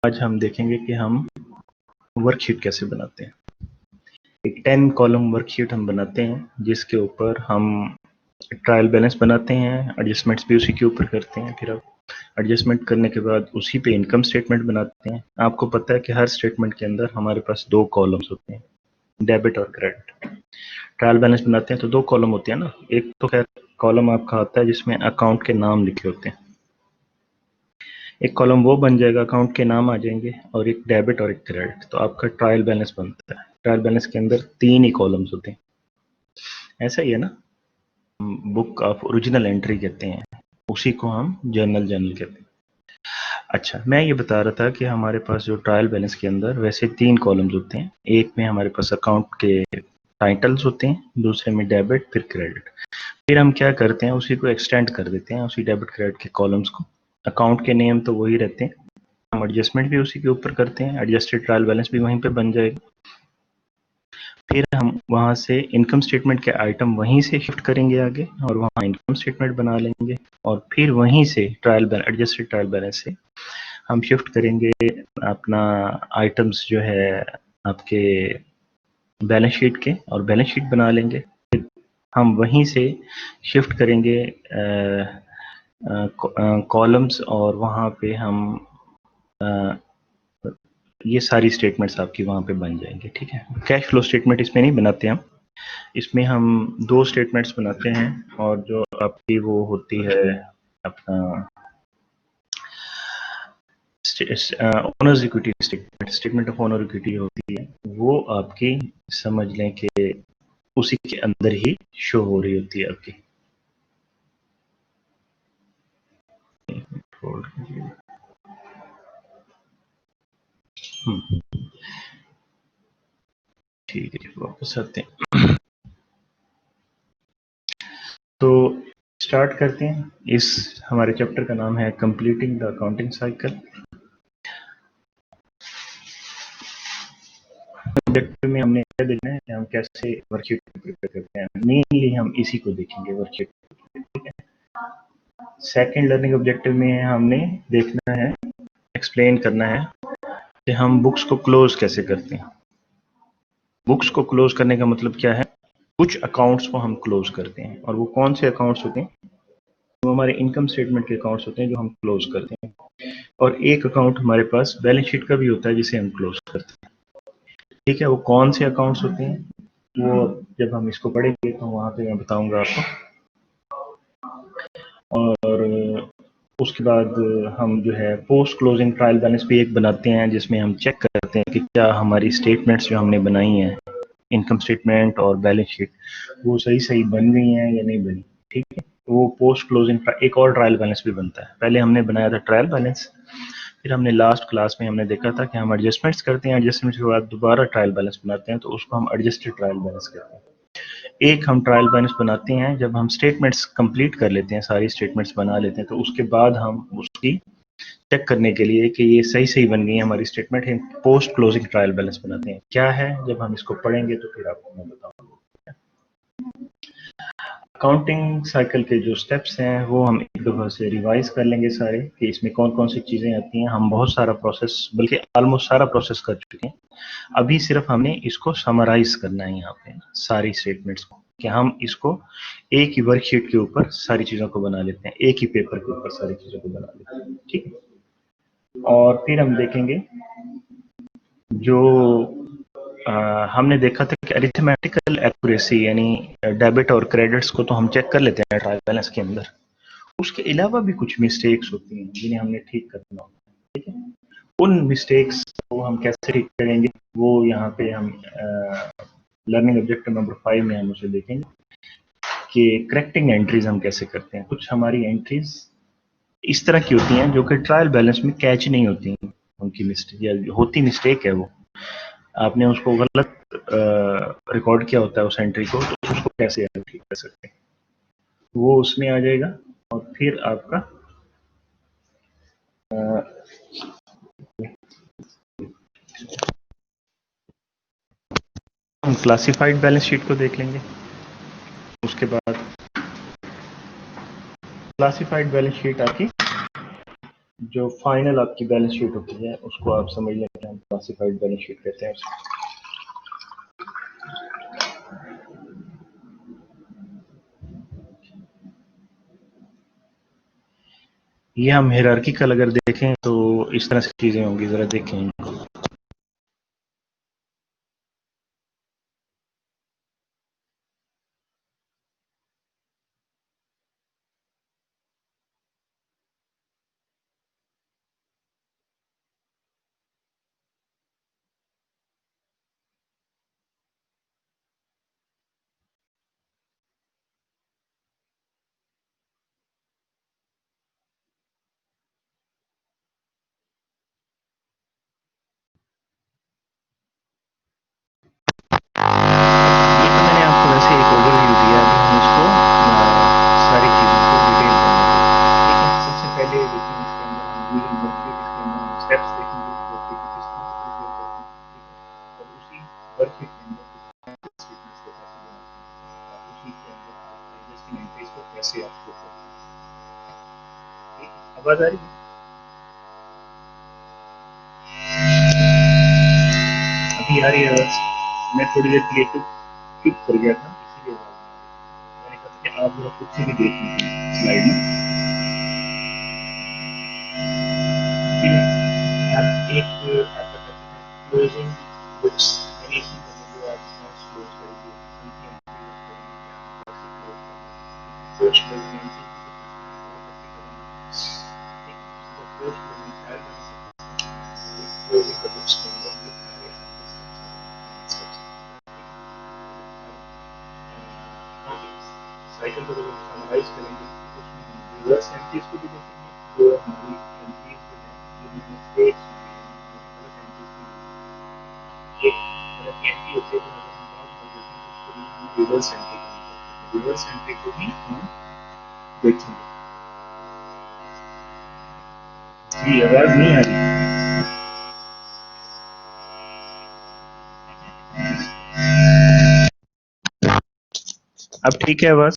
आज हम देखेंगे कि हम वर्कशीट कैसे बनाते हैं। एक 10 कॉलम वर्कशीट हम बनाते हैं जिसके ऊपर हम ट्रायल बैलेंस बनाते हैं, एडजस्टमेंट्स भी उसी के ऊपर करते हैं। फिर एडजस्टमेंट करने के बाद उसी पे इनकम स्टेटमेंट बनाते हैं। आपको पता है कि हर स्टेटमेंट के अंदर हमारे पास 2 कॉलम्स होते हैं, डेबिट और क्रेडिट। ट्रायल बैलेंस बनाते हैं तो 2 कॉलम होते हैं ना। एक तो खैर कॉलम आपका आता है जिसमें अकाउंट के नाम लिखे होते हैं, एक कॉलम वो बन जाएगा, अकाउंट के नाम आ जाएंगे, और एक डेबिट और एक क्रेडिट। तो आपका ट्रायल बैलेंस बनता है। ट्रायल बैलेंस के अंदर 3 ही कॉलम्स होते हैं। ऐसा ही है ना, बुक ऑफ ओरिजिनल एंट्री कहते हैं, उसी को हम जर्नल कहते हैं। अच्छा, मैं ये बता रहा था कि हमारे पास जो ट्रायल बैलेंस के अंदर वैसे 3 कॉलम्स होते हैं। एक में हमारे पास अकाउंट के टाइटल्स होते हैं, दूसरे में डेबिट, फिर क्रेडिट। फिर हम क्या करते हैं, उसी को एक्सटेंड कर देते हैं, उसी डेबिट क्रेडिट के कॉलम्स को। अकाउंट के नेम तो वही रहते हैं, हम एडजस्टमेंट भी उसी के ऊपर करते हैं, एडजस्टेड ट्रायल बैलेंस भी वहीं पे बन जाएगा। फिर हम वहां से इनकम स्टेटमेंट के आइटम वहीं से शिफ्ट करेंगे आगे, और वहां इनकम स्टेटमेंट बना लेंगे, और फिर वहीं से trial balance, adjusted trial balance से हम शिफ्ट करेंगे अपना आइटम्स जो है आपके बैलेंस शीट के, और बैलेंस शीट बना लेंगे। फिर हम वहीं से शिफ्ट करेंगे कॉलम्स, और वहाँ पे हम ये सारी स्टेटमेंट्स आपकी वहाँ पे बन जाएंगे। ठीक है, कैश फ्लो स्टेटमेंट इसमें नहीं बनाते हम, इसमें हम 2 स्टेटमेंट्स बनाते हैं, और जो आपकी वो होती है अपना owners equity statement, statement of owner equity होती है, वो आपकी समझ लें कि उसी के अंदर ही शो हो रही होती है आपकी। ठीक है, वापस आते हैं। तो स्टार्ट करते हैं। इस हमारे चैप्टर का नाम है completing the accounting cycle. Objective में हमने क्या देखना है कि हम कैसे वर्कशीट प्रिपेयर करते हैं, मेनली हम इसी को देखेंगे, वर्कशीट। ठीक है, सेकंड लर्निंग ऑब्जेक्टिव में हमने देखना है, एक्सप्लेन करना है कि हम बुक्स को क्लोज कैसे करते हैं। बुक्स को क्लोज करने का मतलब क्या है, कुछ अकाउंट्स को हम क्लोज करते हैं, और वो कौन से अकाउंट्स होते हैं, वो हमारे इनकम स्टेटमेंट के अकाउंट्स होते हैं जो हम क्लोज करते हैं, और एक अकाउंट हमारे पास बैलेंस शीट का भी होता है जिसे हम क्लोज करते हैं। ठीक है, वो कौन से अकाउंट्स होते हैं वो जब हम इसको पढ़ेंगे तो वहां पे मैं बताऊंगा आपको। और उसके बाद हम जो है पोस्ट क्लोजिंग ट्रायल बैलेंस भी एक बनाते हैं, जिसमें हम चेक करते हैं कि क्या हमारी स्टेटमेंट्स जो हमने बनाई हैं, इनकम स्टेटमेंट और बैलेंस शीट, वो सही सही बन गई हैं या नहीं बनी। ठीक है, वो पोस्ट क्लोजिंग एक और ट्रायल बैलेंस भी बनता है। पहले हमने बनाया था ट्रायल बैलेंस, फिर हमने लास्ट क्लास में हमने देखा था कि हम एडजस्टमेंट्स करते हैं, एडजस्टमेंट्स के बाद दोबारा ट्रायल बैलेंस बनाते हैं, तो उसको हम एडजस्टेड ट्रायल बैलेंस कहते हैं। एक हम ट्रायल बैलेंस बनाते हैं जब हम स्टेटमेंट्स कंप्लीट कर लेते हैं, सारी स्टेटमेंट्स बना लेते हैं, तो उसके बाद हम उसकी चेक करने के लिए कि ये सही सही बन गई है हमारी स्टेटमेंट, हम पोस्ट क्लोजिंग ट्रायल बैलेंस बनाते हैं। क्या है, जब हम इसको पढ़ेंगे तो फिर आपको मैं बताऊंगा। अकाउंटिंग साइकिल के जो स्टेप्स हैं वो हम एक दफा से रिवाइज कर लेंगे सारे, कि इसमें कौन कौन सी चीजें आती हैं। हम बहुत सारा प्रोसेस, बल्कि ऑलमोस्ट सारा प्रोसेस कर चुके हैं, अभी सिर्फ हमने इसको समराइज करना है यहाँ पे सारी स्टेटमेंट्स को, कि हम इसको एक ही वर्कशीट के ऊपर सारी चीजों को बना लेते हैं, एक ही पेपर के ऊपर सारी चीजों को बना लेते हैं। ठीक है, और फिर हम देखेंगे जो हमने देखा था कि अरिथमेटिकल एक्यूरेसी, यानी डेबिट और क्रेडिट्स को तो हम चेक कर लेते हैं ट्रायल बैलेंस के अंदर, उसके अलावा भी कुछ मिस्टेक्स होती हैं जिन्हें हमने ठीक करना होता है। ठीक है, उन मिस्टेक्स को हम कैसे ठीक करेंगे, वो यहाँ पे हम लर्निंग ऑब्जेक्टिव नंबर 5 में हम उसे देखेंगे कि करेक्टिंग एंट्रीज हम कैसे करते हैं। कुछ हमारी एंट्रीज इस तरह की होती हैं जो कि ट्रायल बैलेंस में कैच नहीं होती, उनकी मिस्टेक या होती मिस्टेक है, वो आपने उसको गलत रिकॉर्ड किया होता है उस एंट्री को, तो उसको कैसे ठीक कर सकते हैं, वो उसमें आ जाएगा। और फिर आपका हम क्लासिफाइड बैलेंस शीट को देख लेंगे। उसके बाद क्लासिफाइड बैलेंस शीट आपकी जो फाइनल आपकी बैलेंस शीट होती है उसको आप समझ लें कि हम क्लासिफाइड बैलेंस शीट कहते हैं। ये हम हायरार्किकल अगर देखें तो इस तरह से चीजें होंगी, जरा देखें इनको। ये तो मैंने आपको वैसे एक ओवरव्यू दिया, अभी हम इसको सारी चीज़ों को डिटेल में देखेंगे। ठीक है, सबसे पहले देखेंगे इसके अंदर हम यूजिंग वर्कशीट, इसके अंदर हम स्टेप्स देखेंगे वर्कशीट को किस तरह से प्रिपेयर करते हैं। ठीक है, और उसी वर्कशीट के अंदर स्टेटमेंट्स को कैसे बनाते हैं और उसी के अंदर आप एडजस्टिंग एंट्रीज को कैसे आप शो करते हैं। ठीक है, आवाज आ रही है? अभी आ रही है आवाज? मैं थोड़ी देर के लिए चुप कर गया था, इसीलिए आवाज नहीं आ रही। मैंने कहा कि आप जरा खुद से भी देख लीजिए स्लाइड में। ठीक है, आप एक आपका टॉपिक है क्लोजिंग बुक्स, यानी इसमें जो आप अकाउंट्स क्लोज करेंगे, उनकी एंट्री आप करेंगे कि आपने कैसे क्लोज करना है, पोस्ट क्लोजिंग एंट्री को कैसे करेंगे। ठीक है, post closing trial balance closing the books के अंदर जो सारे आपके स्टेप्स साइकिल को जब हम समराइज करेंगे तो उसमें हम रिवर्स एंट्रीज को भी देखेंगे, जो हमारी एंट्रीज जो है जो मिस्टेक्स होंगी, एक तरह की एंट्री होती है जो अगर हम बार बार देखें तो उसको भी हम रिवर्स एंट्री करेंगे, रिवर्स एंट्री को भी हम देखेंगे। जी आवाज नहीं आ रही? अब ठीक है आवाज?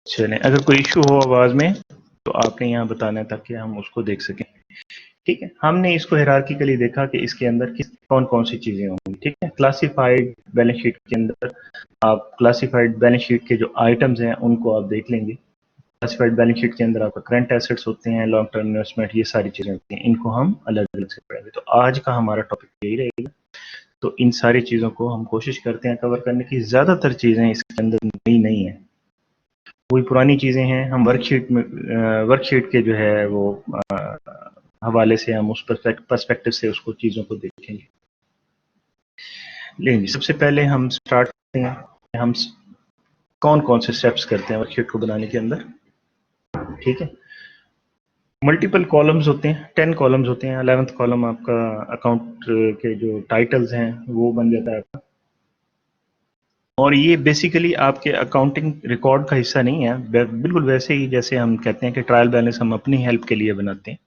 चलें, अगर कोई इशू हो आवाज में तो आपने यहाँ बताना है ताकि हम उसको देख सकें। ठीक है, हमने इसको हायरार्किकली देखा कि इसके अंदर किस कौन कौन सी चीजें होंगी। ठीक है, क्लासिफाइड बैलेंस शीट के अंदर आप क्लासिफाइड बैलेंस शीट के जो आइटम्स हैं उनको आप देख लेंगे। क्लासिफाइड बैलेंस शीट के अंदर आपका करंट एसेट्स होते हैं, लॉन्ग टर्म इन्वेस्टमेंट, ये सारी चीजें होती हैं, इनको हम अलग अलग से पढ़ेंगे। तो आज का हमारा टॉपिक यही रहेगा। तो इन सारी चीजों को हम कोशिश करते हैं कवर करने की। ज्यादातर चीजें इसके अंदर नई नहीं है, वही पुरानी चीजें हैं। हम वर्कशीट में वर्कशीट के जो है वो हवाले से हम उस पर्सपेक्टिव से उसको चीजों को देखेंगे। लेकिन सबसे पहले हम स्टार्ट करते हैं हम कौन कौन से स्टेप्स करते हैं वर्कशीट को बनाने के अंदर। ठीक है, मल्टीपल कॉलम्स होते हैं, 10 कॉलम्स होते हैं। 11th कॉलम आपका अकाउंट के जो टाइटल्स हैं वो बन जाता है आपका, और ये बेसिकली आपके अकाउंटिंग रिकॉर्ड का हिस्सा नहीं है। बिल्कुल वैसे ही जैसे हम कहते हैं कि ट्रायल बैलेंस हम अपनी हेल्प के लिए बनाते हैं,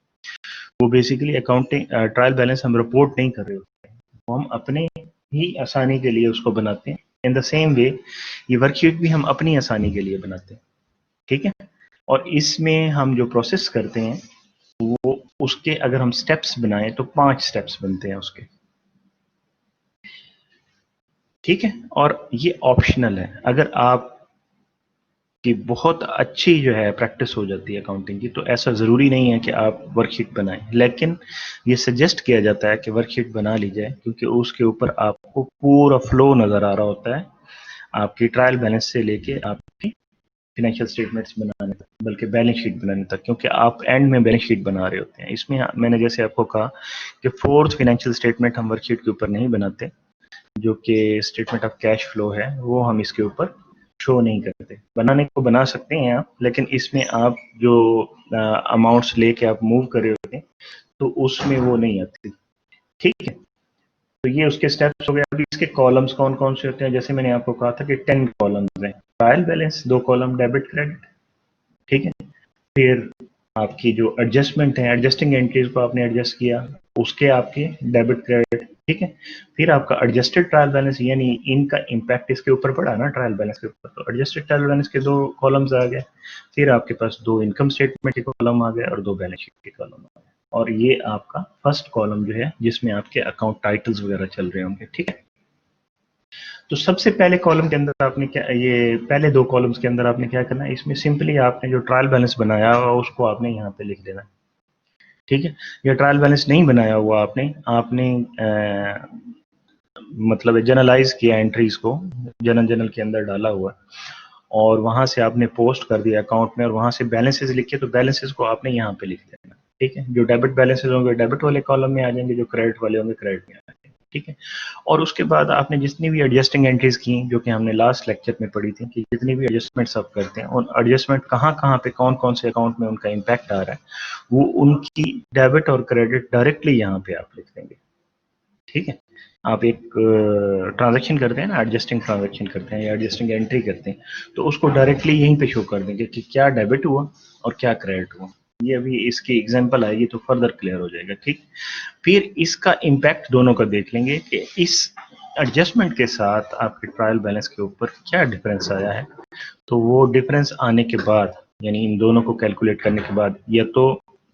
वो बेसिकली अकाउंटिंग ट्रायल बैलेंस हम रिपोर्ट नहीं कर रहे होते हैं, वो हम अपने ही आसानी के लिए उसको बनाते हैं। इन द सेम वे ये वर्कशीट भी हम अपनी आसानी के लिए बनाते हैं। ठीक है, और इसमें हम जो प्रोसेस करते हैं वो उसके अगर हम स्टेप्स बनाएं तो 5 स्टेप्स बनते हैं उसके। ठीक है, और ये ऑप्शनल है। अगर आप की बहुत अच्छी जो है प्रैक्टिस हो जाती है अकाउंटिंग की, तो ऐसा ज़रूरी नहीं है कि आप वर्कशीट बनाएं, लेकिन ये सजेस्ट किया जाता है कि वर्कशीट बना ली जाए, क्योंकि उसके ऊपर आपको पूरा फ्लो नज़र आ रहा होता है, आपकी ट्रायल बैलेंस से लेके आपकी फाइनेंशियल स्टेटमेंट्स बनाने तक, बल्कि बैलेंस शीट बनाने तक, क्योंकि आप एंड में बैलेंस शीट बना रहे होते हैं। इसमें मैंने जैसे आपको कहा कि 4th फाइनेंशियल स्टेटमेंट हम वर्कशीट के ऊपर नहीं बनाते, जो कि स्टेटमेंट ऑफ कैश फ्लो है, वो हम इसके ऊपर शो नहीं करते। बनाने को बना सकते हैं आप, लेकिन इसमें आप जो अमाउंट्स लेके आप मूव कर रहे होते हैं तो उसमें वो नहीं आती। ठीक है, तो ये उसके स्टेप्स हो गए। अभी इसके कॉलम्स कौन कौन से होते हैं, जैसे मैंने आपको कहा था कि 10 कॉलम्स हैं। Trial balance 2 column debit credit. ठीक है, फिर आपकी जो एडजस्टमेंट है, एडजस्टिंग एंट्रीज को आपने एडजस्ट किया, उसके आपके डेबिट क्रेडिट। ठीक है। फिर आपका एडजस्टेड ट्रायल बैलेंस, यानी इनका इम्पैक्ट इसके ऊपर पड़ा ना ट्रायल बैलेंस के ऊपर, तो एडजस्टेड ट्रायल बैलेंस के 2 कॉलम्स आ गए। फिर आपके पास 2 इनकम स्टेटमेंट के कॉलम आ गए और 2 बैलेंस शीट के कॉलम आ गए, और ये आपका फर्स्ट कॉलम जो है जिसमें आपके अकाउंट टाइटल्स वगैरह चल रहे होंगे। ठीक है, तो सबसे पहले कॉलम के अंदर आपने क्या, ये पहले 2 कॉलम्स के अंदर आपने क्या करना है, इसमें सिंपली आपने जो ट्रायल बैलेंस बनाया हुआ उसको आपने यहाँ पे लिख देना है। ठीक है, ये ट्रायल बैलेंस नहीं बनाया हुआ आपने आपने मतलब जनरलाइज किया एंट्रीज को, जनरल के अंदर डाला हुआ और वहां से आपने पोस्ट कर दिया अकाउंट में, और वहां से बैलेंसेस लिखे तो बैलेंसेस को आपने यहाँ पे लिख देना। ठीक है, जो डेबिट बैलेंसेस होंगे डेबिट वाले कॉलम में आ जाएंगे, जो क्रेडिट वाले होंगे क्रेडिट में आ जाएंगे। ठीक है, और उसके बाद आपने जितनी भी एडजस्टिंग एंट्रीज की जो कि हमने लास्ट लेक्चर में पढ़ी थी कि जितनी भी एडजस्टमेंट्स आप करते हैं उन एडजस्टमेंट कहाँ कहाँ पे कौन कौन से अकाउंट में उनका इम्पैक्ट आ रहा है, वो उनकी डेबिट और क्रेडिट डायरेक्टली यहाँ पे आप लिख देंगे। ठीक है, आप एक ट्रांजैक्शन करते हैं ना, एडजस्टिंग ट्रांजैक्शन करते हैं या एडजस्टिंग एंट्री करते हैं, तो उसको डायरेक्टली यहीं पे शो कर देंगे कि क्या डेबिट हुआ और क्या क्रेडिट हुआ। ये अभी इसकी एग्जांपल आएगी तो फर्दर क्लियर हो जाएगा। ठीक, फिर इसका इम्पैक्ट दोनों का देख लेंगे कि इस एडजस्टमेंट के साथ आपके ट्रायल बैलेंस के ऊपर क्या डिफरेंस आया है। तो वो डिफरेंस आने के बाद, यानी इन दोनों को कैलकुलेट करने के बाद, या तो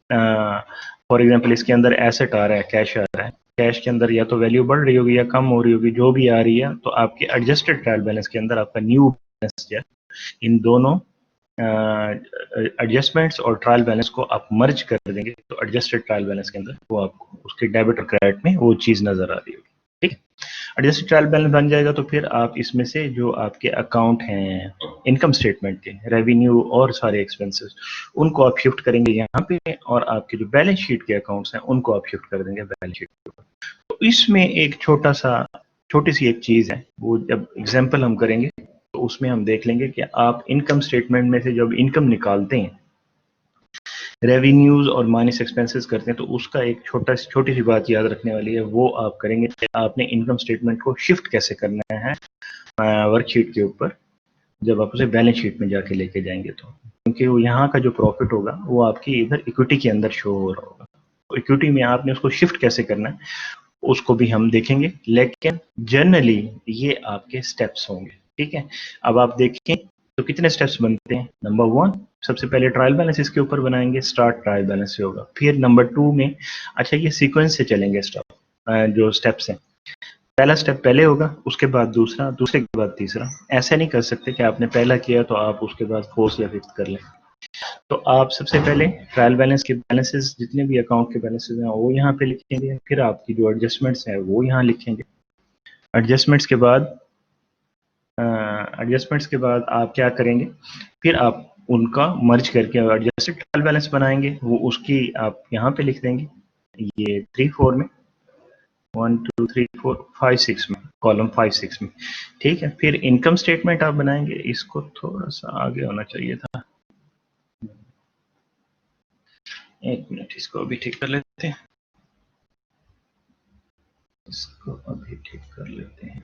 फॉर एग्जांपल इसके अंदर एसेट आ रहा है, कैश आ रहा है, कैश के अंदर या तो वैल्यू बढ़ रही होगी या कम हो रही होगी, जो भी आ रही है, तो आपके एडजस्टेड ट्रायल बैलेंस के अंदर आपका न्यू बैलेंस जो है, इन दोनों एडजस्टमेंट्स और ट्रायल बैलेंस को आप मर्ज कर देंगे, तो एडजस्टेड ट्रायल बैलेंस के अंदर वो आपको उसके डेबिट और क्रेडिट में वो चीज नजर आ रही होगी। ठीक है, एडजस्टेड ट्रायल बैलेंस बन जाएगा तो फिर आप इसमें से जो आपके अकाउंट हैं इनकम स्टेटमेंट के, रेवेन्यू और सारे एक्सपेंसेस, उनको आप शिफ्ट करेंगे यहाँ पे, और आपके जो बैलेंस शीट के अकाउंट्स हैं उनको आप शिफ्ट कर देंगे बैलेंस शीट के ऊपर। तो इसमें एक छोटी सी एक चीज है, वो जब एग्जाम्पल हम करेंगे तो उसमें हम देख लेंगे कि आप इनकम स्टेटमेंट में से जब इनकम निकालते हैं, रेवेन्यूज और माइनस एक्सपेंसेस करते हैं, तो उसका एक छोटी सी बात याद रखने वाली है, वो आप करेंगे कि आपने इनकम स्टेटमेंट को शिफ्ट कैसे करना है वर्कशीट के ऊपर, जब आप उसे बैलेंस शीट में जाके लेके जाएंगे, तो क्योंकि वो यहाँ का जो प्रॉफिट होगा वो आपकी इधर इक्विटी के अंदर शो हो रहा होगा, तो इक्विटी में आपने उसको शिफ्ट कैसे करना है उसको भी हम देखेंगे, लेकिन जनरली ये आपके स्टेप्स होंगे। ठीक है, अब आप देखें तो कितने स्टेप्स बनते हैं। नंबर 1, सबसे पहले ट्रायल बैलेंस इसके ऊपर बनाएंगे, स्टार्ट ट्रायल बैलेंस से होगा। फिर नंबर 2 में, अच्छा ये सीक्वेंस से चलेंगे स्टेप, जो स्टेप्स हैं, पहला स्टेप पहले होगा, उसके बाद दूसरा, दूसरे के बाद तीसरा। ऐसे नहीं कर सकते कि आपने पहला किया तो आप उसके बाद फोर्थ या फिफ्थ कर लें। तो आप सबसे पहले ट्रायल बैलेंस के बैलेंसेस, जितने भी अकाउंट के बैलेंसेस हैं वो यहाँ पे लिखेंगे, फिर आपकी जो एडजस्टमेंट्स हैं वो यहाँ लिखेंगे। एडजस्टमेंट्स के बाद आप क्या करेंगे, फिर आप उनका मर्ज करके एडजस्टेड ट्रायल बैलेंस बनाएंगे, वो उसकी आप यहाँ पे लिख देंगे, ये 3-4 में, 1 2 3 4 5 6 में, कॉलम 5-6 में। ठीक है, फिर इनकम स्टेटमेंट आप बनाएंगे, इसको थोड़ा सा आगे होना चाहिए था, एक मिनट, इसको अभी ठीक कर लेते हैं, इसको अभी ठीक कर लेते हैं।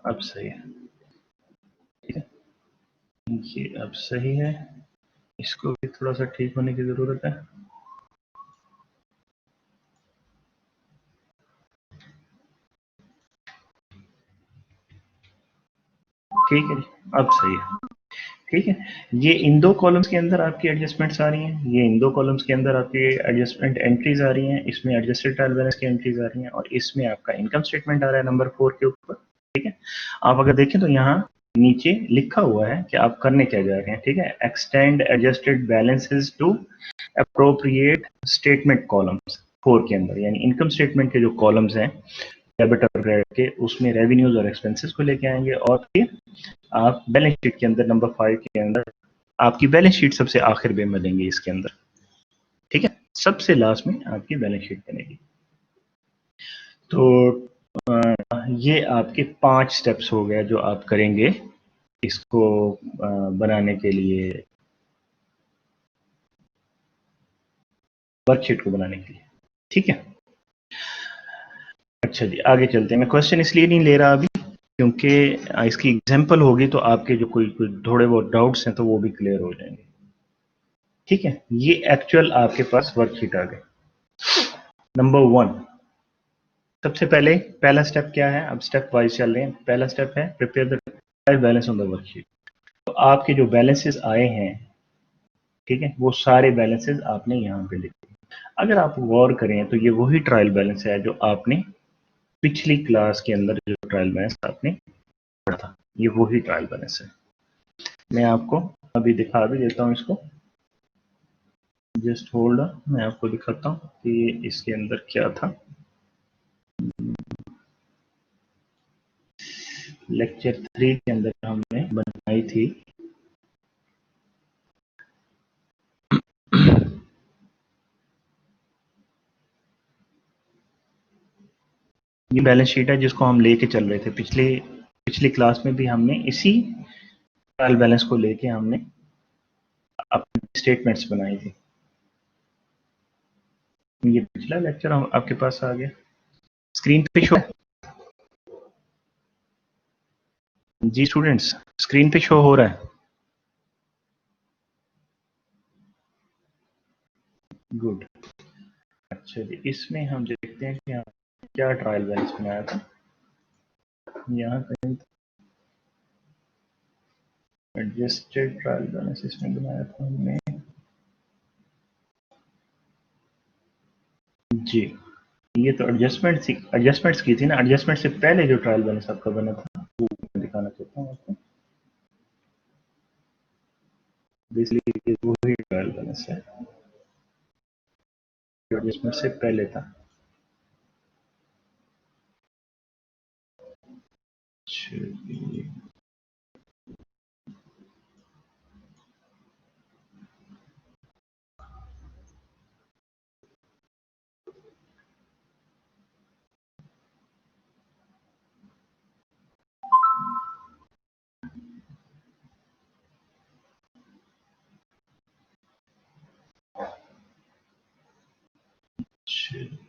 अब सही है, ठीक है, ये अब सही है, इसको भी थोड़ा सा ठीक होने की जरूरत है। ठीक है, अब सही है। ठीक है, ये इन 2 कॉलम्स के अंदर आपकी एडजस्टमेंट्स आ रही हैं, ये इन 2 कॉलम्स के अंदर आपकी एडजस्टमेंट एंट्रीज आ रही हैं, इसमें एडजस्टेड ट्रायल बैलेंस की एंट्रीज आ रही हैं, और इसमें आपका इनकम स्टेटमेंट आ रहा है नंबर 4 के ऊपर। ठीक है, आप अगर देखें तो यहाँ नीचे लिखा हुआ है कि आप करने क्या जा रहे हैं। ठीक है, extend adjusted balances to appropriate statement columns 4 के अंदर, यानी इनकम स्टेटमेंट के जो कॉलम्स हैं डेबिट और क्रेडिट के, उसमें रेवेन्यूज और एक्सपेंसेस को लेके आएंगे, और फिर आप बैलेंस शीट के अंदर नंबर 5 के अंदर आपकी बैलेंस शीट सबसे आखिर में बनेगी इसके अंदर। ठीक है, सबसे लास्ट में आपकी बैलेंस शीट बनेगी। तो ये आपके 5 स्टेप्स हो गए जो आप करेंगे इसको बनाने के लिए, वर्कशीट को बनाने के लिए। ठीक है, अच्छा जी आगे चलते हैं। मैं क्वेश्चन इसलिए नहीं ले रहा अभी क्योंकि इसकी एग्जाम्पल होगी तो आपके जो कोई थोड़े बहुत डाउट्स हैं तो वो भी क्लियर हो जाएंगे। ठीक है, ये एक्चुअल आपके पास वर्कशीट आ गई। नंबर 1, सबसे पहले पहला स्टेप क्या है, अब स्टेप वाइज चल रहे हैं। पहला स्टेप है prepare the trial balance on the worksheet. तो आपके जो बैलेंसेस आए हैं, ठीक है, वो सारे बैलेंसेस आपने यहाँ पे लिखे। अगर आप गौर करें तो ये वही ट्रायल बैलेंस है जो आपने पिछली क्लास के अंदर जो ट्रायल बैलेंस आपने पढ़ा था, ये वही ट्रायल बैलेंस है। मैं आपको अभी दिखा भी देता हूँ इसको, जस्ट होल्ड, मैं आपको दिखाता हूँ कि इसके अंदर क्या था। लेक्चर 3 के अंदर हमने बनाई थी ये बैलेंस शीट है जिसको हम लेके चल रहे थे। पिछली क्लास में भी हमने इसी ट्रायल बैलेंस को लेके हमने अपनी स्टेटमेंट्स बनाई थी। ये पिछला लेक्चर हम आपके पास आ गया, स्क्रीन पे शो। जी स्टूडेंट्स, स्क्रीन पे शो हो रहा है? गुड। अच्छा जी, इसमें हम देखते हैं कि क्या ट्रायल बैलेंस बनाया था। यहाँ कहीं एडजस्टेड ट्रायल बैलेंस इसमें बनाया था हमने। जी, ये तो एडजस्टमेंट्स की थी ना। एडजस्टमेंट से पहले जो ट्रायल बैलेंस आपका बना था वो मैं दिखाना चाहता हूँ आपको। बेसिकली वही ट्रायल बैलेंस है जो एडजस्टमेंट से पहले था। चलिए,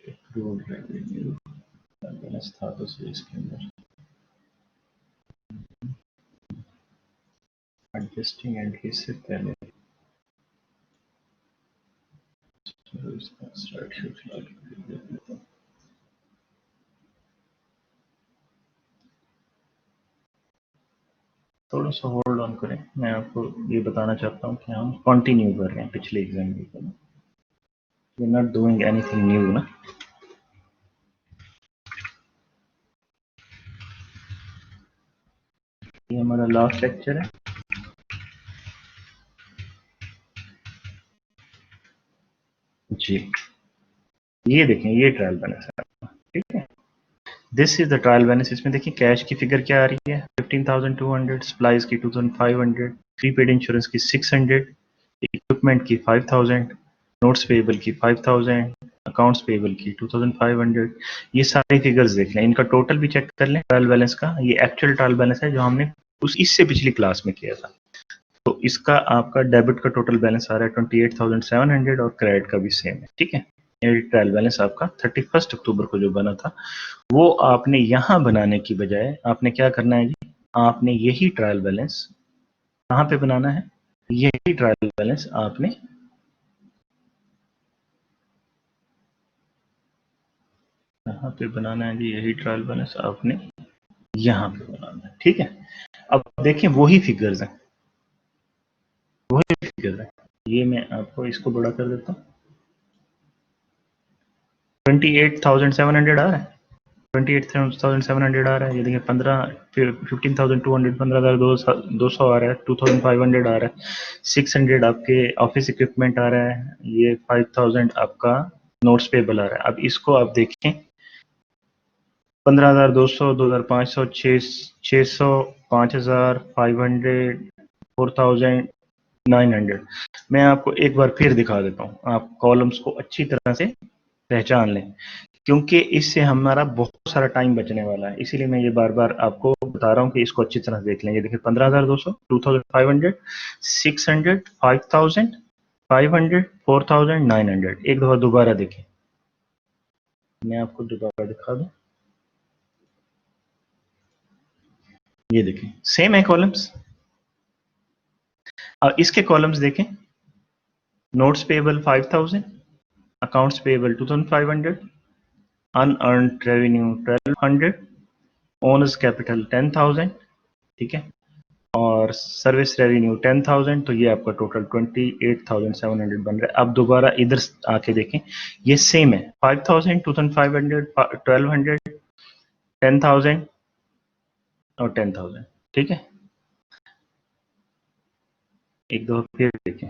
अप्रूव्ड रेवेन्यू बैलेंस था तो सही इसके अंदर। एडजस्टिंग एंट्री से पहले इसका स्टार्ट शीट फिलहाल देख लेता हूँ। थोड़ा सा होल्ड ऑन करें, मैं आपको ये बताना चाहता हूँ कि हम कंटिन्यू कर रहे हैं पिछले एग्जाम को। We not doing anything new ना। ये हमारा लास्ट लेक्चर है। जी, ये देखें, ये ट्रायल बैलेंस है, ठीक है। This is the trial balance. इसमें देखिए कैश की फिगर क्या आ रही है, 15,200, सप्लाईज की 2,500, प्रीपेड इंश्योरेंस की 600, इक्विपमेंट की 5,000, नोट्स पेएबल की 5,000, अकाउंट्स पेएबल की 2,500। ये सारी फिगर्स देख लें, इनका टोटल भी चेक कर लें ट्रायल बैलेंस का। ये एक्चुअल ट्रायल बैलेंस है जो हमने इससे पिछली क्लास में किया था। तो इसका आपका डेबिट का टोटल बैलेंस आ रहा है 28,700 और क्रेडिट का भी सेम है, ठीक है। ये ट्रायल बैलेंस आपका 31 अक्टूबर को जो बना था, वो आपने यहाँ बनाने की बजाय आपने क्या करना है जी, आपने यही ट्रायल बैलेंस कहाँ पे बनाना है, यही ट्रायल बैलेंस आपने यहाँ पे बनाना है जी। यही ट्रायल बैलेंस आपने यहाँ पे बनाना है, ठीक है। अब देखें वही फिगर्स हैं, वही फिगर्स हैं। ये मैं आपको इसको बड़ा कर देता हूँ। 28,700 आ रहा है, 28,700 आ रहा है। ये देखिए 15,200, 15,200 आ रहा है, 2,500 आ रहा है, 600 आपके ऑफिस इक्विपमेंट आ रहा है, ये 5,000 आपका नोट्स पेबल आ रहा है। अब इसको आप देखें, 15,200, 2,500, 600, 5,000, 500, 4,900। मैं आपको एक बार फिर दिखा देता हूँ, आप कॉलम्स को अच्छी तरह से पहचान लें, क्योंकि इससे हमारा बहुत सारा टाइम बचने वाला है। इसीलिए मैं ये बार बार आपको बता रहा हूँ कि इसको अच्छी तरह से देख लें। ये देखिए 15,200, 2,500, 600, 5,000, 500, 4,900। एक दफा दोबारा देखें, मैं आपको दोबारा दिखा दूं। ये देखें सेम है कॉलम्स। और इसके कॉलम्स देखें, notes payable 5000, accounts payable 2500, unearned revenue 1200, owners capital 10,000, ठीक है, और सर्विस रेवेन्यू 10,000, तो ये आपका टोटल 28,700 बन रहा है। अब दोबारा इधर आके देखें, ये सेम है 5,000, 2,500, 1,200, 10,000 और 10,000, ठीक है। एक दो फिर देखें,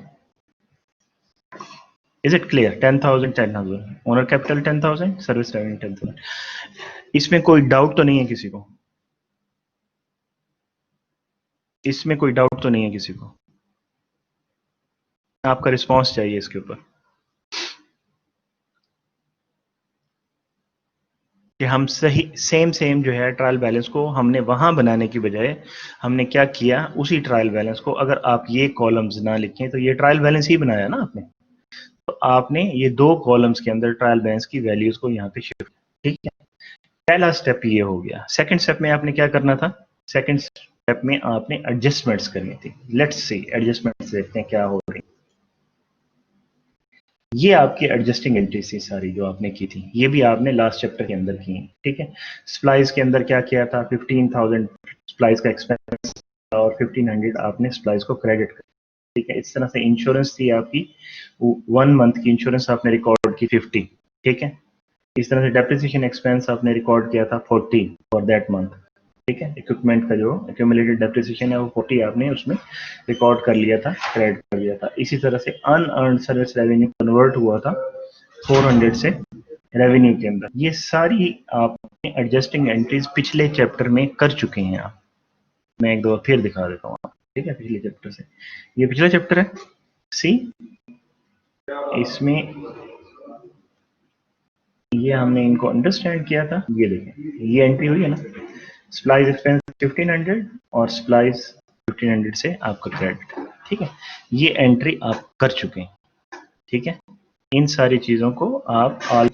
is it clear? 10,000, 10,000, owner capital 10,000, service revenue 10,000। इसमें कोई डाउट तो नहीं है किसी को? इसमें कोई डाउट तो नहीं है किसी को? आपका रिस्पॉन्स चाहिए इसके ऊपर कि हम सही सेम जो है ट्रायल बैलेंस को हमने वहां बनाने की बजाय हमने क्या किया, उसी ट्रायल बैलेंस को अगर आप ये कॉलम्स ना लिखें तो ये ट्रायल बैलेंस ही बनाया ना आपने, तो आपने ये दो कॉलम्स के अंदर ट्रायल बैलेंस की वैल्यूज को यहाँ पे शिफ्ट, ठीक है। पहला स्टेप ये हो गया। सेकंड स्टेप में आपने क्या करना था? सेकंड स्टेप में आपने एडजस्टमेंट्स करनी थी। लेट्स सी एडजस्टमेंट्स देखते हैं क्या हो रही। ये आपकी एडजस्टिंग एंट्रीज थी सारी जो आपने की थी, ये भी आपने लास्ट चैप्टर के अंदर की है, ठीक है। सप्लाईज के अंदर क्या किया था? 15,000 सप्लाईज का एक्सपेंस और 1,500 आपने सप्लाईज को क्रेडिट कर, ठीक है। इस तरह से इंश्योरेंस थी आपकी 1 मंथ की इंश्योरेंस आपने रिकॉर्ड की 50, ठीक है। इस तरह से डेप्रिसिएशन एक्सपेंस आपने रिकॉर्ड किया था 40 फॉर दैट मंथ, ठीक है। इक्विपमेंट का जो एक्यूमुलेटेड डेप्रिसिएशन है वो 40 आपने उसमें रिकॉर्ड कर लिया था, क्रेडिट कर लिया था। इसी तरह से अनअर्न्ड सर्विस रेवेन्यू कन्वर्ट हुआ था 400 से रेवेन्यू के अंदर। ये सारी आपने एडजस्टिंग एंट्रीज पिछले चैप्टर में कर चुके हैं आप। मैं एक दो फिर दिखा देता हूँ, ठीक है। पिछले चैप्टर से, ये पिछला चैप्टर है, सी इसमें ये हमने इनको अंडरस्टैंड किया था। ये देखें ये एंट्री हुई है ना, सप्लाईज एक्सपेंस 1,500 और सप्लाईज 1,500 से आपका क्रेडिट, ठीक है। ये एंट्री आप कर चुके हैं, ठीक है। इन सारी चीजों को आप ऑल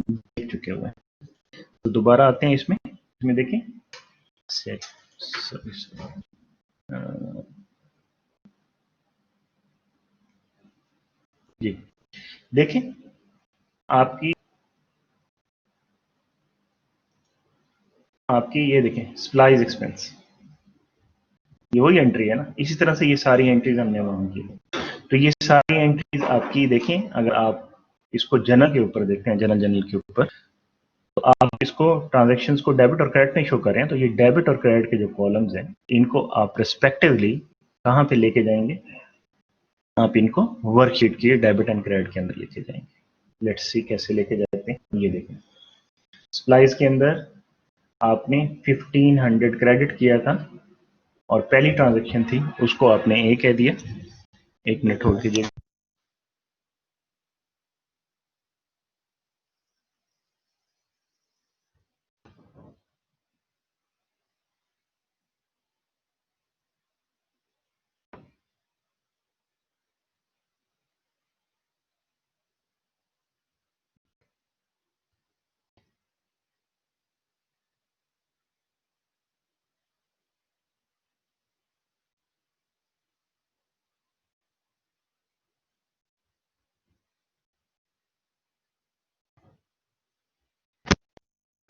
देख चुके हुए हैं। तो दोबारा आते हैं इसमें, देखें सेट, जी देखें आपकी आपकी ये देखें सप्लाईज एक्सपेंस, ये वही एंट्री है ना। इसी तरह से ये सारी एंट्रीज हमने वहां की, तो ये सारी एंट्रीज आपकी देखें। अगर आप इसको जनरल के ऊपर देखते हैं, जनरल के ऊपर, तो आप इसको ट्रांजैक्शंस को डेबिट और क्रेडिट में शो कर रहे हैं, तो ये डेबिट और क्रेडिट के जो कॉलम्स हैं इनको आप रिस्पेक्टिवली कहाँ पे लेके जाएंगे? आप इनको वर्कशीट की डेबिट एंड क्रेडिट के अंदर लेके जाएंगे। लेट्स सी कैसे लेके जाते हैं, ये देखें। सप्लाईज के अंदर आपने 1,500 क्रेडिट किया था और पहली ट्रांजैक्शन थी उसको आपने ए कह दिया। एक मिनट होल्ड कीजिए।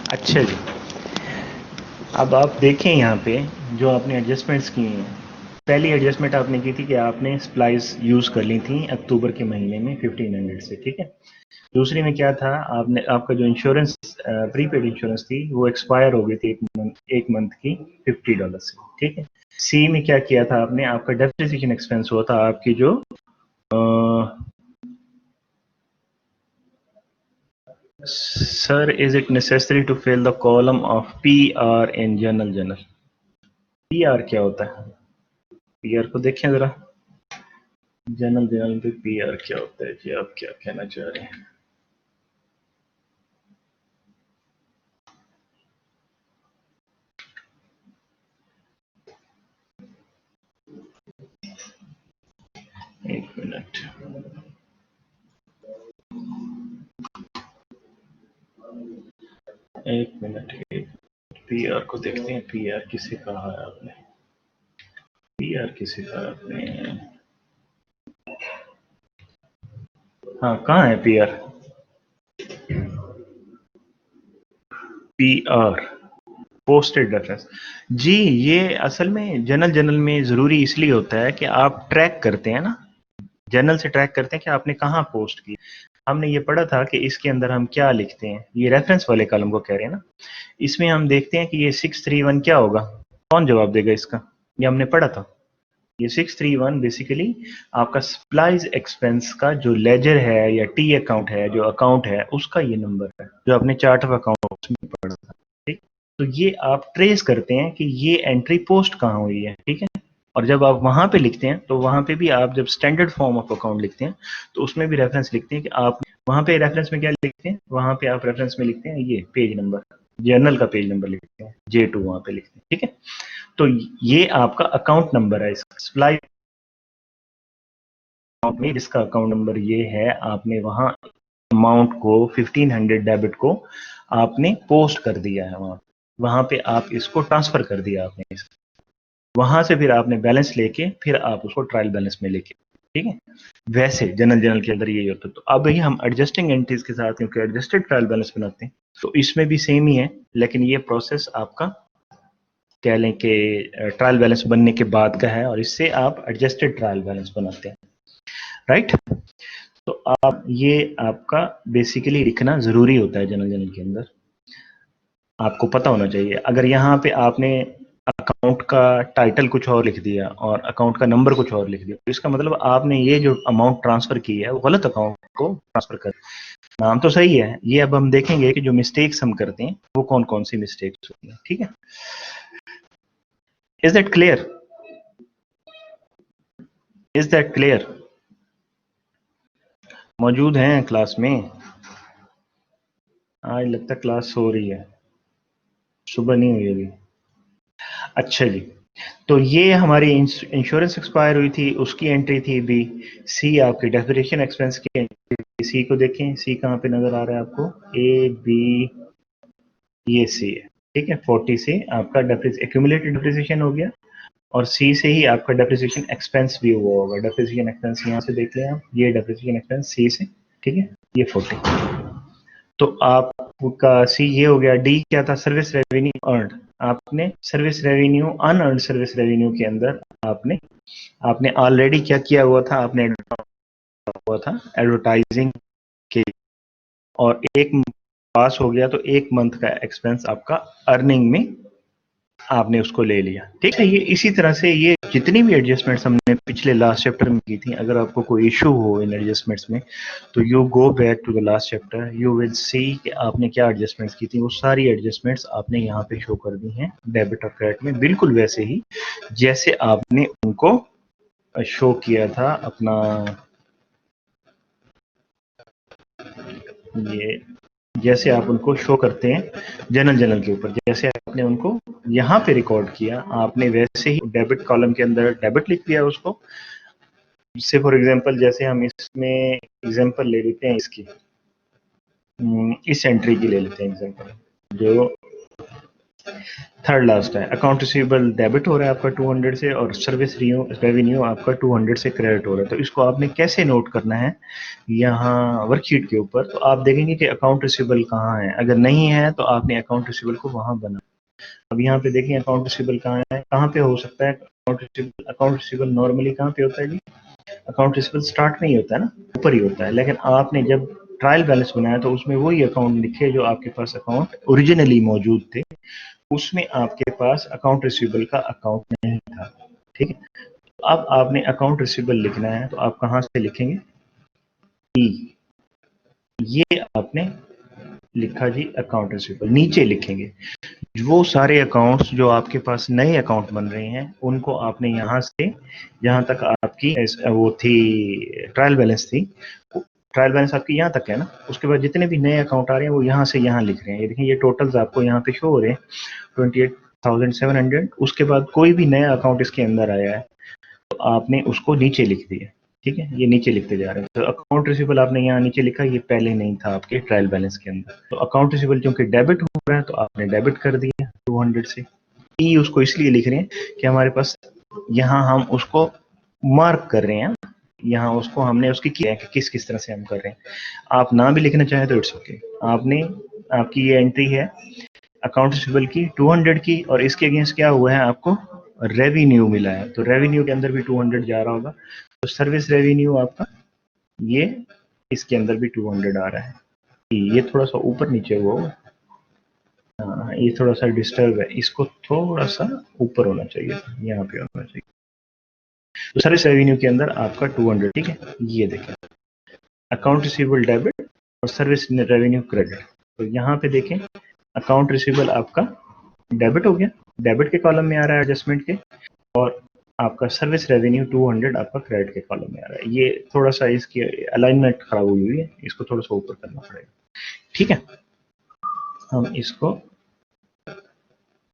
अच्छा जी, अब आप देखें यहाँ पे जो आपने एडजस्टमेंट्स की हैं। पहली एडजस्टमेंट आपने की थी कि आपने सप्लाईज यूज़ कर ली थी अक्टूबर के महीने में 1,500 से, ठीक है। दूसरी में क्या था, आपने आपका जो इंश्योरेंस प्रीपेड इंश्योरेंस थी वो एक्सपायर हो गई थी एक मंथ की $50 से, ठीक है। सी में क्या किया था आपने, आपका डेप्रिसिएशन एक्सपेंस हुआ था आपकी जो sir is it necessary to fill the column of P R in journal? P R क्या होता है? पी आर को देखें जरा, जनरल पे पी आर क्या होता है जी, आप क्या कहना चाह रहे हैं? एक मिनट, एक मिनट, पीआर को देखते हैं, पीआर किसे कहा है आपने, पीआर किसे कहा आपने, हाँ कहाँ है पीआर, पीआर पोस्टेड रेफरेंस। जी ये असल में जनरल में जरूरी इसलिए होता है कि आप ट्रैक करते हैं ना, जनरल से ट्रैक करते हैं कि आपने कहाँ पोस्ट की। हमने ये पढ़ा था कि इसके अंदर हम क्या लिखते हैं, ये रेफरेंस वाले कॉलम को कह रहे हैं ना, इसमें हम देखते हैं कि ये 631 क्या होगा, कौन जवाब देगा इसका, ये हमने पढ़ा था। ये 631 बेसिकली आपका सप्लाईज एक्सपेंस का जो लेजर है या टी अकाउंट है, जो अकाउंट है उसका ये नंबर है, जो आपने चार्ट ऑफ अकाउंट में पढ़ा था। ठीक, तो ये आप ट्रेस करते हैं कि ये एंट्री पोस्ट कहाँ हुई है। ठीक है, और जब आप वहां पे लिखते हैं तो वहां पे भी आप जब स्टैंडर्ड फॉर्म ऑफ अकाउंट लिखते हैं तो उसमें भी रेफरेंस लिखते हैं कि आप वहां पे रेफरेंस में क्या लिखते हैं, वहां पे आप रेफरेंस में लिखते हैं ये पेज नंबर, जर्नल का पेज नंबर लिखते हैं, J2 वहां पे लिखते हैं। ठीक है, तो ये आपका अकाउंट नंबर है, इसका सप्लाई अकाउंट में जिसका अकाउंट नंबर ये है, आपने वहां अमाउंट को 1500 डेबिट को आपने पोस्ट कर दिया है, वहां पे आप इसको ट्रांसफर कर दिया आपने, वहां से फिर आपने बैलेंस लेके फिर आप उसको ट्रायल बैलेंस में लेके। ठीक है, वैसे जनरल के अंदर यही होता है। तो अब ही हम एडजस्टिंग एंट्रीज के साथ क्योंकि एडजस्टेड ट्रायल बैलेंस बनाते हैं तो इसमें भी सेम ही है, लेकिन ये प्रोसेस आपका कह लें कि ट्रायल बैलेंस बनने के बाद का है और इससे आप एडजस्टेड ट्रायल बैलेंस बनाते हैं। राइट, तो आप ये आपका बेसिकली लिखना जरूरी होता है जनरल के अंदर, आपको पता होना चाहिए। अगर यहाँ पे आपने अकाउंट का टाइटल कुछ और लिख दिया और अकाउंट का नंबर कुछ और लिख दिया तो इसका मतलब आपने ये जो अमाउंट ट्रांसफर की है वो गलत अकाउंट को ट्रांसफर कर, नाम तो सही है ये। अब हम देखेंगे कि जो मिस्टेक्स हम करते हैं वो कौन कौन सी मिस्टेक्स होती हैं। ठीक है, is that clear, is that clear, मौजूद हैं क्लास में? आज लगता है क्लास हो रही है, सुबह नहीं हुई अभी। अच्छा जी, तो ये हमारी इंश्योरेंस एक्सपायर हुई थी, उसकी एंट्री थी बी। सी आपकी डेप्रिसिएशन एक्सपेंस की एंट्री, सी को देखें, सी कहाँ पे नजर आ रहा है आपको, ए बी, ये सी है। ठीक है, 40 से आपका एक्यूमुलेटेड डेप्रिसिएशन हो गया और सी से ही आपका डेप्रिसिएशन एक्सपेंस भी हुआ होगा। डेप्रिसिएशन एक्सपेंस यहाँ से देख लें आप, ये डेप्रिसिएशन एक्सपेंस सी से। ठीक है, ये 40, तो आपका सी ये हो गया। डी क्या था, सर्विस रेवेन्यू अर्नड, आपने service revenue unearned service revenue के अंदर आपने आपने ऑलरेडी क्या किया हुआ था, आपने हुआ था एडवर्टाइजिंग के, और एक पास हो गया तो एक मंथ का एक्सपेंस आपका अर्निंग में आपने उसको ले लिया। ठीक है, ये इसी तरह से ये जितनी भी एडजस्टमेंट्स हमने पिछले लास्ट चैप्टर में की थी, अगर आपको कोई इशू हो इन एडजस्टमेंट्स में तो you go back to the last chapter, you will see कि आपने क्या एडजस्टमेंट्स की थी। वो सारी एडजस्टमेंट्स आपने यहाँ पे शो कर दी हैं डेबिट और क्रेडिट में, बिल्कुल वैसे ही जैसे आपने उनको शो किया था अपना, ये जैसे आप उनको शो करते हैं जनरल के ऊपर, जैसे आपने उनको यहाँ पे रिकॉर्ड किया, आपने वैसे ही डेबिट कॉलम के अंदर डेबिट लिख दिया उसको। से फॉर एग्जांपल जैसे हम इसमें एग्जांपल ले लेते हैं इसकी, इस एंट्री की ले लेते हैं एग्जांपल, जो थर्ड लास्ट है। अकाउंट रिसीवेबल डेबिट हो रहा है आपका 200 से और सर्विस रेवेन्यू आपका 200 से क्रेडिट हो रहा है। तो इसको आपने कैसे नोट करना है यहाँ वर्कशीट के ऊपर, तो आप देखेंगे कि अकाउंट रिसीवेबल कहाँ है, अगर नहीं है तो आपने अकाउंट रिसीवेबल को वहां बना। अब यहाँ पे देखें अकाउंट रिसीवेबल कहाँ है, कहाँ पे हो सकता है अकाउंट रिसीवेबल नॉर्मली कहाँ पे होता है जी, अकाउंट रिसीवेबल स्टार्ट नहीं होता है ना, ऊपर ही होता है। लेकिन आपने जब ट्रायल बैलेंस बनाया तो उसमें वही अकाउंट लिखे जो आपके पास अकाउंट ओरिजिनली मौजूद थे, उसमें आपके पास अकाउंट रिसीवेबल का अकाउंट नहीं था। ठीक है, तो अब आपने अकाउंट रिसीवेबल लिखना है तो आप कहाँ से लिखेंगे, ई, ये आपने लिखा जी अकाउंट रिसीवेबल, नीचे लिखेंगे वो सारे अकाउंट्स जो आपके पास नए अकाउंट बन रहे हैं उनको आपने यहाँ से जहाँ तक आपकी वो थी ट्रायल बैलेंस थी, ट्रायल बैलेंस आपकी यहाँ तक है ना, उसके बाद जितने भी नए अकाउंट आ रहे हैं वो यहाँ से यहाँ लिख रहे हैं। ये देखिए ये टोटल्स आपको यहाँ पे शो हो रहे हैं 28,700। उसके बाद कोई भी नया अकाउंट इसके अंदर आया है तो आपने उसको नीचे लिख दिया। ठीक है, ये नीचे लिखते जा रहे हैं। तो अकाउंट रिसीवेबल आपने यहाँ नीचे लिखा, ये पहले नहीं था आपके ट्रायल बैलेंस के अंदर। तो अकाउंट रिसीवेबल क्योंकि डेबिट हो रहा है तो आपने डेबिट कर दिया। 200 से। ई उसको इसलिए लिख रहे हैं कि हमारे पास यहाँ हम उसको मार्क कर रहे हैं, यहाँ उसको हमने उसकी किया है कि किस किस तरह से हम कर रहे हैं। आप ना भी लिखना चाहें तो इट्स ओके। आपने आपकी ये एंट्री है अकाउंट रिसीवेबल की 200 की, और इसके अगेंस्ट क्या हुआ है, आपको रेवेन्यू मिला है, तो रेवेन्यू के अंदर भी 200 जा रहा होगा, तो सर्विस रेवेन्यू आपका ये इसके अंदर भी 200 आ रहा है। ये थोड़ा सा ऊपर नीचे हुआ होगा, हाँ ये थोड़ा सा डिस्टर्ब है, इसको थोड़ा सा ऊपर होना चाहिए, यहाँ पे होना चाहिए। तो सर्विस रेवेन्यू के अंदर आपका 200, ठीक है। ये देखें अकाउंट रिसीवेबल डेबिट और सर्विस रेवेन्यू क्रेडिट। तो यहाँ पे देखें अकाउंट रिसीवेबल आपका डेबिट हो गया, डेबिट के कॉलम में आ रहा है एडजस्टमेंट के, और आपका सर्विस रेवेन्यू 200 आपका क्रेडिट के कॉलम में आ रहा है। ये थोड़ा सा इसकी अलाइनमेंट खराब हुई हुई है, इसको थोड़ा सा ऊपर करना पड़ेगा, ठीक है। हम इसको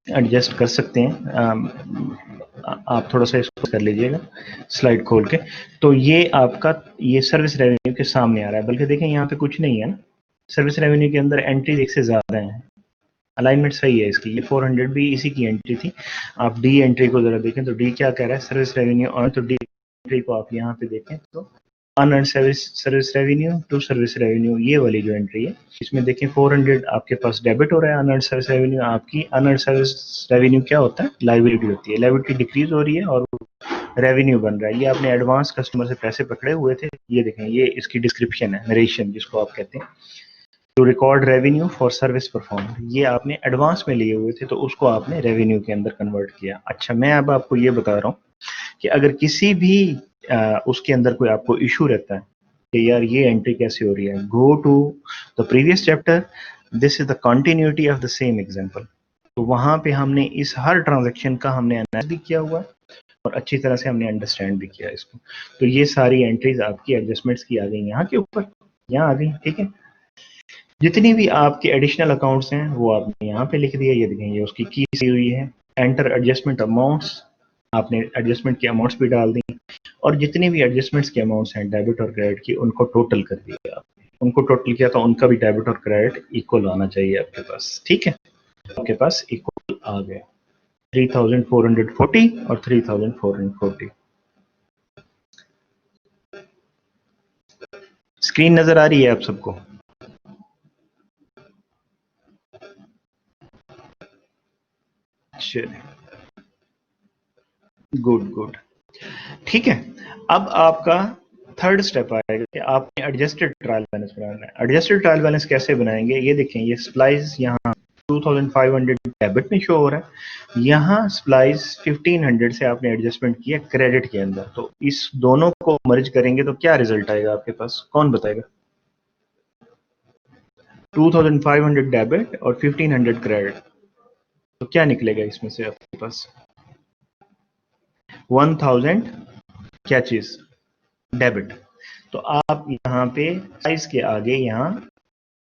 एडजस्ट कर सकते हैं, आप थोड़ा सा इसको कर लीजिएगा स्लाइड खोल के। तो ये आपका ये सर्विस रेवेन्यू के सामने आ रहा है, बल्कि देखें यहाँ पे कुछ नहीं है ना, सर्विस रेवेन्यू के अंदर एंट्री एक से ज्यादा है, अलाइनमेंट सही है इसकी। ये 400 भी इसी की एंट्री थी। आप डी एंट्री को जरा देखें तो डी क्या कह रहा है, सर्विस रेवेन्यू, और तो डी एंट्री को आप यहाँ पे देखें तो unearned service revenue to service revenue, ये वाली जो एंट्री है इसमें देखें 400 आपके पास डेबिट हो रहा है अनअर्न्ड सर्विस रेवेन्यू। आपकी अनअर्न्ड सर्विस रेवेन्यू क्या होता है, लायबिलिटी होती है, लायबिलिटी डिक्रीज हो रही है और रेवेन्यू बन रहा है। ये आपने एडवांस कस्टमर से पैसे पकड़े हुए थे, ये देखें ये इसकी डिस्क्रिप्शन है, नरेशन जिसको आप कहते हैं, to record revenue for service perform, ये आपने एडवांस में लिए हुए थे तो उसको आपने रेवेन्यू के अंदर कन्वर्ट किया। अच्छा मैं अब आपको ये बता रहा हूँ कि अगर किसी भी उसके अंदर कोई आपको इशू रहता है कि यार ये एंट्री कैसे हो रही है, go to the previous chapter, this is the continuity of the same example. तो वहां पे हमने इस हर ट्रांजैक्शन का हमने एनालाइज भी किया हुआ और अच्छी तरह से हमने अंडरस्टैंड भी किया इसको। तो ये सारी एंट्रीज आपकी एडजस्टमेंट्स की आ गई यहाँ के ऊपर, यहाँ आ गई, ठीक है। जितनी भी आपके एडिशनल अकाउंट्स हैं वो आपने यहाँ पे लिख दिया, ये देखें ये उसकी की सी हुई है। एंटर एडजस्टमेंट अमाउंट्स, आपने एडजस्टमेंट की अमाउंट्स भी डाल दी, और जितनी भी एडजस्टमेंट्स के अमाउंट्स हैं डेबिट और क्रेडिट की उनको टोटल कर दिया आपने, उनको टोटल किया तो उनका भी डेबिट और क्रेडिट इक्वल आना चाहिए आपके पास, ठीक है। आपके पास इक्वल आ गए 3440 और 3440। स्क्रीन नजर आ रही है आप सबको? गुड गुड, ठीक है। अब आपका थर्ड स्टेप आएगा कि आपने एडजस्टेड ट्रायल बैलेंस बनाना है। एडजस्टेड ट्रायल बैलेंस कैसे बनाएंगे, ये देखें ये स्प्लाइस यहाँ 2500 डेबिट में शो हो रहा है, यहाँ स्प्लाइस 1500 से आपने एडजस्टमेंट किया क्रेडिट के अंदर, तो इस दोनों को मर्ज करेंगे तो क्या रिजल्ट आएगा आपके पास, कौन बताएगा? 2500 डेबिट और 1500 क्रेडिट, तो क्या निकलेगा इसमें से आपके पास? 1000 क्या चीज, डेबिट। तो आप यहाँ पे साइज के आगे यहाँ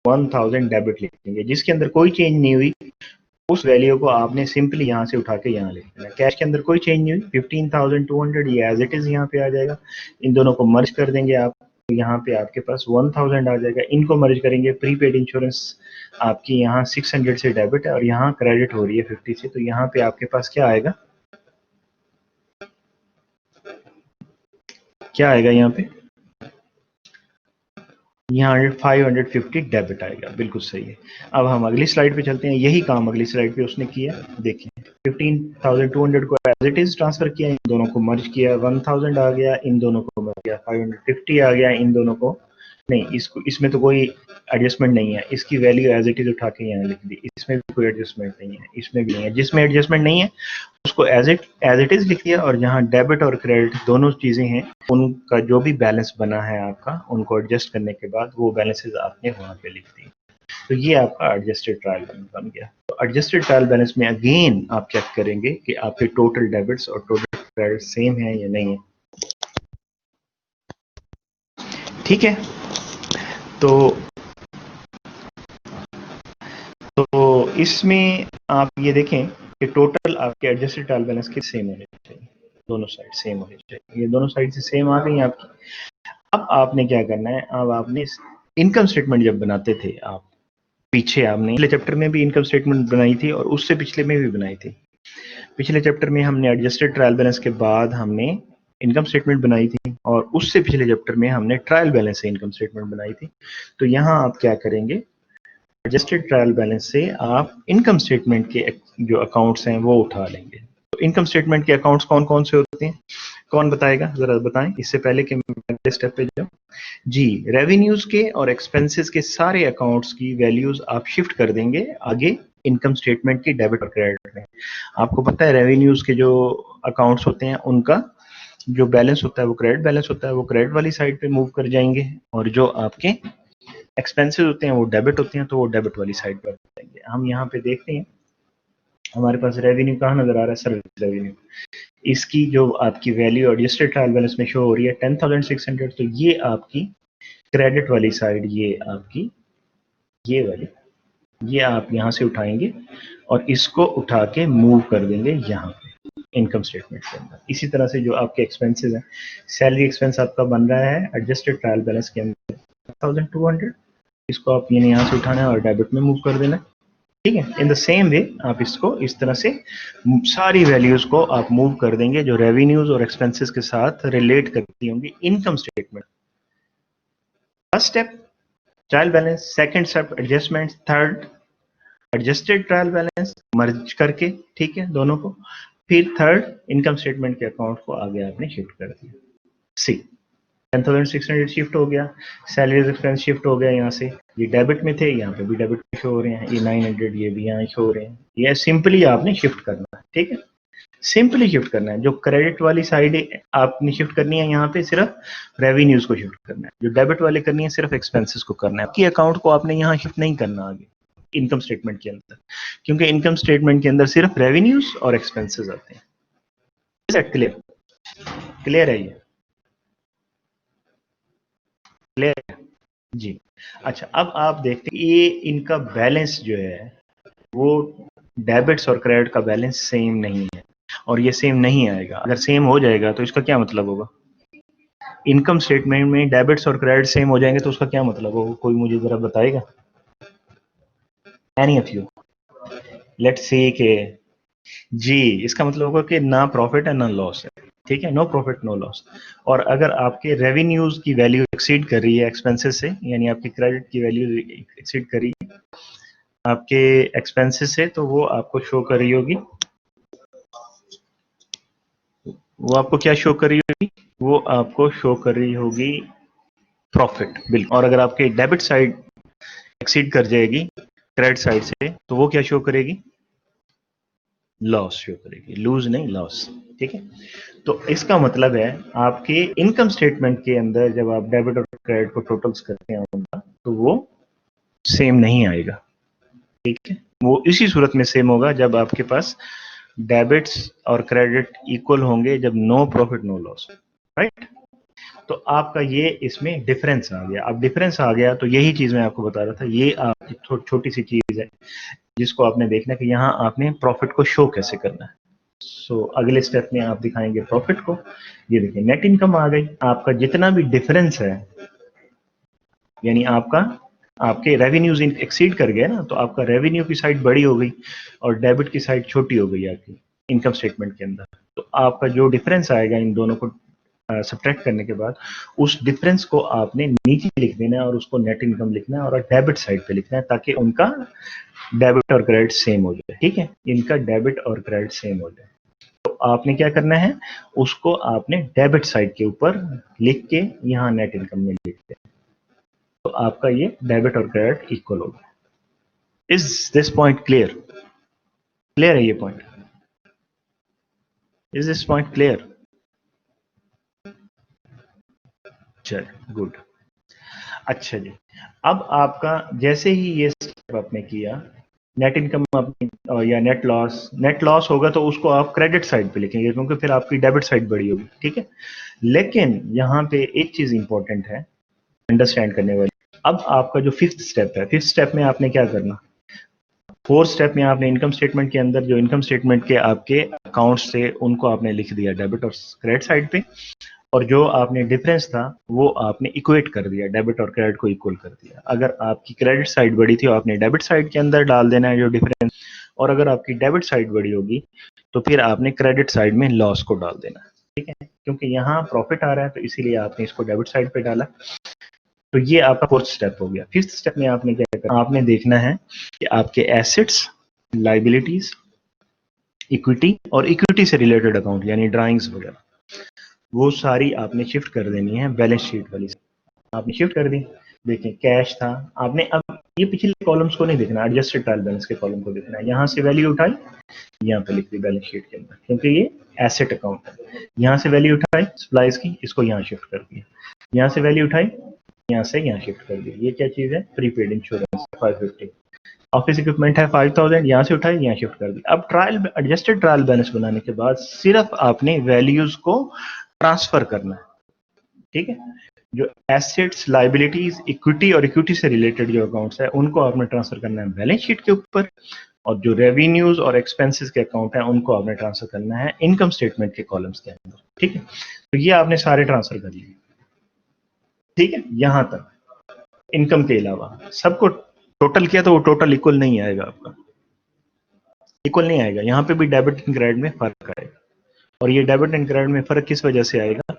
1000 डेबिट लिखेंगे, जिसके अंदर कोई चेंज नहीं हुई, उस वैल्यू को आपने सिंपली यहाँ से उठा के यहाँ लिख देना। कैश के अंदर कोई चेंज नहीं हुई, 15,200 ये एज इट इज यहाँ पे आ जाएगा। इन दोनों को मर्ज कर देंगे आप, यहाँ पे आपके पास 1000 आ जाएगा। इनको मर्ज करेंगे, प्रीपेड इंश्योरेंस आपकी यहाँ 600 से डेबिट है और यहाँ क्रेडिट हो रही है 50 से, तो यहाँ पे आपके पास क्या आएगा, क्या आएगा यहाँ पे, यहाँ 550 डेबिट आएगा, बिल्कुल सही है। अब हम अगली स्लाइड पे चलते हैं, यही काम अगली स्लाइड पे उसने किया, देखिए 15,200 को एज इट इज ट्रांसफर किया, इन दोनों को मर्ज किया, 1000 आ गया, इन दोनों को मर्ज किया, 550 आ गया, इन दोनों को नहीं, इसको इसमें तो कोई एडजस्टमेंट नहीं है, इसकी वैल्यू एज इट इज उठा के यहाँ लिख दी, इसमें भी कोई एडजस्टमेंट नहीं है, इसमें भी नहीं है, जिसमें एडजस्टमेंट नहीं है उसको एज इट इज लिख दिया, और जहाँ डेबिट और क्रेडिट दोनों चीजें हैं उनका जो भी बैलेंस बना है आपका, उनको एडजस्ट करने के बाद वो बैलेंसेस आपने वहां पे लिख दी। तो ये आपका एडजस्टेड ट्रायल बैलेंस बन गया। तो एडजस्टेड ट्रायल बैलेंस में अगेन आप चेक करेंगे कि आपके टोटल डेबिट्स और टोटल क्रेडिट सेम है या नहीं है, ठीक है। तो इसमें आप ये देखें कि टोटल आपके एडजस्टेड ट्रायल बैलेंस के सेम होने चाहिए, दोनों साइड सेम होने चाहिए, ये दोनों साइड से सेम आ गई आपकी। अब आपने क्या करना है, अब आपने इनकम स्टेटमेंट जब बनाते थे आप, पीछे आपने पिछले चैप्टर में भी इनकम स्टेटमेंट बनाई थी और उससे पिछले में भी बनाई थी। पिछले चैप्टर में हमने एडजस्टेड ट्रायल बैलेंस के बाद हमने इनकम स्टेटमेंट बनाई थी और उससे पिछले चैप्टर में हमने ट्रायल बैलेंस से इनकम स्टेटमेंट बनाई थी। तो यहाँ आप क्या करेंगे, एडजस्टेड ट्रायल बैलेंस से आप इनकम स्टेटमेंट के जो अकाउंट्स हैं वो उठा लेंगे। तो इनकम स्टेटमेंट के अकाउंट्स कौन कौन से होते हैं, कौन बताएगा, जरा बताएं इससे पहले कि मैं अगले स्टेप पे जाऊं। जी, रेवेन्यूज के और एक्सपेंसेस के सारे अकाउंट्स की वैल्यूज आप शिफ्ट कर देंगे आगे इनकम स्टेटमेंट की डेबिट और क्रेडिट में। आपको पता है रेवेन्यूज के जो अकाउंट्स होते हैं उनका जो बैलेंस होता है वो क्रेडिट बैलेंस होता है, वो क्रेडिट वाली साइड पे मूव कर जाएंगे, और जो आपके एक्सपेंसेस होते हैं वो डेबिट होते हैं तो वो डेबिट वाली साइड पर जाएंगे। हम यहाँ पे देखते हैं हमारे पास रेवेन्यू कहाँ नजर आ रहा है, सर्विस रेवेन्यू। इसकी जो आपकी वैल्यू एडजस्टेड ट्रायल बैलेंस में शो हो रही है 10,600, तो ये आपकी क्रेडिट वाली साइड, ये आपकी ये वाली, ये आप यहाँ से उठाएंगे और इसको उठा के मूव कर देंगे यहाँ पे इनकम स्टेटमेंट के अंदर। इसी तरह से जो आपके एक्सपेंसेस हैं, सैलरी एक्सपेंस आपका बन रहा है एडजस्टेड ट्रायल बैलेंस के अंदर 1200, इसको आप ये यहाँ से उठाना है और डेबिट में मूव कर देना है, ठीक है। इन द सेम वे आप इसको इस तरह से सारी वैल्यूज को आप मूव कर देंगे जो रेवेन्यूज और एक्सपेंसेस के साथ रिलेट करती होंगी income statement. First step trial balance, second step adjustment, third adjusted trial balance merge करके, ठीक है, दोनों को, फिर थर्ड इनकम स्टेटमेंट के अकाउंट को आगे आपने शिफ्ट कर दिया। सी 10,600 शिफ्ट हो गया, सैलरीज एक्सपेंस शिफ्ट हो गया, यहाँ से ये डेबिट में थे, यहाँ पे भी डेबिट में शो हो रहे हैं, ये 900 ये भी यहाँ शो हो रहे हैं। ये सिंपली आपने शिफ्ट करना है, ठीक है, सिंपली शिफ्ट करना है। जो क्रेडिट वाली साइड आपने शिफ्ट करनी है, यहाँ पे सिर्फ रेवेन्यूज को शिफ्ट करना है, जो डेबिट वाले करनी है सिर्फ एक्सपेंसेस को करना है। आपकी अकाउंट को आपने यहाँ शिफ्ट नहीं करना आगे इनकम स्टेटमेंट के अंदर, क्योंकि इनकम स्टेटमेंट के अंदर सिर्फ रेवेन्यूज और एक्सपेंसेस आते हैं। क्लियर, क्लियर है ये, क्लियर है जी। अच्छा, अब आप देखते हैं ये इनका बैलेंस जो है वो डेबिट्स और क्रेडिट का बैलेंस सेम नहीं है, और ये सेम नहीं आएगा। अगर सेम हो जाएगा तो इसका क्या मतलब होगा, इनकम स्टेटमेंट में डेबिट्स और क्रेडिट सेम हो जाएंगे तो उसका क्या मतलब होगा, कोई मुझे जरा बताएगा, any of you, let's see के जी, इसका मतलब होगा कि ना प्रॉफिट है ना लॉस है, ठीक है, नो प्रॉफिट नो लॉस। और अगर आपके रेवेन्यूज की वैल्यू एक्सीड कर रही है एक्सपेंसेस से, यानी आपकी क्रेडिट की वैल्यू एक्सीड कर रही है आपके एक्सपेंसेस से, तो वो आपको शो कर रही होगी, वो आपको क्या शो कर रही होगी, वो आपको शो कर रही होगी प्रॉफिट, बिल्कुल। और अगर आपके डेबिट साइड एक्सीड कर जाएगी क्रेडिट साइड से, तो वो क्या शो करेगी, लॉस शो करेगी, लूज नहीं लॉस, ठीक है। तो इसका मतलब है आपके इनकम स्टेटमेंट के अंदर जब आप डेबिट और क्रेडिट को टोटल्स करते हैं उनका, तो वो सेम नहीं आएगा, ठीक है। वो इसी सूरत में सेम होगा जब आपके पास डेबिट्स और क्रेडिट इक्वल होंगे, जब no profit no loss, right. तो आपका ये इसमें डिफरेंस आ गया। अब डिफरेंस आ गया तो यही चीज मैं आपको बता रहा था, ये आपकी छोटी सी चीज है जिसको आपने देखना कि यहाँ आपने प्रॉफिट को शो कैसे करना है। सो अगले स्टेप में आप दिखाएंगे प्रॉफिट को। ये देखिए नेट इनकम आ गई, आपका जितना भी डिफरेंस है, यानी आपका आपके रेवेन्यूज एक्सीड कर गए ना, तो आपका रेवेन्यू की साइड बड़ी हो गई और डेबिट की साइड छोटी हो गई आपकी इनकम स्टेटमेंट के अंदर। तो आपका जो डिफरेंस आएगा इन दोनों को सब्ट्रैक्ट करने के बाद, उस डिफरेंस को आपने नीचे लिख देना है और उसको नेट इनकम लिखना है और डेबिट साइड पे लिखना है, ताकि उनका डेबिट और क्रेडिट सेम हो जाए, ठीक है, इनका डेबिट और क्रेडिट सेम हो जाए। तो आपने क्या करना है, उसको आपने डेबिट साइड के ऊपर लिख के यहाँ नेट इनकम में लिख दें, तो आपका ये डेबिट और क्रेडिट इक्वल होगा। Is this point clear, clear है ये point, is this point clear, चल गुड। अच्छा जी, अब आपका जैसे ही ये स्टेप आपने किया, नेट इनकम आपने या नेट लॉस होगा तो उसको आप क्रेडिट साइड पे लिखेंगे, क्योंकि फिर आपकी डेबिट साइड बड़ी होगी, ठीक है। लेकिन यहाँ पे एक चीज इंपॉर्टेंट है अंडरस्टैंड करने वाली। अब आपका जो फिफ्थ स्टेप है, फिफ्थ स्टेप में आपने क्या करना, फोर्थ स्टेप में आपने इनकम स्टेटमेंट के अंदर जो इनकम स्टेटमेंट के आपके अकाउंट्स थे उनको आपने लिख दिया डेबिट और क्रेडिट साइड पे, और जो आपने डिफरेंस था वो आपने इक्वेट कर दिया, डेबिट और क्रेडिट को इक्वल कर दिया। अगर आपकी क्रेडिट साइड बड़ी थी आपने डेबिट साइड के अंदर डाल देना है जो डिफरेंस, और अगर आपकी डेबिट साइड बड़ी होगी तो फिर आपने क्रेडिट साइड में लॉस को डाल देना। ठीक है, क्योंकि यहाँ प्रॉफिट आ रहा है तो इसीलिए आपने इसको डेबिट साइड पे डाला। तो ये आपका फोर्थ स्टेप हो गया। फिफ्थ स्टेप में आपने क्या करना, आपने देखना है कि आपके एसेट्स, लाइबिलिटीज, इक्विटी और इक्विटी से रिलेटेड अकाउंट यानी ड्राइंग्स वगैरह, वो सारी आपने शिफ्ट कर देनी है बैलेंस शीट वाली। आपने शिफ्ट कर दी। देखें कैश था, आपने अब ये पिछले कॉलम्स को नहीं देखना, एडजस्टेड ट्रायल बैलेंस के कॉलम को देखना है। यहाँ से वैल्यू उठाई, यहाँ पे लिख दी बैलेंस शीट के अंदर, क्योंकि ये एसेट अकाउंट है। यहाँ से वैल्यू उठाई सप्लाईज की, इसको यहाँ शिफ्ट कर दिया। यहाँ से वैल्यू उठाई, यहाँ से यहाँ शिफ्ट कर दी। ये क्या चीज है, प्रीपेड इंश्योरेंस 550। ऑफिस इक्विपमेंट है 5000, यहाँ से उठाई यहाँ शिफ्ट कर दी। अब ट्रायल एडजस्टेड ट्रायल बैलेंस बनाने के बाद सिर्फ आपने वैल्यूज को ट्रांसफर करना है। ठीक है, जो एसेट्स, लाइबिलिटीज, इक्विटी और इक्विटी से रिलेटेड जो अकाउंट्स है उनको आपने ट्रांसफर करना है बैलेंस शीट के ऊपर, और जो रेवेन्यूज और एक्सपेंसेस के अकाउंट है उनको आपने ट्रांसफर करना है इनकम स्टेटमेंट के कॉलम्स के अंदर। ठीक है, तो ये आपने सारे ट्रांसफर कर लिए। ठीक है, यहां तक इनकम के अलावा सबको टोटल किया तो वो टोटल इक्वल नहीं आएगा, आपका इक्वल नहीं आएगा। यहाँ पे भी डेबिट एंड क्रेडिट में फर्क आएगा, और ये डेबिट एंड क्रेडिट में फर्क किस वजह से आएगा,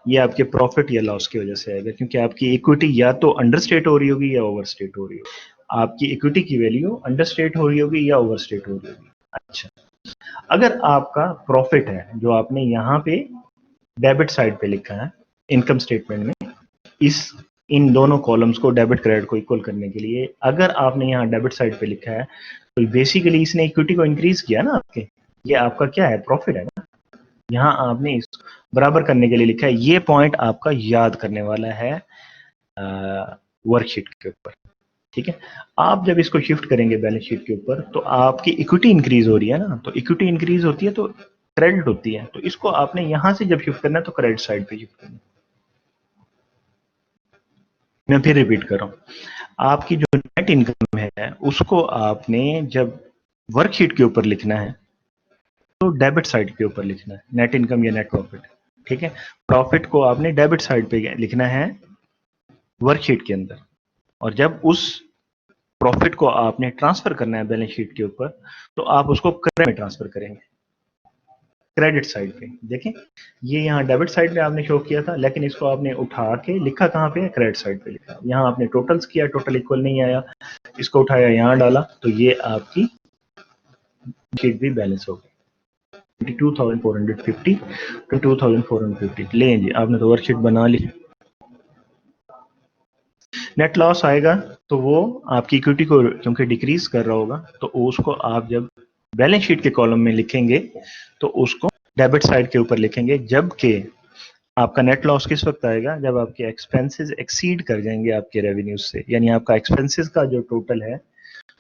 ये आपके प्रॉफिट या लॉस की वजह से आएगा, क्योंकि आपकी इक्विटी या तो अंडर स्टेट हो रही होगी या ओवर स्टेट हो रही होगी। आपकी इक्विटी की वैल्यू अंडर स्टेट हो रही होगी या ओवर स्टेट हो रही होगी। अच्छा, अगर आपका प्रॉफिट है जो आपने यहाँ पे डेबिट साइड पे लिखा है इनकम स्टेटमेंट में, इस इन दोनों कॉलम्स को डेबिट क्रेडिट को इक्वल करने के लिए अगर आपने यहाँ डेबिट साइड पे लिखा है तो बेसिकली इसने इक्विटी को इंक्रीज किया ना आपके, ये आपका क्या है, प्रॉफिट है ना। यहाँ आपने इस बराबर करने के लिए लिखा है। ये पॉइंट आपका याद करने वाला है वर्कशीट के ऊपर। ठीक है, आप जब इसको शिफ्ट करेंगे बैलेंस शीट के ऊपर तो आपकी इक्विटी इंक्रीज हो रही है ना, तो इक्विटी इंक्रीज होती है तो क्रेडिट होती है, तो इसको आपने यहां से जब शिफ्ट करना है तो क्रेडिट साइड पे शिफ्ट करना है। मैं फिर रिपीट कर रहा हूँ, आपकी जो नेट इनकम है उसको आपने जब वर्कशीट के ऊपर लिखना है तो डेबिट साइड के ऊपर लिखना है, नेट इनकम या नेट प्रॉफिट। ठीक है, प्रॉफिट को आपने डेबिट साइड पे लिखना है वर्कशीट के अंदर, और जब उस प्रॉफिट को आपने ट्रांसफर करना है बैलेंस शीट के ऊपर तो आप उसको क्रेडिट में ट्रांसफर करेंगे, क्रेडिट साइड पे। देखें, ये यहाँ डेबिट साइड में आपने शो किया था, लेकिन इसको आपने उठा के लिखा कहाँ पे है, क्रेडिट साइड पे लिखा। यहाँ आपने टोटल्स किया, टोटल इक्वल नहीं आया, इसको उठाया यहाँ डाला, तो ये आपकी शीट भी बैलेंस हो गई 22,450 to 2,450। ले जी, आपने तो वर्कशीट बना ली। नेट लॉस आएगा तो वो आपकी इक्विटी को क्योंकि डिक्रीज कर रहा होगा, तो उसको आप जब बैलेंस शीट के कॉलम में लिखेंगे तो उसको डेबिट साइड के ऊपर लिखेंगे, जबकि आपका नेट लॉस किस वक्त आएगा, जब आपके एक्सपेंसेस एक्सीड कर जाएंगे आपके रेवेन्यूज से, यानी आपका एक्सपेंसेस का जो टोटल है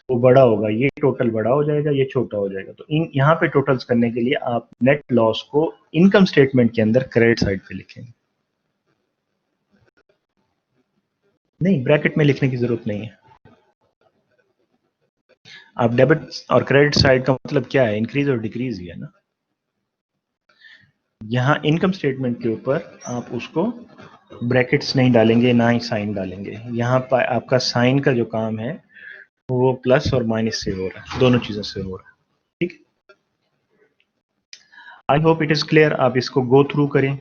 वो बड़ा होगा, ये टोटल बड़ा हो जाएगा, ये छोटा हो जाएगा। तो इन यहाँ पे टोटल्स करने के लिए आप नेट लॉस को इनकम स्टेटमेंट के अंदर क्रेडिट साइड पे लिखेंगे। नहीं, ब्रैकेट में लिखने की जरूरत नहीं है। आप डेबिट और क्रेडिट साइड का मतलब क्या है, इंक्रीज और डिक्रीज ही है ना। यहाँ इनकम स्टेटमेंट के ऊपर आप उसको ब्रैकेट्स नहीं डालेंगे, ना ही साइन डालेंगे। यहाँ पर आपका साइन का जो काम है वो प्लस और माइनस से हो रहा है, दोनों चीजों से हो रहा है। ठीक, I hope it is clear. आप इसको गो थ्रू करें,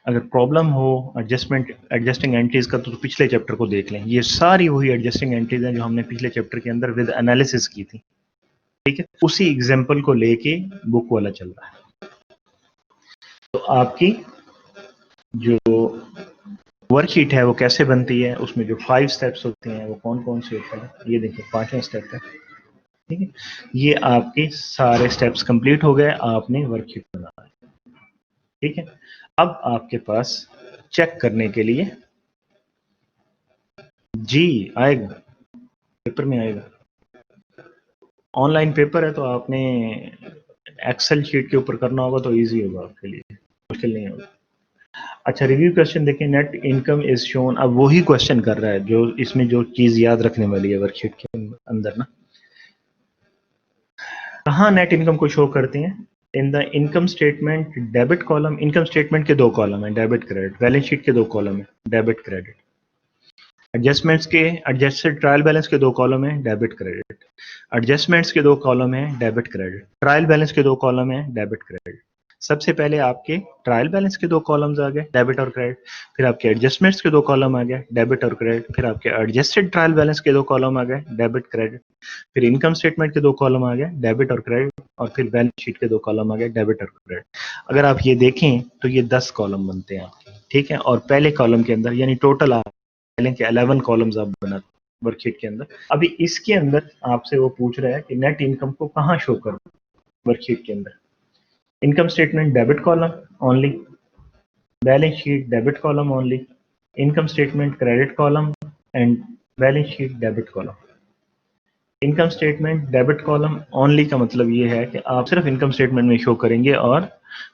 अगर प्रॉब्लम हो एडजस्टिंग एंट्रीज का तो पिछले चैप्टर को देख लें। ये सारी वही एडजस्टिंग एंट्रीज हैं जो हमने पिछले चैप्टर के अंदर विद एनालिसिस की थी। ठीक है, उसी एग्जांपल को लेके बुक वाला चल रहा है। तो आपकी जो वर्कशीट है वो कैसे बनती है, उसमें जो 5 स्टेप्स होते हैं वो कौन कौन से होते हैं, ये देखिए 5वां स्टेप है। ठीक है, ये आपके सारे स्टेप्स कंप्लीट हो गए, आपने वर्कशीट बना है। ठीक है, अब आपके पास चेक करने के लिए जी आएगा, पेपर में आएगा। ऑनलाइन पेपर है तो आपने एक्सेल शीट के ऊपर करना होगा तो इजी होगा आपके लिए, मुश्किल नहीं होगा। अच्छा, रिव्यू क्वेश्चन देखें, नेट इनकम इज शोन। अब वही क्वेश्चन कर रहा है जो इसमें जो चीज याद रखने वाली है वर्कशीट के अंदर ना, कहाँ नेट इनकम को शो करते हैं, in the income statement debit column, income statement के 2 कॉलम है, डेबिट क्रेडिट। बैलेंस शीट के 2 कॉलम है, डेबिट क्रेडिट। एडजस्टमेंट्स के, एडजस्टेड ट्रायल बैलेंस के 2 कॉलम है, डेबिट क्रेडिट। एडजस्टमेंट्स के 2 कॉलम है, डेबिट क्रेडिट। ट्रायल बैलेंस के 2 कॉलम है, डेबिट क्रेडिट। सबसे पहले आपके ट्रायल बैलेंस के 2 कॉलम्स आ गए, डेबिट और क्रेडिट। फिर आपके एडजस्टमेंट्स के 2 कॉलम आ गए, डेबिट और क्रेडिट। फिर आपके एडजस्टेड ट्रायल बैलेंस के 2 कॉलम आ गए, डेबिट क्रेडिट। फिर इनकम स्टेटमेंट के 2 कॉलम आ गए, डेबिट और क्रेडिट। और फिर बैलेंस शीट के 2 कॉलम आ गए, डेबिट और क्रेडिट। अगर आप ये देखें तो ये 10 कॉलम बनते हैं आपके, ठीक है। और पहले कॉलम के अंदर यानी टोटल आप के 11 कॉलम्स आप बनाते वर्कशीट के अंदर। अभी इसके अंदर आपसे वो पूछ रहा है कि नेट इनकम को कहाँ शो करो वर्कशीट के अंदर। Income statement debit column only, balance sheet debit column only, income statement credit column and balance sheet debit column. Income statement debit column only का मतलब ये है कि आप सिर्फ इनकम स्टेटमेंट में शो करेंगे और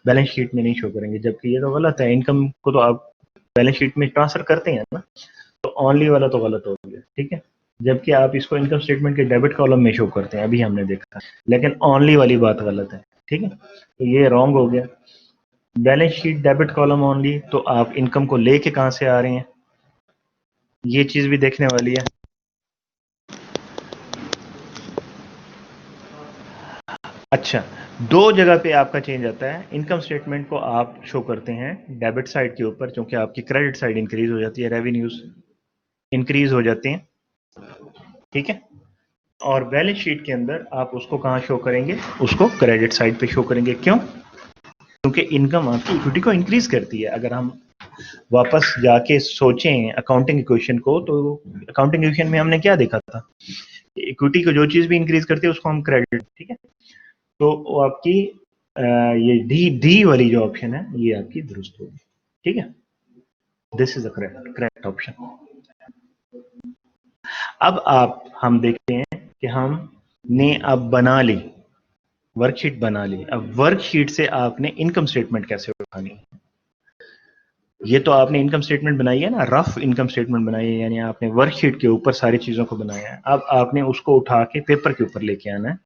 बैलेंस शीट में नहीं शो करेंगे, जबकि ये तो गलत है। इनकम को तो आप बैलेंस शीट में ट्रांसफर करते हैं ना, तो ओनली वाला तो गलत हो गया, ठीक है। जबकि आप इसको इनकम स्टेटमेंट के डेबिट कॉलम में शो करते हैं, अभी हमने देखा, लेकिन ओनली वाली बात गलत है, ठीक है। तो ये रॉन्ग हो गया। Balance sheet debit column only, तो आप इनकम को लेके कहां से आ रहे हैं, ये चीज भी देखने वाली है। अच्छा, 2 जगह पे आपका चेंज आता है। इनकम स्टेटमेंट को आप शो करते हैं डेबिट साइड के ऊपर, क्योंकि आपकी क्रेडिट साइड इंक्रीज हो जाती है, रेवेन्यूज इंक्रीज हो जाते हैं, ठीक है। और बैलेंस शीट के अंदर आप उसको कहां शो करेंगे, उसको क्रेडिट साइड पे शो करेंगे। क्यों? क्योंकि इनकम आपकी इक्विटी को इंक्रीज करती है। अगर हम वापस जाके सोचें अकाउंटिंग इक्वेशन को, तो अकाउंटिंग इक्वेशन में हमने क्या देखा था, इक्विटी को जो चीज भी इंक्रीज करती है उसको हम क्रेडिट, ठीक है। तो वो आपकी ये डी वाली जो ऑप्शन है ये आपकी दुरुस्त होगी, ठीक है। This is the correct option. अब आप हम देखते हैं कि हमने अब बना ली वर्कशीट, बना ली। अब वर्कशीट से आपने इनकम स्टेटमेंट कैसे उठानी है। ये तो आपने इनकम स्टेटमेंट बनाई है ना, रफ इनकम स्टेटमेंट बनाई है, यानी आपने वर्कशीट के ऊपर सारी चीजों को बनाया है। अब आपने उसको उठा के पेपर के ऊपर लेके आना है,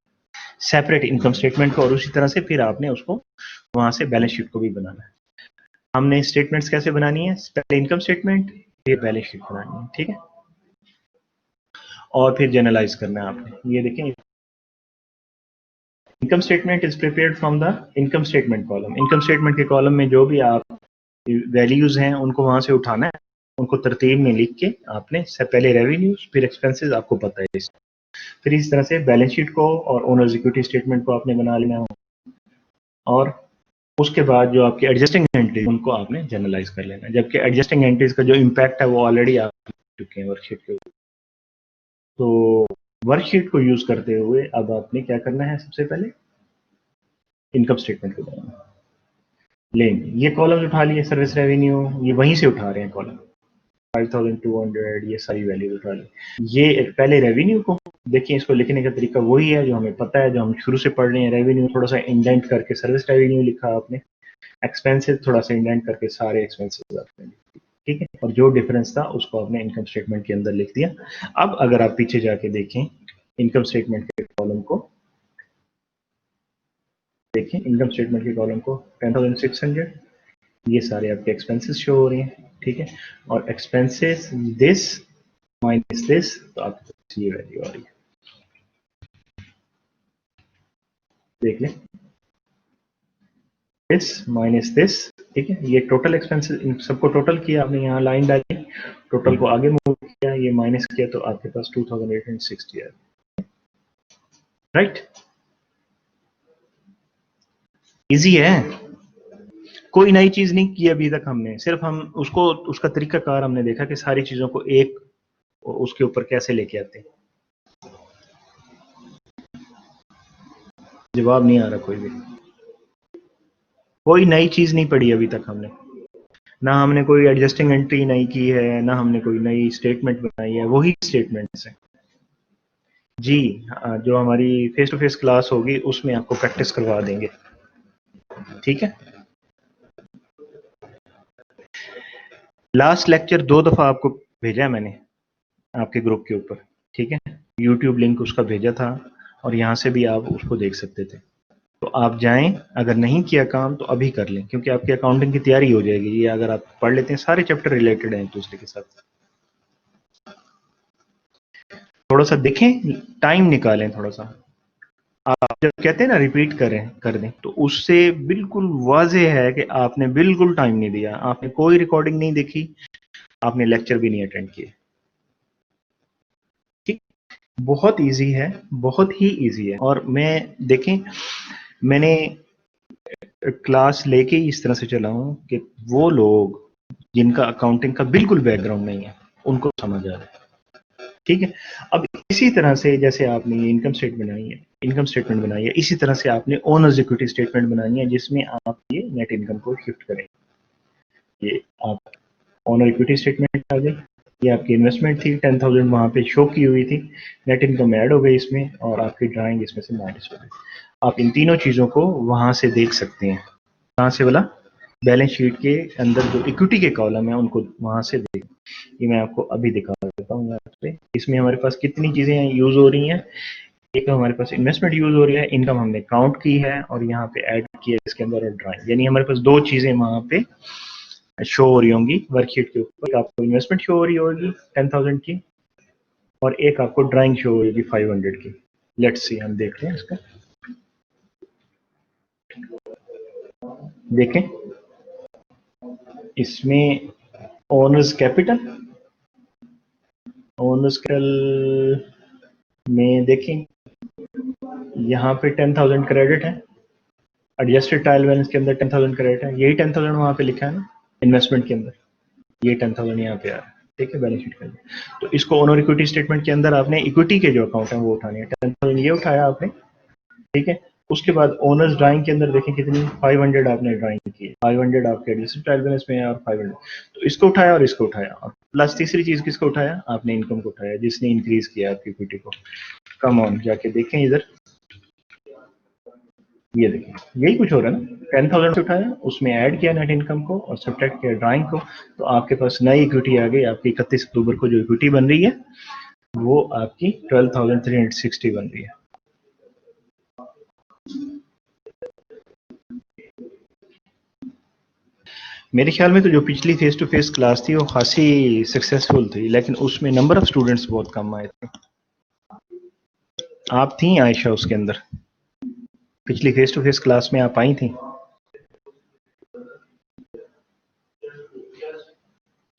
सेपरेट इनकम स्टेटमेंट को, और उसी तरह से फिर आपने उसको वहां से बैलेंस शीट को भी बनाना है। हमने स्टेटमेंट्स कैसे बनानी है, पहले इनकम स्टेटमेंट फिर बैलेंस शीट बनानी है, ठीक है। और फिर जनरलाइज करना है आपने। ये देखें, income statement is prepared from the income statement column. Income statement के कॉलम में जो भी आप वैल्यूज हैं उनको वहां से उठाना है, उनको तरतीब में लिख के आपने से पहले रेवेन्यूज फिर एक्सपेंसेस, आपको पता है। फिर इस तरह से बैलेंस शीट को और ओनर्स इक्विटी स्टेटमेंट को आपने बना लेना है, और उसके बाद जो आपके एडजस्टिंग एंट्रीज उनको आपने जनरलाइज कर लेना है। जबकि एडजस्टिंग एंट्रीज का जो इम्पैक्ट है वो ऑलरेडी आप चुके हैं वर्कशीट के ऊपर। तो वर्कशीट को यूज करते हुए अब आपने क्या करना है, सबसे पहले इनकम स्टेटमेंट को बनाना लेंगे। ये कॉलम उठा लिए, सर्विस रेवेन्यू, ये वहीं से उठा रहे हैं कॉलम 5200, ये सारी वैल्यूज उठा ली। ये एक पहले रेवेन्यू को देखिए, इसको लिखने का तरीका वही है जो हमें पता है, जो हम शुरू से पढ़ रहे हैं। रेवेन्यू थोड़ा सा इंडेंट करके सर्विस रेवेन्यू लिखा आपने, एक्सपेंसेस थोड़ा सा इंडेंट करके सारे एक्सपेंसेस आपने, ठीक है। और जो डिफरेंस था उसको आपने इनकम स्टेटमेंट के अंदर लिख दिया। अब अगर आप पीछे जाके देखें इनकम स्टेटमेंट के कॉलम को, देखें इनकम स्टेटमेंट के कॉलम को 10,600, ये सारे आपके एक्सपेंसेस शो हो रहे हैं, ठीक है। और एक्सपेंसेस दिस माइनस दिस, तो आपको ये वैल्यू आ रही है, देख लें, दिस माइनस दिस, ठीक है। ये टोटल एक्सपेंसेस, इन सबको टोटल किया आपने, यहाँ लाइन डाली, टोटल को आगे मूव किया, ये माइनस किया, तो आपके पास 2860 है, राइट। इजी है, कोई नई चीज नहीं की अभी तक हमने, सिर्फ हम उसको, उसका तरीकाकार हमने देखा कि सारी चीजों को एक उसके ऊपर कैसे लेके आते हैं। जवाब नहीं आ रहा कोई भी, कोई नई चीज नहीं पढ़ी अभी तक हमने, ना हमने कोई एडजस्टिंग एंट्री नहीं की है, ना हमने कोई नई स्टेटमेंट बनाई है, वही स्टेटमेंट्स है जी। जो हमारी फेस टू फेस क्लास होगी उसमें आपको प्रैक्टिस करवा देंगे, ठीक है। लास्ट लेक्चर 2 दफा आपको भेजा है मैंने आपके ग्रुप के ऊपर, ठीक है। यूट्यूब लिंक उसका भेजा था, और यहाँ से भी आप उसको देख सकते थे। तो आप जाएं, अगर नहीं किया काम तो अभी कर लें, क्योंकि आपकी अकाउंटिंग की तैयारी हो जाएगी। ये अगर आप पढ़ लेते हैं, सारे चैप्टर रिलेटेड हैं एक दूसरे के साथ। थोड़ा सा देखें, टाइम निकालें थोड़ा सा। आप जब कहते हैं ना रिपीट करें कर दें, तो उससे बिल्कुल वाज़ेह है कि आपने बिल्कुल टाइम नहीं दिया, आपने कोई रिकॉर्डिंग नहीं देखी, आपने लेक्चर भी नहीं अटेंड किए। ठीक, बहुत इजी है, बहुत ही इजी है। और मैं देखें, मैंने क्लास लेके ही इस तरह से चला हूं कि वो लोग जिनका अकाउंटिंग का बिल्कुल बैकग्राउंड नहीं है उनको समझ आ रहा है। ठीक है, अब इसी तरह से जैसे आपने ये इनकम स्टेटमेंट बनाई है, इसी तरह से आपने ओनर्स इक्विटी स्टेटमेंट बनानी है, जिसमें आप ये नेट इनकम को शिफ्ट करें। ये आप ओनर इक्विटी स्टेटमेंट आ गई, ये आपकी इन्वेस्टमेंट थी 10,000 वहां पे शो की हुई थी, नेट इनकम ऐड हो गई इसमें, और आपकी ड्राइंग इसमें से माइनस हो गई। आप इन तीनों चीजों को वहां से देख सकते हैं। कहाँ से बोला? बैलेंस शीट के अंदर जो इक्विटी के कॉलम है उनको वहां से देख। ये मैं आपको अभी दिखा देता हूँ यहाँ पे। इसमें हमारे पास कितनी चीजें यूज हो रही हैं। एक तो हमारे पास इन्वेस्टमेंट यूज हो रही है, इनकम हमने काउंट की है, और यहाँ पे ऐड किया इसके अंदर और ड्राइंग, यानी हमारे पास दो चीजें वहां पे शो हो रही होंगी वर्कशीट के ऊपर। आपको इन्वेस्टमेंट शो हो रही होगी 10,000 की, और एक आपको ड्राइंग शो हो रही 500 की। लेट्स सी, हम देखते हैं इसको, देखें इसमें ओनर्स कैपिटल में देखें, यहाँ पे 10,000 क्रेडिट है, एडजस्टेड ट्रायल बैलेंस के अंदर 10,000 क्रेडिट है, यही 10,000 वहां पे लिखा है ना इन्वेस्टमेंट के अंदर, ये 10,000 यहाँ पे आ रहा है। ठीक है, बैलेंस शीट के अंदर। तो इसको ओनर इक्विटी स्टेटमेंट के अंदर आपने इक्विटी के जो अकाउंट है वो उठाने हैं। 10,000 ये उठाया आपने, ठीक है। उसके बाद ओनर्स ड्राइंग के अंदर देखें कितनी 500 आपने ड्राइंग की है, 500 आपके एडजस्टेड ट्रायल बैलेंस में है, और 500 तो इसको उठाया और इसको उठाया, और प्लस तीसरी चीज किसको उठाया? आपने इनकम को उठाया, जिसने इंक्रीज किया आपकी इक्विटी को। कम ऑन, जाके देखें इधर, ये देखिए यही कुछ हो रहा है ना। 10,000 से उठाया, उसमें ऐड किया नेट इनकम को और सब्ट्रैक्ट किया ड्राइंग को, तो आपके पास नई इक्विटी आ गई। आपकी 31 अक्टूबर को जो इक्विटी बन रही है वो आपकी 12,360 बन रही है। मेरे ख्याल में तो जो पिछली फेस टू फेस क्लास थी वो खासी सक्सेसफुल थी, लेकिन उसमें नंबर ऑफ स्टूडेंट्स बहुत कम आए थे। आप थी आयशा उसके अंदर? पिछली फेस टू फेस क्लास में आप आई थी?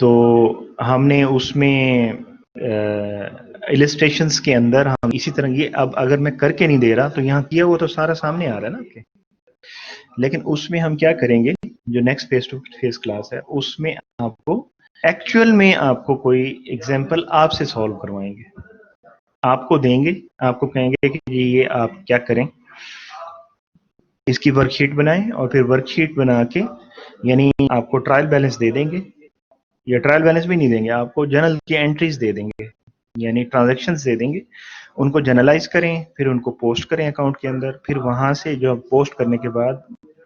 तो हमने उसमें इलिस्ट्रेशंस के अंदर हम इसी तरह, ये अब अगर मैं करके नहीं दे रहा तो यहाँ किया हुआ तो सारा सामने आ रहा है ना आपके। लेकिन उसमें हम क्या करेंगे, जो next face to face class है उसमें आपको एक्चुअल में आपको कोई एग्जांपल आपसे सॉल्व करवाएंगे, आपको देंगे, आपको कहेंगे कि ये आप क्या करें, इसकी वर्कशीट बनाएं, और फिर वर्कशीट बना के, यानी आपको ट्रायल बैलेंस दे देंगे, या ट्रायल बैलेंस भी नहीं देंगे, आपको जर्नल की एंट्रीज दे देंगे, यानी ट्रांजैक्शंस दे देंगे। उनको जनरलाइज करें, फिर उनको पोस्ट करें अकाउंट के अंदर, फिर वहां से जो पोस्ट करने के बाद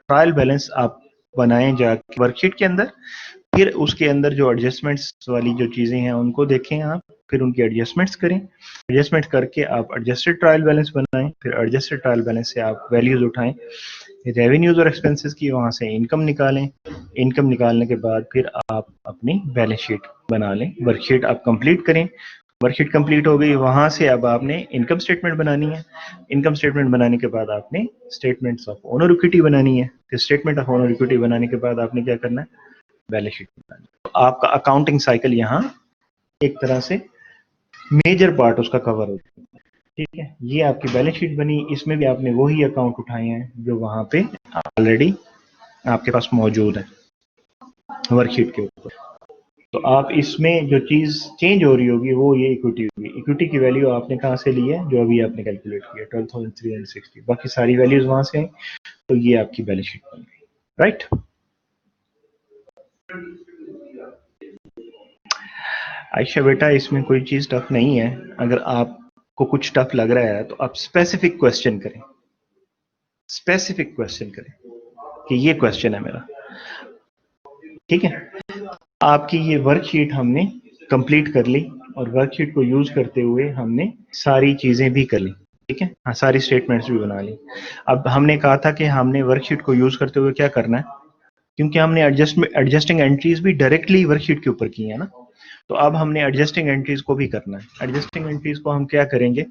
ट्रायल बैलेंस आप बनाएं जाके वर्कशीट के अंदर, फिर उसके अंदर जो एडजस्टमेंट्स वाली जो चीजें हैं उनको देखें आप, फिर उनकी एडजस्टमेंट्स करें, एडजस्टमेंट करके आप एडजस्टेड ट्रायल बैलेंस बनाएं, फिर एडजस्टेड ट्रायल बैलेंस से आप वैल्यूज उठाएं, रेवेन्यूज और एक्सपेंसेस की, वहां से इनकम निकालें, इनकम निकालने के बाद फिर आप अपनी बैलेंस शीट बना लें, वर्कशीट आप कंप्लीट करें। वर्कशीट कंप्लीट हो गई, वहां से अब आपने इनकम स्टेटमेंट बनानी है, इनकम स्टेटमेंट बनाने के बाद आपने स्टेटमेंट्स ऑफ ओनर इक्विटी बनानी है, फिर स्टेटमेंट ऑफ ओनर इक्विटी बनाने के बाद आपने क्या करना है, बैलेंस शीट बनानी है। तो आपका अकाउंटिंग साइकिल यहाँ एक तरह से मेजर पार्ट उसका कवर होता है। ठीक है, ये आपकी बैलेंस शीट बनी, इसमें भी आपने वही अकाउंट उठाए हैं जो वहां पे ऑलरेडी आपके पास मौजूद है वर्कशीट के ऊपर। तो आप इसमें जो चीज चेंज हो रही होगी वो ये इक्विटी होगी। इक्विटी की वैल्यू आपने कहाँ से ली है, जो अभी आपने कैलकुलेट किया 12,360, बाकी सारी वैल्यूज वहां से हैं, तो ये आपकी बैलेंस शीट बन गई। राइट, आयशा बेटा इसमें कोई चीज टफ नहीं है। अगर आपको कुछ टफ लग रहा है तो आप स्पेसिफिक क्वेश्चन करें, स्पेसिफिक क्वेश्चन करें कि ये क्वेश्चन है मेरा। ठीक है, आपकी ये वर्कशीट हमने कंप्लीट कर ली, और वर्कशीट को यूज करते हुए हमने सारी चीजें भी कर ली। ठीक है, हाँ सारी स्टेटमेंट्स भी बना ली। अब हमने कहा था कि हमने वर्कशीट को यूज करते हुए क्या करना है, क्योंकि हमने एडजस्टिंग एंट्रीज भी डायरेक्टली वर्कशीट के ऊपर की है ना, तो अब हमने एडजस्टिंग एंट्रीज को भी करना है। एडजस्टिंग एंट्रीज को हम क्या करेंगे,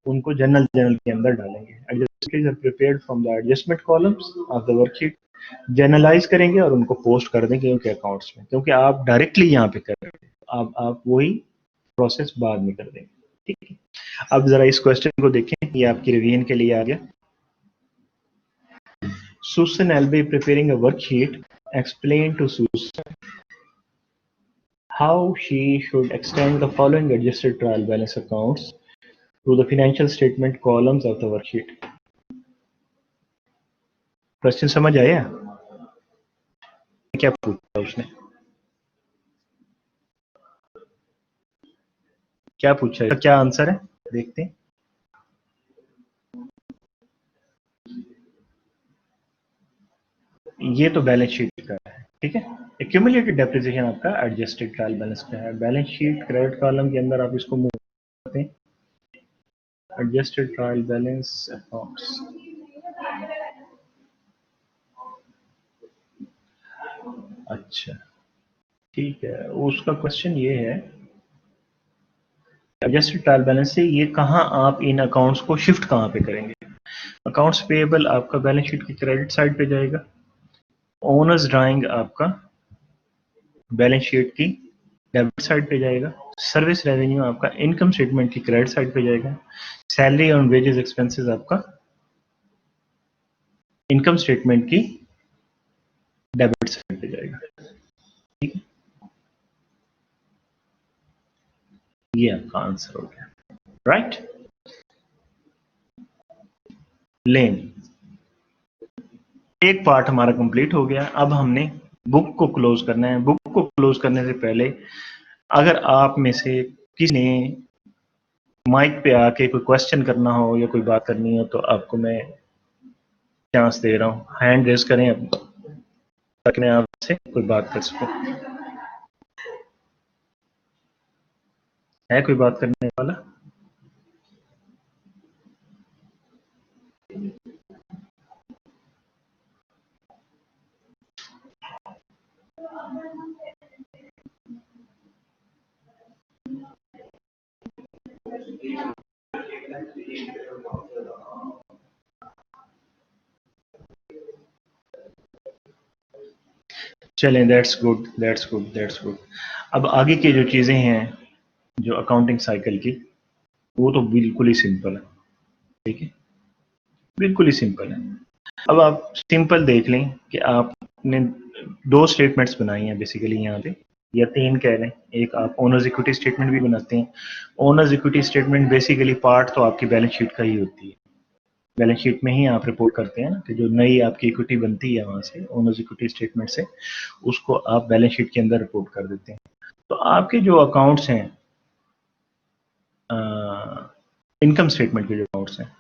उनको जनरल के अंदर डालेंगे। Adjusting are prepared from the adjustment columns of the worksheet, journalise करेंगे और उनको पोस्ट कर देंगे उनके अकाउंट्स में, क्योंकि आप डायरेक्टली यहाँ पे कर रहे हैं, आप वही प्रोसेस बाद में कर देंगे। ठीक है, अब जरा इस क्वेश्चन को देखें, ये आपकी रिवीजन के लिए आ गया। Susan will be preparing a worksheet. Explain to Susan how she should extend the following adjusted trial balance accounts to the financial statement columns of the worksheet. Question समझ आया? क्या पूछा उसने, क्या पूछा है, क्या आंसर है, देखते हैं। ये तो बैलेंस शीट का है, ठीक है। एक्यूमुलेटेड डेप्रिसिएशन आपका एडजस्टेड ट्रायल बैलेंस का है। बैलेंस शीट क्रेडिट कॉलम के अंदर आप इसको मूव करते हैं, एडजस्टेड ट्रायल बैलेंस अकाउंट्स। अच्छा ठीक है, उसका क्वेश्चन ये है, एडजस्टेड ट्रायल बैलेंस से ये कहाँ आप इन अकाउंट्स को शिफ्ट कहाँ पे करेंगे। अकाउंट्स पेएबल आपका बैलेंस शीट की क्रेडिट साइड पे जाएगा, ओनर्स ड्राइंग आपका बैलेंस शीट की डेबिट साइड पे जाएगा, सर्विस रेवेन्यू आपका इनकम स्टेटमेंट की क्रेडिट साइड पे जाएगा, सैलरी और वेजेस एक्सपेंसेस आपका इनकम स्टेटमेंट की डेबिट साइड पे जाएगा। ठीक है, ये आपका आंसर हो गया, राइट। लेन एक पार्ट हमारा कंप्लीट हो गया। अब हमने बुक को क्लोज करना है। बुक को क्लोज करने से पहले अगर आप में से किसी ने माइक पे आके कोई क्वेश्चन करना हो या कोई बात करनी हो, तो आपको मैं चांस दे रहा हूँ, हैंड रेज करें ताकि मैं आपसे कोई बात कर सकूं। है कोई बात करने वाला? चलें, that's good that's good that's good. अब आगे की जो चीज़ें हैं जो अकाउंटिंग साइकिल की, वो तो बिल्कुल ही सिंपल है, ठीक है, बिल्कुल ही सिंपल है। अब आप सिंपल देख लें कि आपने दो स्टेटमेंट्स बनाई हैं बेसिकली यहाँ पे, या तीन कह लें। एक आप ओनर्स इक्विटी स्टेटमेंट भी बनाते हैं। Owners equity statement basically part तो आपकी बैलेंस शीट का ही होती है, बैलेंस शीट में ही आप रिपोर्ट करते हैं ना, कि जो नई आपकी इक्विटी बनती है वहां से ओनर्स इक्विटी स्टेटमेंट से, उसको आप बैलेंस शीट के अंदर रिपोर्ट कर देते हैं। तो आपके जो अकाउंट्स हैं, इनकम स्टेटमेंट के जो अकाउंट्स हैं,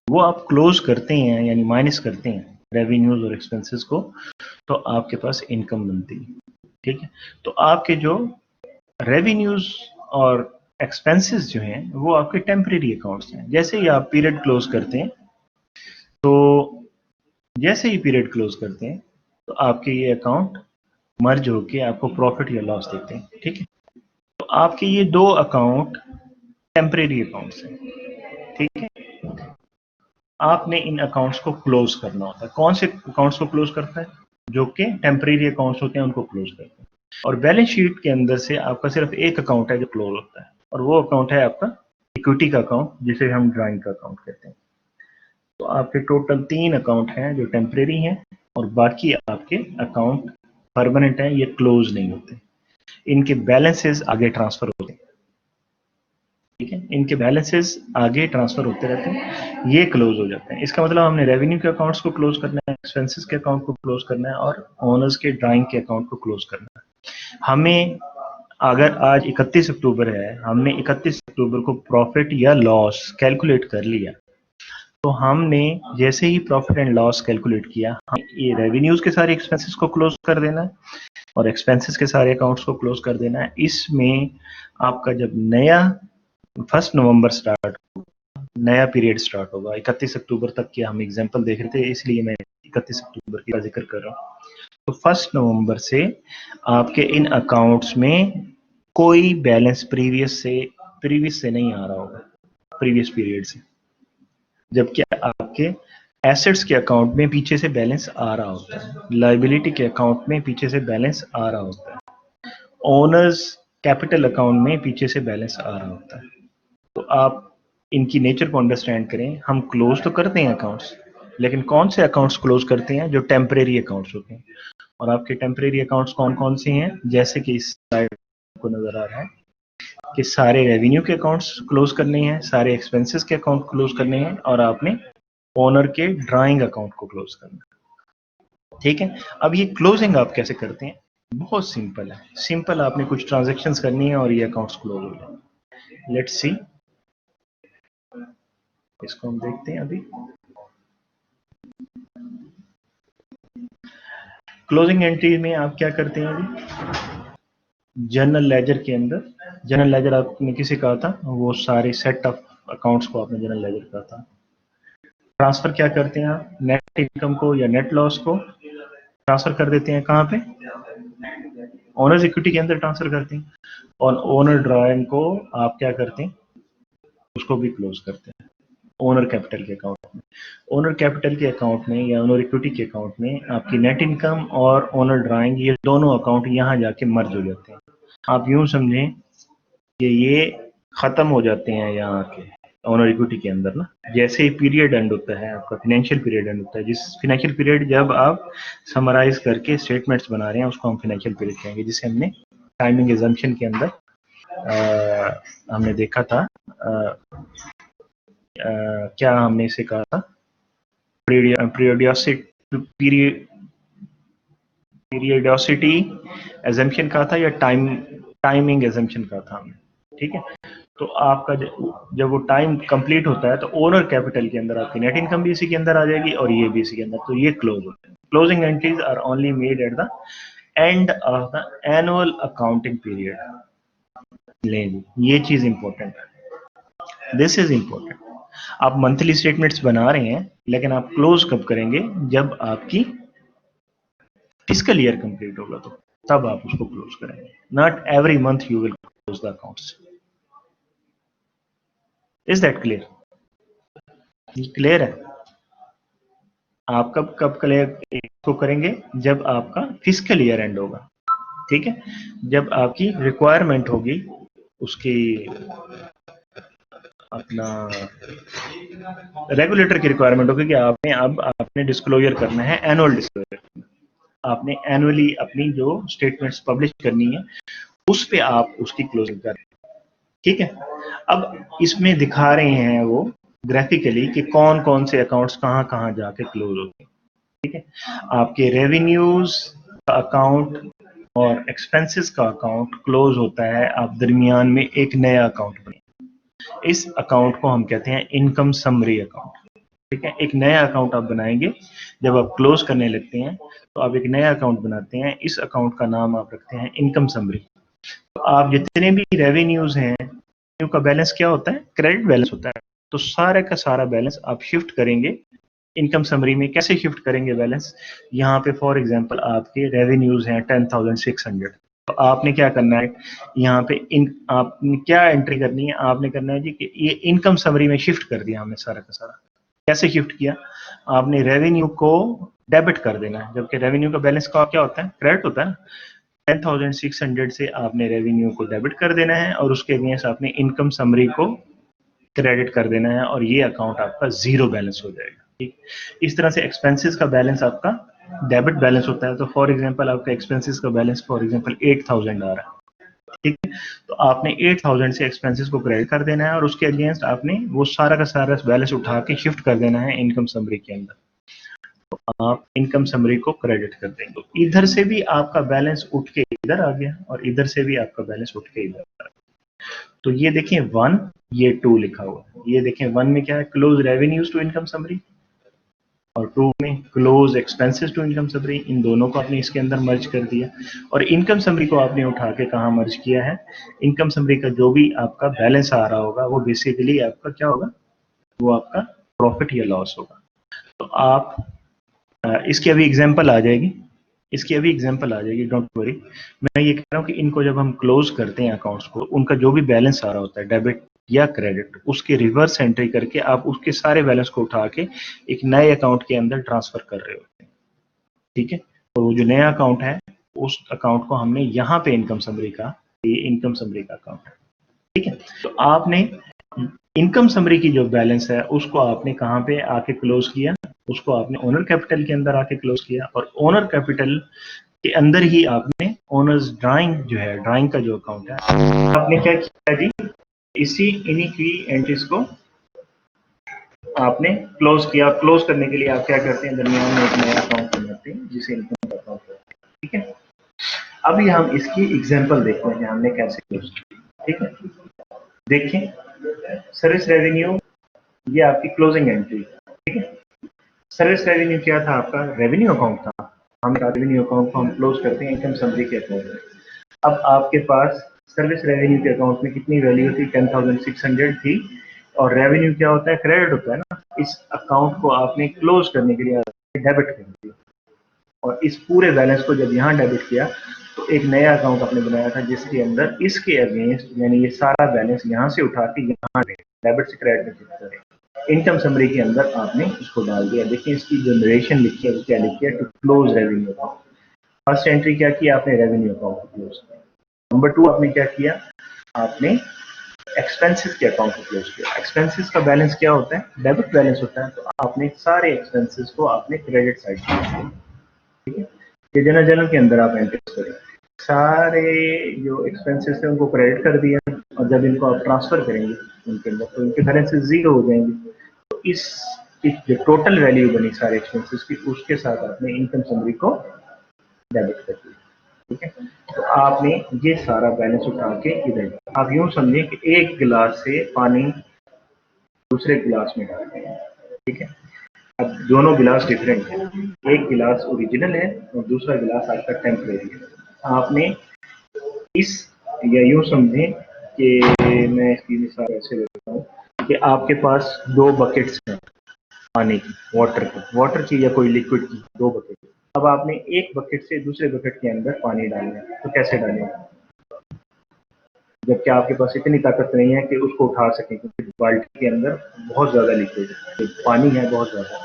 वो आप क्लोज करते हैं यानी माइनस करते हैं रेवेन्यूज और एक्सपेंसेस को, तो आपके पास इनकम बनती है। ठीक है, तो आपके जो रेवेन्यूज और एक्सपेंसेस जो हैं वो आपके टेम्परेरी अकाउंट्स हैं। जैसे ही आप पीरियड क्लोज करते हैं, तो जैसे ही पीरियड क्लोज करते हैं तो आपके ये अकाउंट मर्ज होके आपको प्रॉफिट या लॉस देते हैं। ठीक है, तो आपके ये दो अकाउंट टेम्परेरी अकाउंट्स हैं। ठीक है, आपने इन अकाउंट्स को क्लोज करना होता है। कौन से अकाउंट्स को क्लोज करता है? जो कि टेम्परेरी अकाउंट्स होते हैं उनको क्लोज करते हैं। और बैलेंस शीट के अंदर से आपका सिर्फ एक अकाउंट है जो क्लोज होता है, और वो अकाउंट है आपका इक्विटी का अकाउंट, जिसे हम ड्राइंग का अकाउंट कहते हैं। तो आपके टोटल तीन अकाउंट हैं जो टेम्परेरी हैं, और बाकी आपके अकाउंट परमानेंट हैं, ये क्लोज नहीं होते। इनके बैलेंसेस आगे ट्रांसफर होते हैं। ठीक है, इनके बैलेंसेस आगे ट्रांसफर होते रहते हैं, ये क्लोज हो जाते हैं। इसका मतलब हमने रेवेन्यू के अकाउंट्स को क्लोज करना है, एक्सपेंसेस के अकाउंट को क्लोज करना है, और ओनर्स के ड्राइंग के अकाउंट को क्लोज करना है। हमें अगर आज 31 अक्टूबर है, हमने 31 अक्टूबर को प्रॉफिट या लॉस कैलकुलेट कर लिया, तो हमने जैसे ही प्रॉफिट एंड लॉस कैलकुलेट किया, हम ये रेवेन्यूज के सारे एक्सपेंसेस को क्लोज कर देना है और एक्सपेंसेस के सारे अकाउंट्स को क्लोज कर देना है। इसमें आपका जब नया 1 नवंबर स्टार्ट, नया पीरियड स्टार्ट होगा। 31 अक्टूबर तक के हम एग्जांपल देख रहे थे, इसलिए मैं 31 अक्टूबर का जिक्र कर रहा हूँ। तो 1 नवंबर से आपके इन अकाउंट्स में कोई बैलेंस प्रीवियस से नहीं आ रहा होगा, प्रीवियस पीरियड से, जबकि आपके एसेट्स के अकाउंट में पीछे से बैलेंस आ रहा होता है, लायबिलिटी के अकाउंट में पीछे से बैलेंस आ रहा होता है, ओनर्स कैपिटल अकाउंट में पीछे से बैलेंस आ रहा होता है। तो आप इनकी नेचर को अंडरस्टैंड करें। हम क्लोज तो करते हैं अकाउंट्स, लेकिन कौन से अकाउंट्स क्लोज करते हैं? जो टेम्परेरी अकाउंट्स होते हैं। और आपके टेम्परेरी अकाउंट्स कौन कौन से हैं? जैसे कि इस स्लाइड को नजर आ रहा है कि सारे रेवेन्यू के अकाउंट्स क्लोज करने हैं, सारे एक्सपेंसेस के अकाउंट क्लोज करने हैं, और आपने ओनर के ड्राइंग अकाउंट को क्लोज करना है। ठीक है, अब ये क्लोजिंग आप कैसे करते हैं? बहुत सिंपल है। सिंपल, आपने कुछ ट्रांजेक्शन्स करनी है और ये अकाउंट्स क्लोज हो जाए। लेट्स सी, इसको हम देखते हैं अभी। क्लोजिंग एंट्री में आप क्या करते हैं अभी? जनरल लेजर के अंदर, जनरल लेजर आपने किसे कहा था? वो सारे सेट ऑफ अकाउंट्स को आपने जनरल लेजर कहा था। ट्रांसफर क्या करते हैं आप? नेट इनकम को या नेट लॉस को ट्रांसफर कर देते हैं। कहाँ पे? ओनर्स इक्विटी के अंदर ट्रांसफर करते हैं। और ओनर ड्राइंग को आप क्या करते हैं? उसको भी क्लोज करते हैं ओनर कैपिटल के अकाउंट में। ओनर कैपिटल के अकाउंट में या ओनर इक्विटी के अकाउंट में आपकी नेट इनकम और ओनर ड्राइंग, ये दोनों अकाउंट यहाँ जाके मर्ज हो जाते हैं। आप यूं समझें कि ये खत्म हो जाते हैं यहाँ के ओनर इक्विटी के अंदर ना। जैसे ही पीरियड एंड होता है, आपका फाइनेंशियल पीरियड एंड होता है, जिस फाइनेंशियल पीरियड जब आप समराइज करके स्टेटमेंट्स बना रहे हैं उसको हम फाइनेंशियल पीरियड कहेंगे, जिसे हमने टाइमिंग एजम्पशन के अंदर हमने देखा था। क्या हमने इसे कहा था? पीरियडोसिटी एजम्पशन कहा था या टाइमिंग एजम्पशन कहा था हमने। ठीक है, तो आपका जब वो टाइम कंप्लीट होता है तो ओनर कैपिटल के अंदर आपकी नेट इनकम भी इसी के अंदर आ जाएगी और ये भी इसी के अंदर, तो ये क्लोज होता है। Closing entries are only made at the end of the annual accounting period. लें, ये चीज इंपॉर्टेंट है, दिस इज इंपॉर्टेंट। आप मंथली स्टेटमेंट्स बना रहे हैं, लेकिन आप क्लोज कब करेंगे? जब आपकी फिस्कल ईयर कंप्लीट होगा, तो तब आप उसको क्लोज करेंगे। Not every month you will close the accounts. Is that clear? Clear है? आप कब क्लियर इसको करेंगे? जब आपका फिस्कल ईयर एंड होगा। ठीक है, जब आपकी रिक्वायरमेंट होगी उसकी, अपना रेगुलेटर की रिक्वायरमेंट होगी कि आपने डिस्क्लोजर करना है, एनुअल डिस्क्लोजर। आपने एनुअली अपनी जो स्टेटमेंट्स पब्लिश करनी है उस पे आप उसकी क्लोजिंग करें। ठीक है, अब इसमें दिखा रहे हैं वो ग्राफिकली कि कौन कौन से अकाउंट्स कहाँ कहाँ जाके क्लोज होते हैं। ठीक है, आपके रेवेन्यूज का अकाउंट और एक्सपेंसेस का अकाउंट क्लोज होता है, आप दरमियान में एक नया अकाउंट बने। इस अकाउंट को हम कहते हैं इनकम समरी अकाउंट। ठीक है, एक नया अकाउंट आप बनाएंगे जब आप क्लोज करने लगते हैं, तो आप एक नया अकाउंट बनाते हैं। इस अकाउंट का नाम आप रखते हैं इनकम समरी। तो आप जितने भी रेवेन्यूज हैं, रेवेन्यू का बैलेंस क्या होता है? क्रेडिट बैलेंस होता है। तो सारे का सारा बैलेंस आप शिफ्ट करेंगे इनकम समरी में। कैसे शिफ्ट करेंगे बैलेंस? यहाँ पे फॉर एग्जांपल आपके रेवेन्यूज हैं 10,600, तो आपने क्या करना है? यहाँ पे आपने क्या एंट्री करनी है? आपने करना है जी कि ये इनकम समरी में शिफ्ट कर दिया हमने सारा का सारा। कैसे शिफ्ट किया? आपने रेवेन्यू को डेबिट कर देना है, जबकि रेवेन्यू का बैलेंस का क्या होता है? क्रेडिट होता है। 10,600 से आपने रेवेन्यू को डेबिट कर देना है और उसके अगेंस्ट आपने इनकम समरी को क्रेडिट कर देना है, और ये अकाउंट आपका जीरो बैलेंस हो जाएगा। ठीक, इस तरह से एक्सपेंसेस का बैलेंस आपका डेबिट बैलेंस होता है। तो फॉर एग्जांपल आपका एक्सपेंसेस का बैलेंस फॉर एग्जांपल 8,000 आ रहा है। ठीक है, तो आपने 8,000 से एक्सपेंसेस को क्रेडिट कर देना है और उसके अगेंस्ट आपने वो सारा का सारा बैलेंस उठा के शिफ्ट कर देना है इनकम समरी के अंदर। तो आप इनकम समरी को क्रेडिट कर देंगे, तो इधर से भी आपका बैलेंस उठ के इधर आ गया और इधर से भी आपका बैलेंस उठ के इधर आ गया। तो ये देखें 1, ये 2 लिखा हुआ है। ये देखें 1 में क्या है? Close revenues to income summary, और 2 में close expenses to income summary. इन दोनों को आपने इसके अंदर मर्ज कर दिया, और इनकम समरी को आपने उठा के कहाँ मर्ज किया है? इनकम समरी का जो भी आपका बैलेंस आ रहा होगा वो बेसिकली आपका क्या होगा? वो आपका प्रॉफिट या लॉस होगा। तो आप इसकी अभी एग्जांपल आ जाएगी, डोंट वरी। मैं ये कह रहा हूँ कि इनको जब हम क्लोज करते हैं अकाउंट्स को, उनका जो भी बैलेंस आ रहा होता है डेबिट या क्रेडिट, उसके रिवर्स एंट्री करके आप उसके सारे बैलेंस को उठा के एक नए अकाउंट के अंदर ट्रांसफर कर रहे होते हैं, ठीक है। तो वो जो नया अकाउंट है, उस अकाउंट को हमने यहाँ पे इनकम समरी का, ये इनकम समरी का अकाउंट है, ठीक है। तो आपने इनकम समरी की जो बैलेंस है उसको आपने कहाँ पे आके क्लोज किया, उसको आपने ओनर कैपिटल के अंदर आके क्लोज किया, और ओनर कैपिटल के अंदर ही आपने ओनर्स ड्राइंग जो है, ड्राइंग का जो अकाउंट है, आपने क्या किया जी, इन्हीं की एंट्रीज को आपने क्लोज किया। क्लोज करने के लिए आप क्या करते हैं, दरमियान में एक नया अकाउंट बनाते हैं जिसे इनकम का अकाउंट कहते हैं, ठीक है। अभी हम इसकी एग्जांपल देखते हैं हमने कैसे क्लोज किया, ठीक है। देखिए, सर्विस रेवेन्यू, ये आपकी क्लोजिंग एंट्री, ठीक है। सर्विस रेवेन्यू क्या था, आपका रेवेन्यू अकाउंट था। हम रेवेन्यू अकाउंट को हम क्लोज करते हैं इनकम समरी के अकाउंट में। अब आपके पास सर्विस रेवेन्यू के अकाउंट में कितनी वैल्यू थी, 10,600 थी, और रेवेन्यू क्या होता है, क्रेडिट होता है ना। इस अकाउंट को आपने क्लोज करने के लिए डेबिट कर दिया, और इस पूरे बैलेंस को जब यहाँ डेबिट किया तो एक नया अकाउंट आपने बनाया था जिसके अंदर इसके अगेंस्ट, यानी ये सारा बैलेंस यहाँ से उठा के यहाँ डेबिट से क्रेडिट में शिफ्ट करें। इनकम समरी के अंदर आपने इसको डाल दिया। देखिए इसकी जो नरेशन लिखी है वो क्या लिखी है, to close revenue account. First entry क्या की आपने, रेवेन्यू अकाउंट को क्लोज किया। नंबर 2 आपने क्या किया, आपने एक्सपेंसेस के अकाउंट को क्लोज किया। एक्सपेंसेस का बैलेंस क्या होता है, डेबिट बैलेंस होता है, तो आपने सारे एक्सपेंसेस को आपने क्रेडिट साइड किया, ठीक है। ये जनरल जर्नल के अंदर आप एंट्री करें, सारे जो एक्सपेंसेस थे उनको क्रेडिट कर दिया, और जब इनको आप ट्रांसफर करेंगे उनके अंदर तो इनके बैलेंसेस जीरो हो जाएंगे। तो इस जो टोटल वैल्यू बनी सारे एक्सपेंसेस की, उसके साथ आपने इनकम समरी को डेबिट कर दिया, ठीक है। तो आपने ये सारा बैलेंस उठा के इधर, आप यूं समझें कि एक गिलास से पानी दूसरे गिलास में डाल रहे हैं, ठीक है। अब दोनों गिलास डिफरेंट है, एक गिलास ओरिजिनल है और दूसरा गिलास आपका टेम्परेरी है। आपने इस, या यूं समझें कि मैं इसकी मिसाल ऐसे देता हूँ कि आपके पास 2 बकेट्स हैं पानी की, वाटर की या कोई लिक्विड की 2 बकेट। अब आपने एक बकेट से दूसरे बकेट के अंदर पानी डालना है, तो कैसे डालेंगे, जबकि आपके पास इतनी ताकत नहीं है कि उसको उठा सकें, क्योंकि बाल्टी के अंदर बहुत ज़्यादा लिक्विड है, पानी है बहुत ज़्यादा।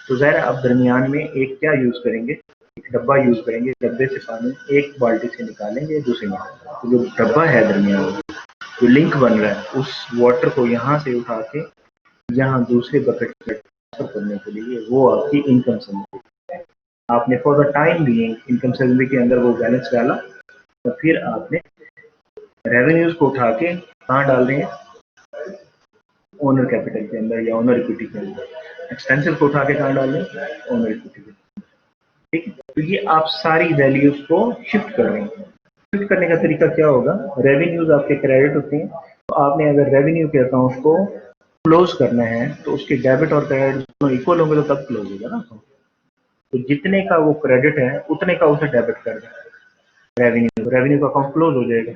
तो ज़ाहिर आप दरमियान में एक क्या यूज़ करेंगे, एक डब्बा यूज़ करेंगे, डब्बे से पानी एक बाल्टी से निकालेंगे दूसरे में। तो जो डब्बा है दरमियान में जो लिंक बन रहा है, उस वाटर को यहाँ से उठा के यहाँ दूसरे बकेट में ट्रांसफर करने के लिए, वो आपकी इनकम समरी है। आपने for the time being income summary के अंदर वो बैलेंस डाला, और फिर आपने रेवेन्यूज को उठा के कहाँ डाल रहे हैं, ओनर कैपिटल के अंदर या ओनर इक्विटी के अंदर। एक्सपेंसिव को उठा के कहाँ डाल रहे हैं, ओनर इक्विटी के, ठीक है। तो ये आप सारी वैल्यूज को शिफ्ट कर रहे हैं। शिफ्ट करने का तरीका क्या होगा, रेवेन्यूज आपके क्रेडिट होते हैं, तो आपने अगर रेवेन्यू के अकाउंट को क्लोज करना है तो उसके डेबिट और क्रेडिट दोनों इक्वल होंगे, तो तब क्लोज होगा ना। तो जितने का वो क्रेडिट है उतने का उसे डेबिट कर दें रेवेन्यू का अकाउंट क्लोज हो जाएगा।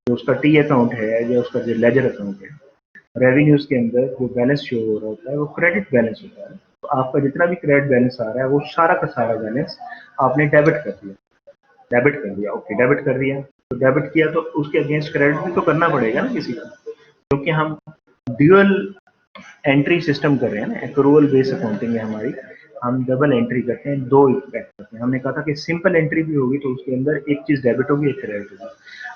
जो उसका टी अकाउंट है या उसका जो लेजर अकाउंट है, रेवेन्यूज के अंदर जो बैलेंस शो हो रहा होता है वो क्रेडिट बैलेंस होता है। तो आपका जितना भी क्रेडिट बैलेंस आ रहा है वो सारा का सारा बैलेंस आपने डेबिट कर दिया, ओके, डेबिट कर दिया। तो डेबिट किया तो उसके अगेंस्ट क्रेडिट भी तो करना पड़ेगा ना किसी को, क्योंकि हम ड्यूअल एंट्री सिस्टम कर रहे हैं ना, एक्रूअल बेस अकाउंटिंग है हमारी, हम डबल एंट्री करते हैं, 2 इफेक्ट करते हैं। हमने कहा था कि सिंपल एंट्री भी होगी तो उसके अंदर एक चीज डेबिट होगी, एक क्रेडिट होगी।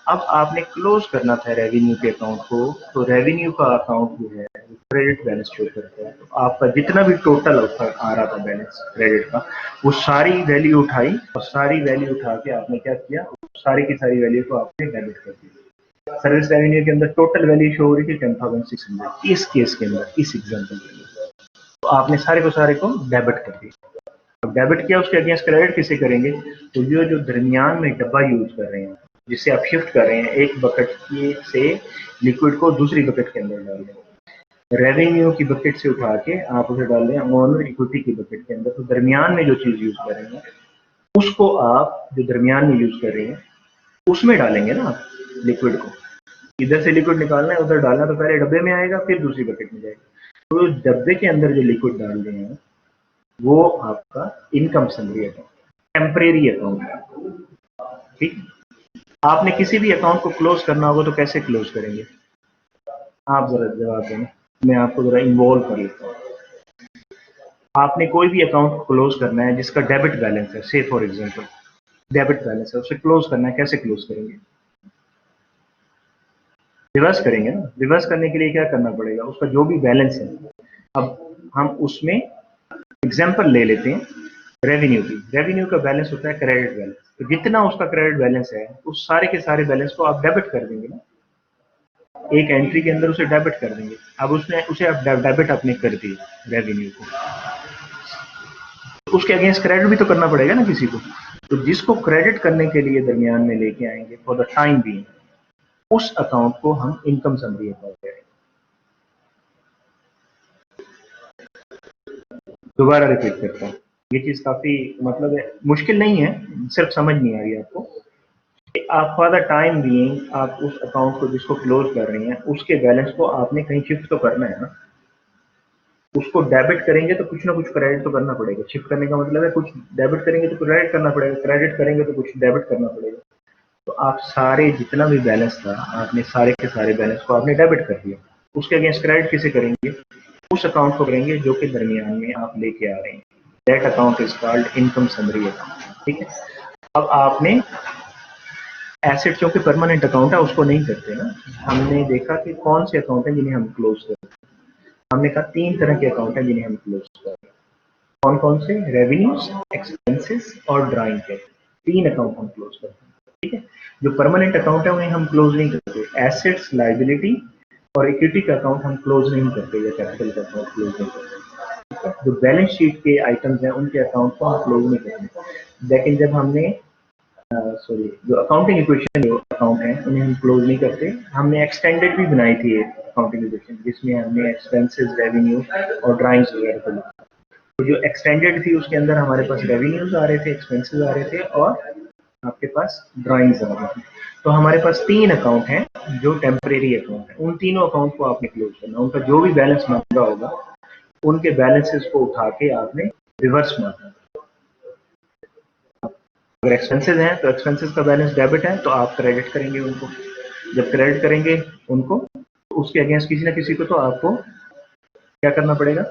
अब आपने क्लोज करना था रेवेन्यू के अकाउंट को, तो रेवेन्यू का अकाउंट जो है क्रेडिट बैलेंस शो करता है। तो आपका जितना भी टोटल आ रहा था बैलेंस क्रेडिट का, वो सारी वैल्यू उठाई, और सारी वैल्यू उठा के आपने क्या किया, सारी की सारी वैल्यू को आपने डेबिट कर दी। सर्विस रेवेन्यू के अंदर टोटल वैल्यू शो हो रही थी 10,600, इस केस के अंदर, इस एग्जांपल के लिए। तो आपने सारे को डेबिट कर दिया। अब डेबिट किया, उसके अगेंस्ट क्रेडिट किसे करेंगे, तो ये जो दरमियान में डब्बा यूज कर रहे हैं, जिससे आप शिफ्ट कर रहे हैं एक बकेट से लिक्विड को दूसरी बकेट के अंदर डाल रहे हैं, रेवेन्यू की बकेट से उठा के आप उसे डाल रहे हैं ओनर इक्विटी की बकेट के अंदर। तो दरमियान में जो चीज यूज कर रहे हैं उसको आप जो दरमियान में यूज कर रहे हैं उसमें डालेंगे ना लिक्विड को। इधर से लिक्विड निकालना है, उधर डालना, तो पहले डब्बे में आएगा फिर दूसरी बकेट में जाएगा। तो डब्बे के अंदर जो लिक्विड डाल रहे हैं वो आपका income summary account, temporary account है। ठीक, आपने किसी भी अकाउंट को क्लोज करना होगा तो कैसे क्लोज करेंगे? आप जरा जवाब दें, मैं आपको जरा इन्वॉल्व कर लेता हूँ। आपने कोई भी अकाउंट क्लोज करना है जिसका डेबिट बैलेंस है, से फॉर एग्जांपल डेबिट बैलेंस है, उसे क्लोज करना है, कैसे क्लोज करेंगे? रिवर्स करेंगे ना। रिवर्स करने के लिए क्या करना पड़ेगा? उसका जो भी बैलेंस है, अब हम उसमें एग्जांपल ले लेते हैं रेवेन्यू की। रेवेन्यू का बैलेंस होता है क्रेडिट बैलेंस, तो जितना उसका क्रेडिट बैलेंस है उस सारे के सारे बैलेंस को आप डेबिट कर देंगे ना, एक एंट्री के अंदर उसे डेबिट कर देंगे। अब उसने उसे आप डेबिट आपने कर दी रेवेन्यू को, तो उसके अगेंस्ट क्रेडिट भी तो करना पड़ेगा ना किसी को। तो जिसको क्रेडिट करने के लिए दरमियान में लेके आएंगे फॉर द टाइम बीइंग, उस अकाउंट को हम इनकम समरी अकाउंट कहेंगे। दोबारा रिपीट करता हूँ, ये चीज काफी मतलब है, मुश्किल नहीं है, सिर्फ समझ नहीं आ रही है आपको। आप फॉर द टाइम बीइंग आप उस अकाउंट को जिसको क्लोज कर रही हैं उसके बैलेंस को आपने कहीं शिफ्ट तो करना है ना। उसको डेबिट करेंगे तो कुछ ना कुछ क्रेडिट तो करना पड़ेगा। शिफ्ट करने का मतलब है कुछ डेबिट करेंगे तो क्रेडिट करना पड़ेगा, क्रेडिट करेंगे तो कुछ डेबिट करना पड़ेगा। तो आप सारे जितना भी बैलेंस था आपने सारे के सारे बैलेंस को आपने डेबिट कर दिया। उसके अगेंस्ट क्रेडिट किसे करेंगे? उस अकाउंट को करेंगे जो कि दरमियान में आप लेके आ रहे हैं। That account is called income summary account. ठीक है, अब आपने एसेट जो कि परमानेंट अकाउंट है उसको नहीं करते ना। हमने देखा कि कौन से अकाउंट है जिन्हें हम क्लोज करते हैं। हमने कहा 3 तरह के अकाउंट है जिन्हें हम क्लोज करते हैं। कौन कौन से? रेवेन्यूज, एक्सपेंसेस और ड्राइंग के 3 अकाउंट हम क्लोज करते हैं। ठीक है, जो परमानेंट अकाउंट है उन्हें हम क्लोज नहीं करते। एसेट्स, लायबिलिटी और इक्विटी का अकाउंट हम क्लोज नहीं करते, या कैपिटल का अकाउंट क्लोज नहीं करते। जो बैलेंस शीट के आइटम्स हैं उनके अकाउंट को हम क्लोज नहीं करते। लेकिन जब हमने जो अकाउंटिंग इक्वेशन जो अकाउंट है उन्हें हम क्लोज नहीं करते। हमने एक्सटेंडेड भी बनाई थी अकाउंटिंग इक्वेशन जिसमें हमने एक्सपेंसेस, रेवेन्यू और ड्राइंग्स वगैरह को लिखा। तो जो एक्सटेंडेड थी उसके अंदर हमारे पास रेवेन्यूज आ रहे थे, एक्सपेंसेस आ रहे थे और आपके पास ड्राइंग्स आ रहे थे। तो हमारे पास 3 अकाउंट हैं जो टेम्परेरी अकाउंट है। उन तीनों अकाउंट को आपने क्लोज करना, उनका जो भी बैलेंस मांगा होगा उनके बैलेंसेस को उठा के आपने रिवर्स मारना। अगर एक्सपेंसेस हैं तो एक्सपेंसेस का बैलेंस डेबिट है तो आप क्रेडिट करेंगे उनको। जब क्रेडिट करेंगे उनको तो उसके अगेंस्ट किसी ना किसी को तो आपको क्या करना पड़ेगा?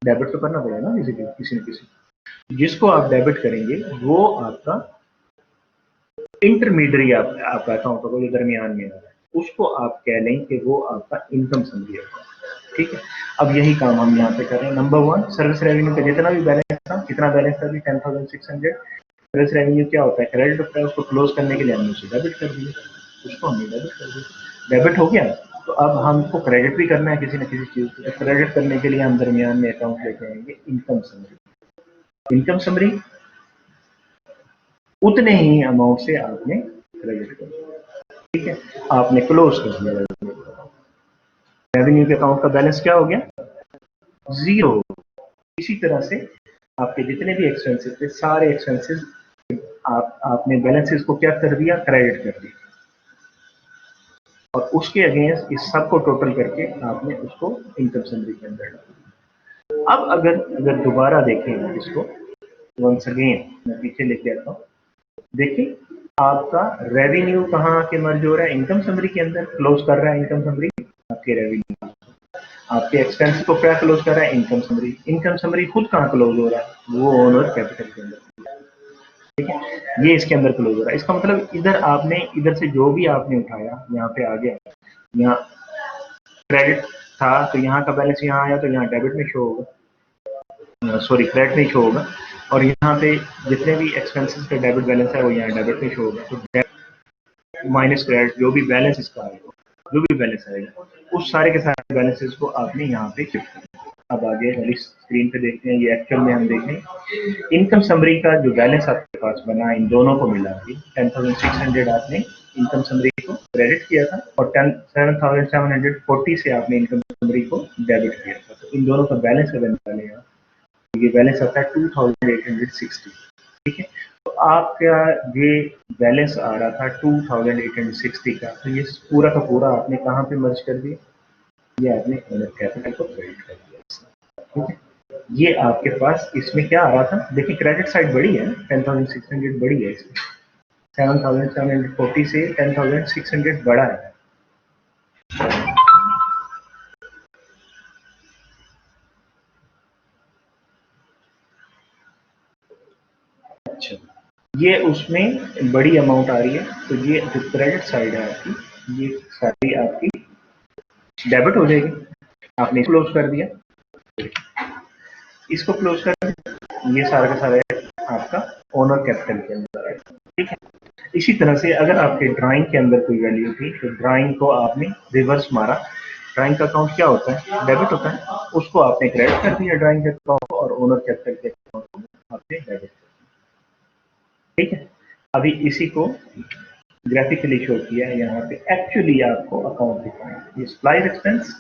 डेबिट तो करना पड़ेगा ना किसी न किसी। जिसको आप डेबिट करेंगे वो आपका इंटरमीडियरी आपका अकाउंट होगा जो दरमियान में आ रहा है, उसको आप कह लें कि वो आपका इनकम समरी अकाउंट। ठीक है, अब यही काम हम यहाँ पे कर रहे हैं। नंबर 1, सर्विस रेवेन्यू का जितना भी बैलेंस था, कितना बैलेंस था? 10,600। सर्विस रेवेन्यू क्या होता है? क्रेडिट होता है, उसको क्लोज करने के लिए हमने उसे डेबिट कर दिया, उसको हमने डेबिट कर दिया। डेबिट हो गया, तो अब हमको क्रेडिट भी करना है किसी न किसी चीज को। तो क्रेडिट करने के लिए हम दरमियान में अकाउंट लेके आएंगे इनकम समरी। इनकम समरी उतने ही अमाउंट से आपने क्रेडिट कर दिया। ठीक है, आपने क्लोज कर दिया। रेवेन्यू के अकाउंट का बैलेंस क्या हो गया? 0। इसी तरह से आपके जितने भी एक्सपेंसेस थे सारे एक्सपेंसेस आपने बैलेंसेस को क्या कर दिया? क्रेडिट कर दिया। और उसके अगेंस्ट इस सब को टोटल करके आपने उसको इनकम समरी के अंदर डाला। अब अगर दोबारा देखें इसको, वंस अगेन मैं पीछे लेके आता हूँ। देखिए आपका रेवेन्यू कहाँ आके मर्ज हो रहा है? इनकम समरी के अंदर क्लोज कर रहा है इनकम समरी आपके रेवेन्यू। आपके एक्सपेंस को क्या क्लोज कर रहा है? Income summary. इनकम समरी खुद कहाँ क्लोज हो रहा है? वो ओनर कैपिटल के अंदर। ठीक है, ये इसके अंदर क्लोज हो रहा है। इसका मतलब इधर आपने इधर से जो भी आपने उठाया यहाँ पे आ गया। यहाँ क्रेडिट था तो यहाँ का बैलेंस यहाँ आया तो यहाँ डेबिट में शो होगा, सॉरी क्रेडिट में शो होगा। और यहाँ पे जितने भी एक्सपेंसेस का डेबिट बैलेंस है वो यहाँ डेबिट में शो होगा। तो डेबिट माइनस क्रेडिट जो भी बैलेंस इसका आएगा, जो भी बैलेंस आएगा उस सारे के सारे बैलेंसेस को आपने यहाँ पे शिफ्ट करना। अब आगे वाली स्क्रीन पे देखते हैं, ये एक्चुअल में हम देखें इनकम समरी का जो बैलेंस आपके पास बना इन दोनों को मिला के 10,600 आपने इनकम समरी को क्रेडिट किया था और 7,740 से आपने इनकम समरी को डेबिट किया था। तो इन दोनों का बैलेंस अगर निकालें, ये बैलेंस आता है 2,860। ठीक है, तो आपका ये बैलेंस आ रहा था 2860 का, तो ये पूरा का पूरा आपने कहाँ पे मर्ज कर दिया, ये आपने ओनर कैपिटल को क्रेडिट कर दिया। ठीक है, ये आपके पास इसमें क्या आ रहा था, देखिए क्रेडिट साइड बड़ी है, 10,600 बड़ी है इसमें, 7,740 से 10,600 बड़ा है। अच्छा, ये उसमें बड़ी अमाउंट आ रही है, तो ये जो क्रेडिट साइड है आपकी, ये सारी आपकी डेबिट हो जाएगी। आपने क्लोज कर दिया, इसको क्लोज कर दिया, ये सारा का सारा आपका ओनर कैपिटल के अंदर है। ठीक है, इसी तरह से अगर आपके ड्राइंग के अंदर कोई वैल्यू थी तो ड्राइंग को आपने रिवर्स मारा, ड्राइंग का अकाउंट क्या होता है, डेबिट होता है, उसको आपने क्रेडिट कर दिया ड्राइंग के अकाउंट को, और ओनर कैपिटल के अकाउंट को आपने डेबिट कर दिया। ठीक है, अभी इसी को ग्राफिकली शो किया है यहाँ पे, एक्चुअली आपको अकाउंट दिखाएं, ये सप्लाईज एक्सपेंस,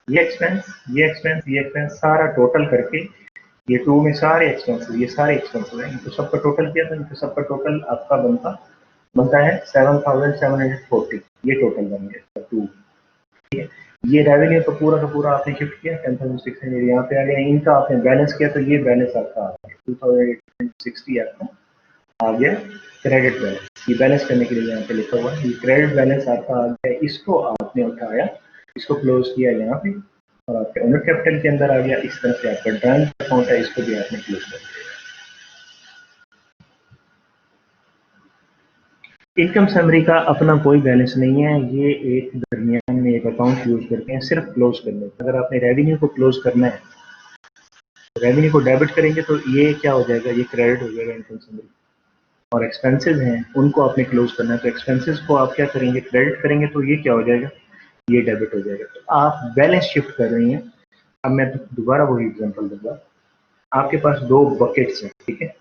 ये एक्सपेंस, ये एक्सपेंस, ये एक्सपेंस, सारा टोटल करके, ये टू में सारे एक्सपेंसेस, ये सारे एक्सपेंसेस हैं, इनको सबका टोटल किया, तो इनको सबका टोटल आपका बनता है 7,740, ये टोटल बन गया टू। ठीक है, ये रेवेन्यू का पूरा आपने शिफ्ट किया, 10,600 यहाँ पे आ गया, इनका आपने बैलेंस किया, तो ये बैलेंस आपका आ गया 2,860 आपका आ गया क्रेडिट बैलेंस। ये बैलेंस करने के लिए यहाँ पे लिखा हुआ है, ये क्रेडिट बैलेंस आपका आ गया, इसको आपने उठाया, इसको क्लोज किया यहाँ पे, और आपके ओनर कैपिटल के अंदर आ गया। इस तरह से आपका ड्राइंग अकाउंट है, इसको भी आपने क्लोज कर दिया। इनकम समरी का अपना कोई बैलेंस नहीं है, ये एक दरमियान में एक अकाउंट यूज करते हैं सिर्फ क्लोज करने। अगर आपने रेवेन्यू को क्लोज करना है, रेवेन्यू को डेबिट करेंगे तो ये क्या हो जाएगा, ये क्रेडिट हो जाएगा इनकम समरी। और एक्सपेंसेस हैं, उनको आपने क्लोज करना है, तो एक्सपेंसेस को आप क्या करेंगे, क्रेडिट करेंगे, तो ये क्या हो जाएगा, ये डेबिट हो जाएगा। तो आप बैलेंस शिफ्ट कर रही हैं। अब मैं दोबारा वही एग्जांपल दूंगा, आपके पास दो बकेट्स हैं, ठीक है,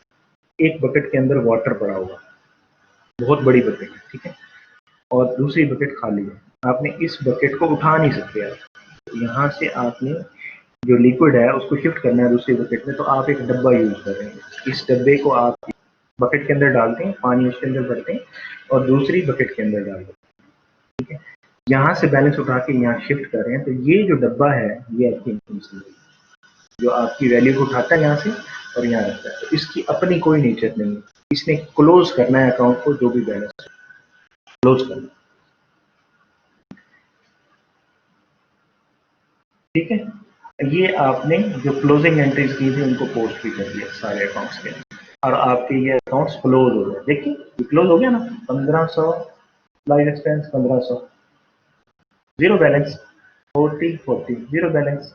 एक बकेट के अंदर वाटर पड़ा हुआ, बहुत बड़ी बकेट है, ठीक है, और दूसरी बकेट खाली है। आपने इस बकेट को उठा नहीं सकते आप, तो यहाँ से आपने जो लिक्विड है उसको शिफ्ट करना है दूसरी बकेट में, तो आप एक डब्बा यूज कर रहे हैं। इस डब्बे को आप बकेट के अंदर डालते हैं, पानी उसके अंदर भरते हैं और दूसरी बकेट के अंदर डालते हैं। ठीक है, यहाँ से बैलेंस उठा के यहाँ शिफ्ट कर रहे हैं, तो ये जो डब्बा है ये आपकी इनकम समरी, जो आपकी वैल्यू को उठाता है यहाँ से और यहाँ रखता है। तो इसकी अपनी कोई नेचर नहीं है, इसने क्लोज करना है अकाउंट को, जो भी बैलेंस क्लोज करना। ठीक है, ये आपने जो क्लोजिंग एंट्रीज की थी उनको पोस्ट भी कर दिया सारे अकाउंट्स के, और आपके ये अकाउंट्स क्लोज हो गए। देखिए ये क्लोज हो गया ना, 1500 live expense, 1500 zero balance, 40 zero balance,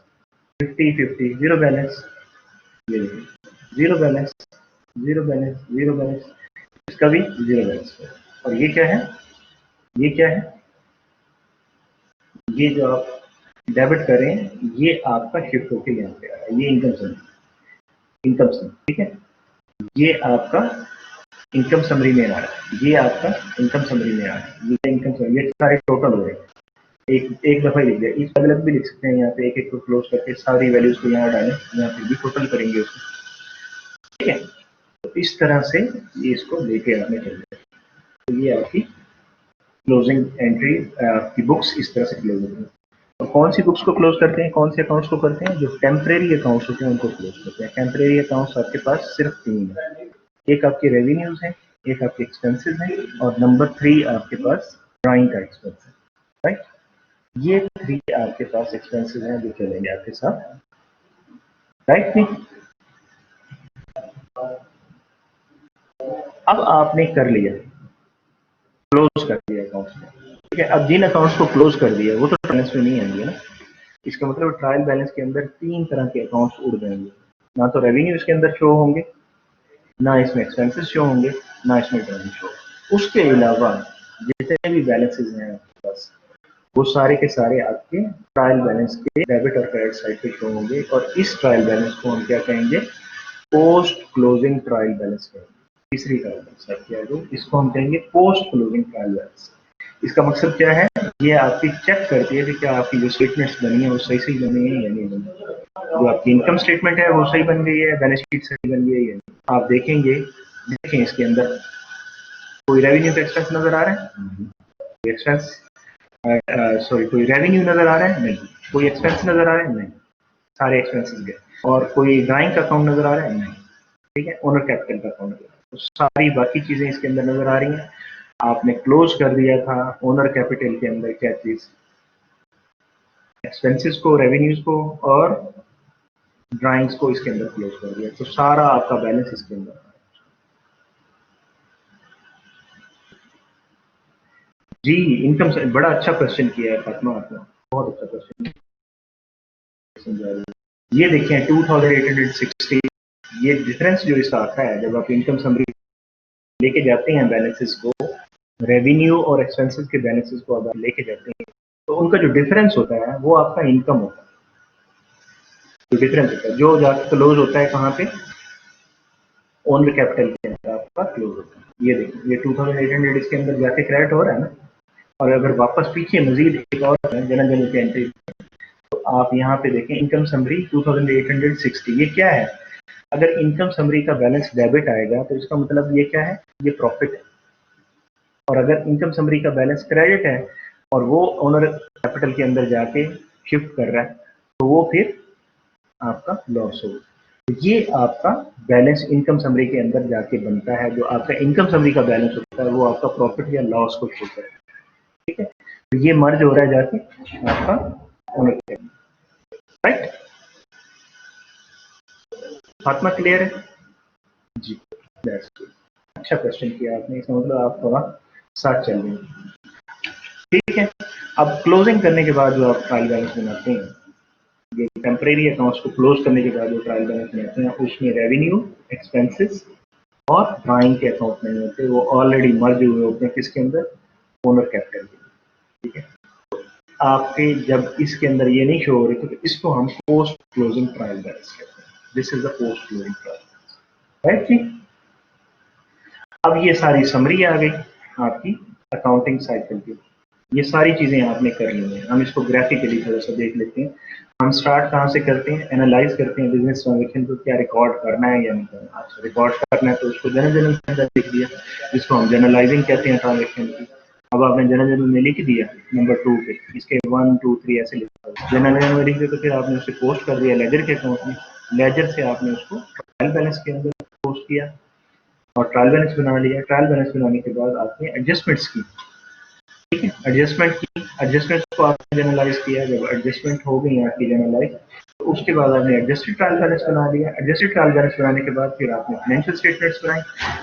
50 zero balance, ये zero balance, zero balance, zero balance, इसका भी जीरो बैलेंस। और ये क्या है, ये क्या है, ये जो आप डेबिट करें, ये आपका शिफ्ट होके यहाँ पे आ रहा है, ये इनकम समरी, इनकम समरी। ठीक है, ये आपका इनकम समरी में आ रहा है, ये आपका इनकम समरी में आ रहा है, ये इनकम समरी, ये सारे टोटल हो रहे हैं। एक दफा लिख दिया, इस अलग भी लिख सकते हैं, यहाँ पे एक एक को क्लोज करके सारी वैल्यूज को यहाँ डालें, यहाँ पे भी टोटल करेंगे उसको। ठीक है, तो इस तरह से ये इसको लेके आने चाहिए। तो ये आपकी क्लोजिंग एंट्री, आपकी बुक्स इस तरह से क्लोज होती हैं। और कौन सी बुक्स को क्लोज करते हैं, कौन से अकाउंट्स को करते हैं, जो टेम्परेरी अकाउंट्स होते हैं उनको क्लोज करते हैं। टेम्परेरी अकाउंट्स आपके पास सिर्फ तीन है, एक आपके रेवेन्यूज है, एक आपके एक्सपेंसेस हैं, और नंबर 3 आपके पास ड्राइंग का एक्सपेंस है। राइट, ये 3 आपके पास एक्सपेंसेस हैं जो चलेंगे आपके साथ। राइट, नहीं, अब आपने कर लिया, क्लोज कर दिया अकाउंट्स में। ठीक है, अब जिन अकाउंट्स को क्लोज कर दिया वो तो बैलेंस में नहीं आएंगे ना, इसका मतलब ट्रायल बैलेंस के अंदर 3 तरह के अकाउंट्स उड़ जाएंगे, ना तो रेवेन्यू इसके अंदर शो होंगे, ना इसमें एक्सपेंसेस शो होंगे, ना इसमें ड्राइंग शो। उसके अलावा जितने भी बैलेंसेज हैं आपके पास, वो सारे के सारे आपके ट्रायल बैलेंस के डेबिट और क्रेडिट साइड पे शो होंगे, और इस ट्रायल बैलेंस को हम क्या कहेंगे, पोस्ट क्लोजिंग ट्रायल बैलेंस कहेंगे। तीसरी ट्रायल बैलेंस क्या है, इसको हम कहेंगे पोस्ट क्लोजिंग ट्रायल बैलेंस। इसका मकसद क्या है, ये आपकी चेक करती है कि क्या आपकी जो स्टेटमेंट्स बनी है वो सही सही बनी है या नहीं बनी है, जो आपकी इनकम स्टेटमेंट है वो सही बन गई है, बैलेंस शीट सही बन गई है। आप देखेंगे देखें इसके अंदर कोई रेवेन्यू एक्सपेंस नजर आ रहा है? एक्सपेंस सॉरी, कोई रेवेन्यू नजर आ रहा है? नहीं। कोई एक्सपेंस नजर आ रहा है? नहीं। सारे एक्सपेंसेस गए। और कोई ड्राइंग का अकाउंट नजर आ रहा है? नहीं। ठीक है, ओनर कैपिटल का अकाउंट नजर आ रहा है। तो सारी बाकी चीजें इसके अंदर नजर आ रही हैं। आपने क्लोज कर दिया था ओनर कैपिटल के अंदर क्या चीज? एक्सपेंसेस को, रेवेन्यूज को और ड्राइंग्स को इसके अंदर क्लोज कर दिया। तो सारा आपका बैलेंस इसके अंदर। जी, इनकम से बड़ा अच्छा क्वेश्चन किया है फातिमा आपने, बहुत अच्छा क्वेश्चन समझा रही है। ये देखें 2860, ये डिफरेंस जो इसका आता है जब आप इनकम समरी लेके जाते हैं बैलेंसेस को, रेवेन्यू और एक्सपेंसेस के बैलेंसेस को अगर लेके जाते हैं तो उनका जो डिफरेंस होता है वो आपका इनकम होता है। जो डिफरेंस होता है जो जाके क्लोज होता है कहाँ पे? ओनर कैपिटल के अंदर आपका क्लोज होता है। ये देखिए, ये 2800 इसके अंदर जाके क्रेडिट हो रहा है ना। और अगर वापस पीछे मजीद एक और जनरल की एंट्री, तो आप यहाँ पे देखें इनकम समरी 2860, ये क्या है? अगर इनकम समरी का बैलेंस डेबिट आएगा तो इसका मतलब ये क्या है? ये प्रॉफिट है। और अगर इनकम समरी का बैलेंस क्रेडिट है और वो ओनर कैपिटल के अंदर जाके शिफ्ट कर रहा है तो वो फिर आपका लॉस होगा। तो ये आपका बैलेंस इनकम समरी के अंदर जाके बनता है। जो आपका इनकम समरी का बैलेंस होता है वो आपका प्रॉफिट या लॉस को शो करता है। ठीक है, तो ये मर्ज हो रहा है जाके आपका owner capital. Right, Fatima clear है? जी, अच्छा क्वेश्चन किया आपने, इसका मतलब आप थोड़ा साथ चल रहे हैं। ठीक है, अब क्लोजिंग करने के बाद जो आप ट्रायल बैलेंस बनाते हैं, ये टेम्परेरी अकाउंट्स को क्लोज करने के बाद जो ट्रायल बैलेंस बनाते हैं उसमें रेवेन्यू, एक्सपेंसेस और ड्राइंग के अकाउंट नहीं होते, वो ऑलरेडी मर्ज हुए होते हैं किसके अंदर? ओनर कैपिटल के। ठीक है, आपके जब इसके अंदर ये नहीं शो हो रही तो इसको हम पोस्ट क्लोजिंग ट्रायल बैलेंस कहते हैं। This is the post closing trial. Right ji, अब ये सारी समरी आ गई आपकी अकाउंटिंग साइकिल की। ये सारी चीजें आपने कर ली हैं। हम इसको ग्राफिकली थोड़ा सा देख लेते हैं। हम स्टार्ट कहाँ से करते हैं? एनालाइज करते हैं बिजनेस ट्रांजेक्शन को, क्या रिकॉर्ड करना है या नहीं करना। अच्छा, रिकॉर्ड करना है तो उसको जनरल के अंदर लिख दिया, जिसको हम जनरलाइजिंग कहते हैं ट्रांजेक्शन की। अब आपने जनरल में लिख दिया नंबर 2 पे, इसके 1 2 3 ऐसे लिखा। जनरल में लिख दिया तो फिर आपने उसे पोस्ट कर दिया लेजर के अकाउंट में। लेजर से आपने उसको ट्रायल बैलेंस के अंदर पोस्ट किया और ट्रायल बैलेंस बना लिया। ट्रायल बैलेंस बनाने के बाद आपने एडजस्टमेंट्स की। ठीक है, एडजस्टमेंट की, एडजस्टमेंट को आपने जनरलाइज किया। जब एडजस्टमेंट हो गई आपकी जनरलाइज, तो उसके बाद आपने एडजस्टेड ट्रायल बैलेंस बना लिया। एडजस्टेड ट्रायल बैलेंस बनाने के बाद फिर आपने फाइनेंशियल स्टेटमेंट्स बनाई।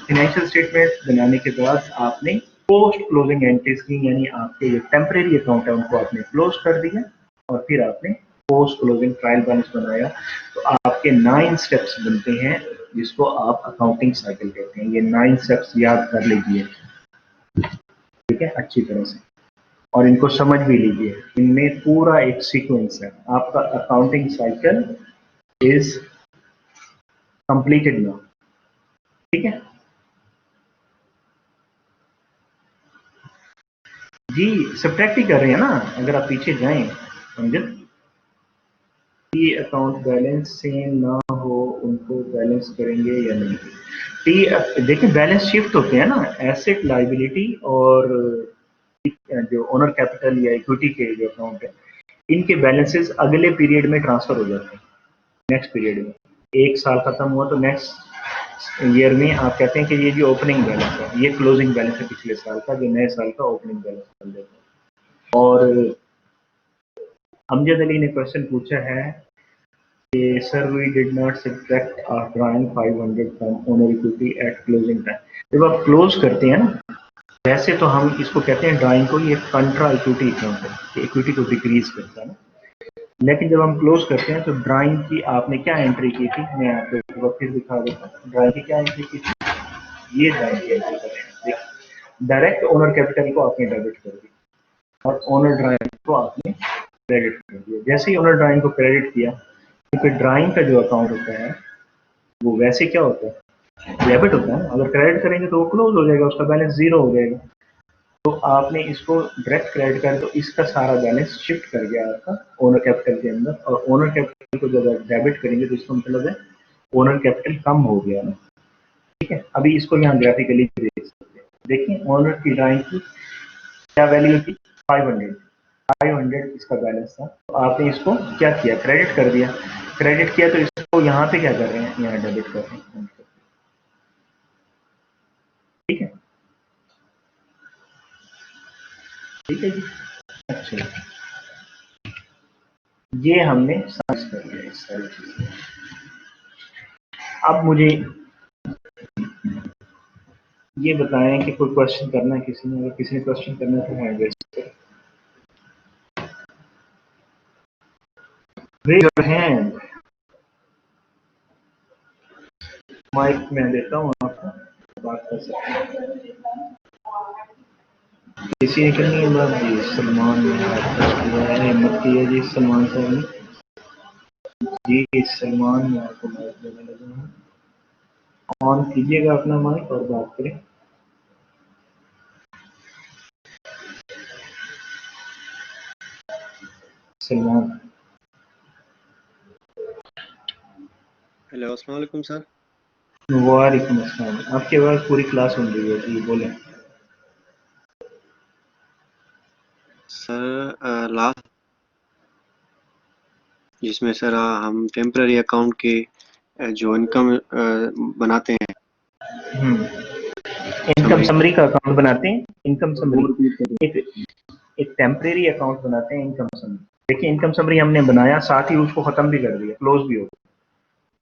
फाइनेंशियल स्टेटमेंट बनाने के बाद आपने पोस्ट क्लोजिंग एंट्रीज की, यानी आपके जो टेम्परेरी अकाउंट है उनको आपने क्लोज कर दिया और फिर आपने पोस्ट क्लोजिंग ट्रायल बैलेंस बनाया। तो आपके 9 स्टेप्स बनते हैं जिसको आप अकाउंटिंग साइकिल कहते हैं। ये 9 स्टेप्स याद कर लीजिए, ठीक है, अच्छी तरह से, और इनको समझ भी लीजिए। इनमें पूरा एक सीक्वेंस है। आपका accounting cycle is completed now. ठीक है जी, सब्ट्रैक्ट ही कर रहे हैं ना। अगर आप पीछे जाएं समझे, टी अकाउंट बैलेंस सेम ना हो उनको बैलेंस करेंगे या नहीं। टी देखिए बैलेंस शिफ्ट होते हैं ना, एसेट लाइबिलिटी और जो ओनर कैपिटल या इक्विटी के जो अकाउंट है, इनके बैलेंसेस अगले पीरियड में ट्रांसफर हो जाते हैं। नेक्स्ट पीरियड में एक साल खत्म हुआ तो नेक्स्ट ईयर में आप कहते हैं कि ये जो ओपनिंग बैलेंस है ये क्लोजिंग बैलेंस है पिछले साल का, जो नए साल का ओपनिंग बैलेंस बन जाता है। और अमजद अली ने क्वेश्चन पूछा है कि sir we did not subtract our drawing 500 from owner equity at closing time. जब आप क्लोज करते हैं ना, वैसे तो हम इसको कहते हैं ड्राइंग को ये कंट्रा इक्विटी अकाउंट है कि इक्विटी को डिक्रीज करता है ना। लेकिन जब हम क्लोज करते हैं तो ड्राइंग की आपने क्या एंट्री की थी, मैं आपको फिर दिखा देता हूँ। ड्राइंग की क्या एंट्री की थी? ये ड्राइंग की एंट्री करें, डायरेक्ट ओनर कैपिटल को आपने डेबिट कर दिया और ओनर ड्राइंग को आपने क्रेडिट कर दिया। जैसे ही ओनर ड्राइंग को क्रेडिट किया, क्योंकि ड्राइंग का जो अकाउंट होता है वो वैसे क्या होता है? डेबिट होता है। अगर क्रेडिट करेंगे तो वो क्लोज हो जाएगा, उसका बैलेंस जीरो हो जाएगा। तो आपने इसको डायरेक्ट क्रेडिट कर, तो इसका सारा बैलेंस शिफ्ट कर गया आपका ओनर कैपिटल के अंदर। और ओनर कैपिटल को जब आप डेबिट करेंगे तो इसका मतलब है ओनर कैपिटल कम हो गया ना। ठीक है, अभी इसको यहाँ ग्राफिकली देख सकते हैं। देखिए ओनर की ड्राइंग की क्या वैल्यू थी, 500 इसका बैलेंस था। तो आपने इसको क्या किया, क्रेडिट कर दिया। क्रेडिट किया तो इसको यहाँ पे क्या कर रहे हैं, यहाँ डेबिट कर रहे हैं। ठीक है, ठीक है जी। अच्छा, ये हमने समझ कर लिया इस सारी चीजें। अब मुझे ये बताएं कि कोई क्वेश्चन करना है किसी ने, अगर किसी ने क्वेश्चन करना है तो हैंड रेज करें। रेज योर हैंड, माइक मैं देता हूँ आपको, बात कर सकते हैं। किसी ने करनी है बात जी, सलमान ने हाथ टच किया है, हिम्मत की है जी सलमान साहब ने। जी सलमान मैं आपको माइक देने लगा हूँ, ऑन कीजिएगा अपना माइक और बात करें। सलमान। हेलो, अस्सलाम वालेकुम सर। वालेकुम अस्सलाम, आपकी आवाज़ पूरी क्लास सुन रही है जी, बोलें। सर लास्ट जिसमें सर हम टेम्पररी अकाउंट के जो इनकम बनाते हैं, इनकम समरी समरी का अकाउंट बनाते हैं। इनकम समरी एक एक टेम्परेरी अकाउंट बनाते हैं, इनकम समरी। देखिए इनकम समरी हमने बनाया, साथ ही उसको खत्म भी कर दिया, क्लोज भी हो गया।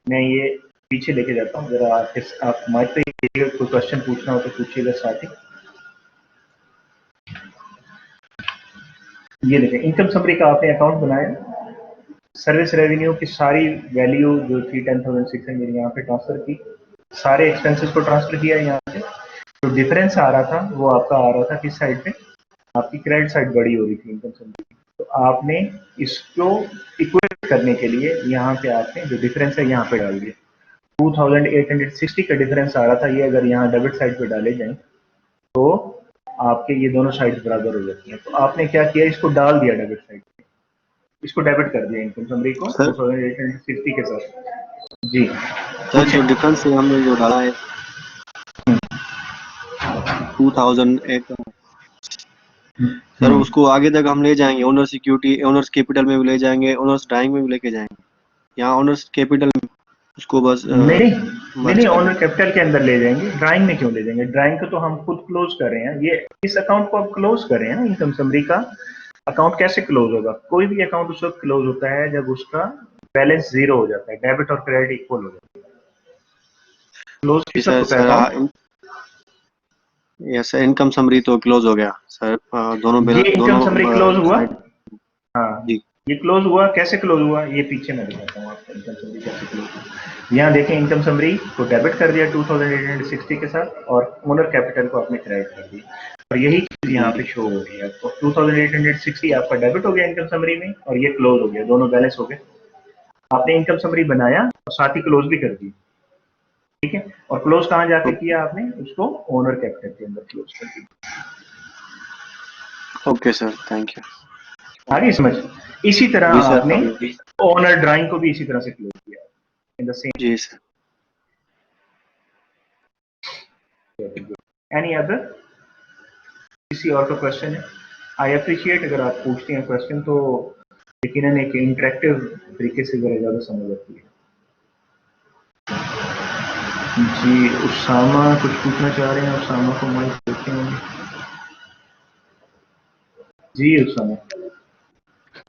मैं ये पीछे लेके जाता हूँ जरा, आप माइक पे कोई क्वेश्चन पूछना हो तो पूछिएगा साथ ही। ये देखें इनकम समरी का आपने अकाउंट बनाया, सर्विस रेवेन्यू की सारी वैल्यू जो थी 10,600 यहाँ पे ट्रांसफर की, सारे एक्सपेंसेस को ट्रांसफर किया यहाँ से। जो डिफरेंस आ रहा था वो आपका आ रहा था किस साइड पे, आपकी क्रेडिट साइड बड़ी हो रही थी इनकम समरी। तो आपने इसको इक्वेट करने के लिए यहाँ पे आपने जो डिफरेंस है यहाँ पे डाल दिया। 2860 का डिफरेंस आ रहा था, ये अगर यहाँ डेबिट साइड पे डाले जाए तो आपके ये दोनों साइड बराबर हो जाती हैं। तो आपने क्या किया, इसको डाल दिया डेबिट साइड पे, इसको डेबिट कर दिया इनकम समरी को सर 2860 के साथ। जी सर पूछें। जो डिफरेंस है हमने जो डाला है 2008, सर हम्म, उसको आगे तक हम ले जाएंगे, ओनर्स सिक्योरिटी, ओनर्स कैपिटल में भी ले जाएंगे, ओनर्स ड्राइंग में भी लेके जाएंगे। यहाँ ओनर्स कैपिटल में उसको बस नहीं नहीं मर्ज नहीं, कर ऑनर देंगे। कैपिटल के अंदर ले जाएंगे, ड्राइंग में क्यों ले जाएंगे, ड्राइंग को तो हम खुद क्लोज कर रहे हैं। ये इस अकाउंट को आप क्लोज कर रहे हैं ना, इनकम समरी का अकाउंट कैसे क्लोज होगा, कोई भी अकाउंट उस वक्त क्लोज होता है जब उसका बैलेंस जीरो हो जाता है, डेबिट और क्रेडिट इक्वल हो जाता है। क्लोज जी किस वक्त सर। होता है account, yes sir, income summary तो क्लोज हो गया सर, दोनों ये इनकम समरी क्लोज दोनों हुआ। साइड। हाँ, जी ये क्लोज हुआ, कैसे क्लोज हुआ ये पीछे मैं दिखाता हूँ आपको, इनकम समरी कैसे क्लोज हुआ। यहाँ देखें इनकम समरी को डेबिट कर दिया 2860 के साथ, और ओनर कैपिटल को आपने क्रेडिट कर दिया, और यही चीज यहाँ पे जी शो हो रही है आपको। 2860 आपका डेबिट हो गया इनकम समरी में, और ये क्लोज हो गया, दोनों बैलेंस हो गए। आपने इनकम समरी बनाया और साथ ही क्लोज भी कर दी। ठीक है, और क्लोज कहाँ जाके किया आपने, उसको ओनर कैपिटल के अंदर क्लोज कर दिया। Okay sir, thank you. आ गई समझ। इसी तरह जी सर, आपने अभी ओनर ड्राइंग को भी इसी तरह से क्लोज किया इन द सेम। जी सर। एनी अदर, किसी और का क्वेश्चन है? आई अप्रिशिएट अगर आप पूछते हैं क्वेश्चन तो यकीनन एक इंटरेक्टिव तरीके से जरा ज़्यादा समझ आती है। जी उसामा कुछ पूछना चाह रहे हैं, उसामा को माइक देते हैं। जी उसामा।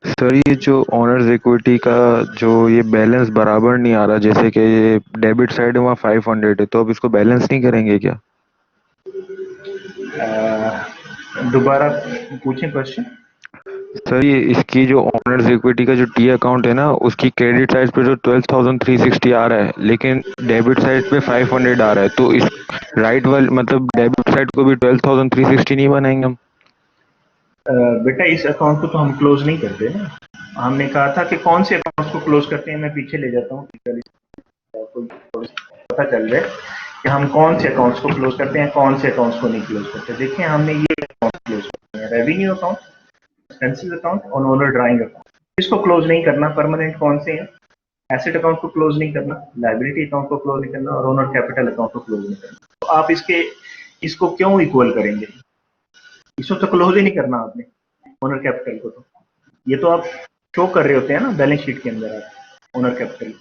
सर ये जो ऑनर्स इक्विटी का जो ये बैलेंस बराबर नहीं आ रहा, जैसे कि ये डेबिट साइड है वहाँ 500 है, तो अब इसको बैलेंस नहीं करेंगे क्या? दोबारा पूछें क्वेश्चन। सर ये इसकी जो ऑनर्स इक्विटी का जो टी अकाउंट है ना, उसकी क्रेडिट साइड पे जो 12,360 आ रहा है, लेकिन डेबिट साइड पे 500 आ रहा है, तो इस राइट वाल मतलब डेबिट साइड को भी 12,360 नहीं बनाएंगे हम? बेटा इस अकाउंट को तो हम क्लोज नहीं करते ना, हमने कहा था कि कौन से अकाउंट्स को क्लोज करते हैं। मैं पीछे ले जाता हूँ, आपको पता चल जाए कि हम कौन से अकाउंट्स को क्लोज करते हैं, कौन से अकाउंट्स को नहीं क्लोज करते। देखिए हमने ये अकाउंट क्लोज करते हैं, रेवेन्यू अकाउंट, एक्सपेंसेस अकाउंट और ओनर ड्राइंग अकाउंट। इसको क्लोज नहीं करना, परमानेंट कौन से हैं, एसेट अकाउंट को क्लोज नहीं करना, लायबिलिटी अकाउंट को क्लोज नहीं करना और ओनर कैपिटल अकाउंट को क्लोज नहीं करना। तो आप इसको क्यों इक्वल करेंगे? इसको तो क्लोज ही नहीं करना आपने, ओनर कैपिटल को। तो ये तो आप शो कर रहे होते हैं ना बैलेंस शीट के अंदर आप ओनर कैपिटल।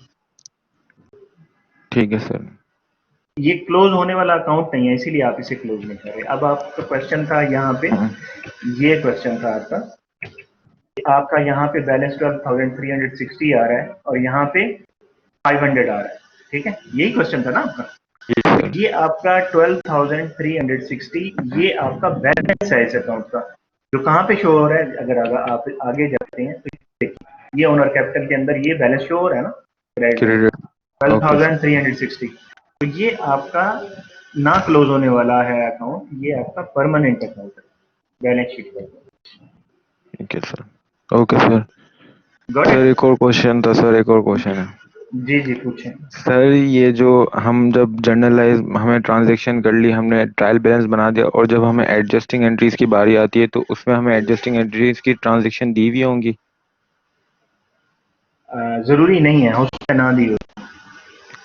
ठीक है सर। ये क्लोज होने वाला अकाउंट नहीं है, इसीलिए आप इसे क्लोज नहीं कर रहे। अब आपका क्वेश्चन था यहाँ पे, ये क्वेश्चन था आपका यहाँ पे बैलेंस 12,360 आ रहा है और यहाँ पे 500 आ रहा है, ठीक है, यही क्वेश्चन था ना आपका। ये आपका 12,360 ये आपका बैलेंस है इस अकाउंट का, जो कहाँ पे शो हो रहा है। अगर आप आगे जाते हैं तो देखिए, ये ओनर कैपिटल के अंदर ये बैलेंस शो हो रहा है ना, क्रेडिट 12,360। तो ये आपका ना क्लोज होने वाला है अकाउंट, ये आपका परमानेंट अकाउंट है बैलेंस शीट पर। ठीक है sir. Okay sir. Got sir it? एक और क्वेश्चन था सर, एक और क्वेश्चन है। जी जी पूछें। सर ये जो हम जब जनरलाइज हमें ट्रांजैक्शन कर ली, हमने ट्रायल बैलेंस बना दिया, और जब हमें एडजस्टिंग एंट्रीज की बारी आती है तो उसमें हमें एडजस्टिंग एंट्रीज की ट्रांजैक्शन दी हुई होंगी? जरूरी नहीं है, हो सकता है ना दी हो।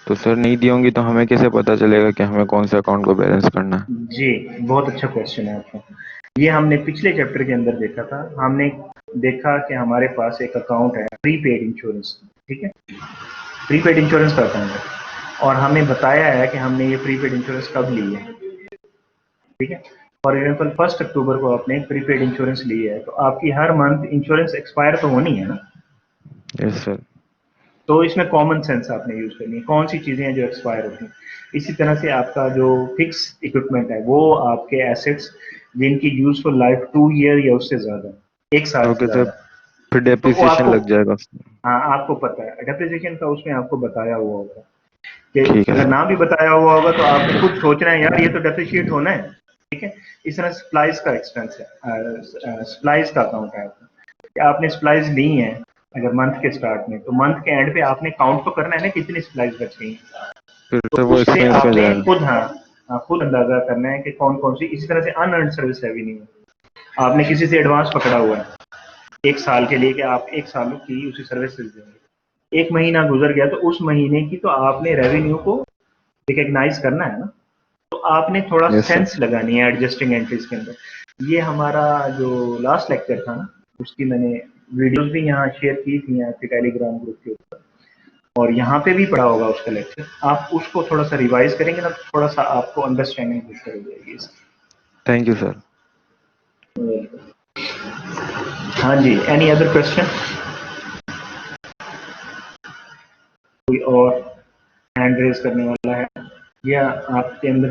तो सर नहीं दी होंगी तो हमें कैसे पता चलेगा कि हमें कौन से अकाउंट को बैलेंस करना है? जी बहुत अच्छा क्वेश्चन है आपका। ये हमने पिछले चैप्टर के अंदर देखा था। हमने देखा कि हमारे पास एक अकाउंट है प्रीपेड इंश्योरेंस, ठीक है, प्रीपेड इंश्योरेंस का अकाउंट है और हमें बताया है कि हमने ये प्रीपेड इंश्योरेंस कब ली है, ठीक है। फॉर एग्जाम्पल 1 अक्टूबर को आपने प्रीपेड इंश्योरेंस ली है, तो आपकी हर मंथ इंश्योरेंस एक्सपायर तो होनी है ना। Yes sir. तो इसमें कॉमन सेंस आपने यूज करनी है, कौन सी चीजें हैं जो एक्सपायर होती हैं। इसी तरह से आपका जो फिक्स इक्विपमेंट है वो आपके एसेट्स जिनकी यूजफुल लाइफ 2 ईयर या उससे ज्यादा, 1 साल से ओके सर, ज्यादा, फिर तो वो डेप्रिसिएशन आपको, लग जाएगा उसमें। हाँ आपको पता है डेप्रिसिएशन का, उसमें आपको बताया हुआ होगा कि ठीक है अगर सर। ना भी बताया हुआ होगा तो आपने खुद सोचना है यार ये तो डेप्रिशिएट होना है, ठीक है। इस तरह सप्लाईज का एक्सपेंस है, सप्लाईज का अकाउंट है आपका, कि आपने सप्लाईज ली हैं अगर मंथ के स्टार्ट में, तो मंथ के एंड पे आपने काउंट तो करना है ना कितनी सप्लाईज बच गई हैं। फिर तो सर वो उससे एक्सपेंस में आपने जाएगा। खुद, खुद अंदाजा करना है कि कौन कौन सी। इसी तरह से अनअर्न्ड सर्विस रेवेन्यू, आपने किसी से एडवांस पकड़ा हुआ है 1 साल के लिए कि आप 1 साल की उसी सर्विसेज देंगे, 1 महीना गुजर गया तो उस महीने की तो आपने रेवेन्यू को रिकग्नाइज करना है ना। तो आपने थोड़ा यस सर। सेंस लगानी है एडजस्टिंग एंट्रीज के अंदर। ये हमारा जो लास्ट लेक्चर था ना, उसकी मैंने वीडियोस भी यहाँ शेयर की थी आपके टेलीग्राम ग्रुप के ऊपर, और यहाँ पे भी पड़ा होगा उसका लेक्चर। आप उसको थोड़ा सा रिवाइज करेंगे ना, तो थोड़ा सा आपको अंडरस्टैंडिंग बेहतर हो जाएगी इसकी। Thank you sir. हाँ जी, एनी अदर क्वेश्चन? कोई और हैंड रेज करने वाला है, या आपके अंदर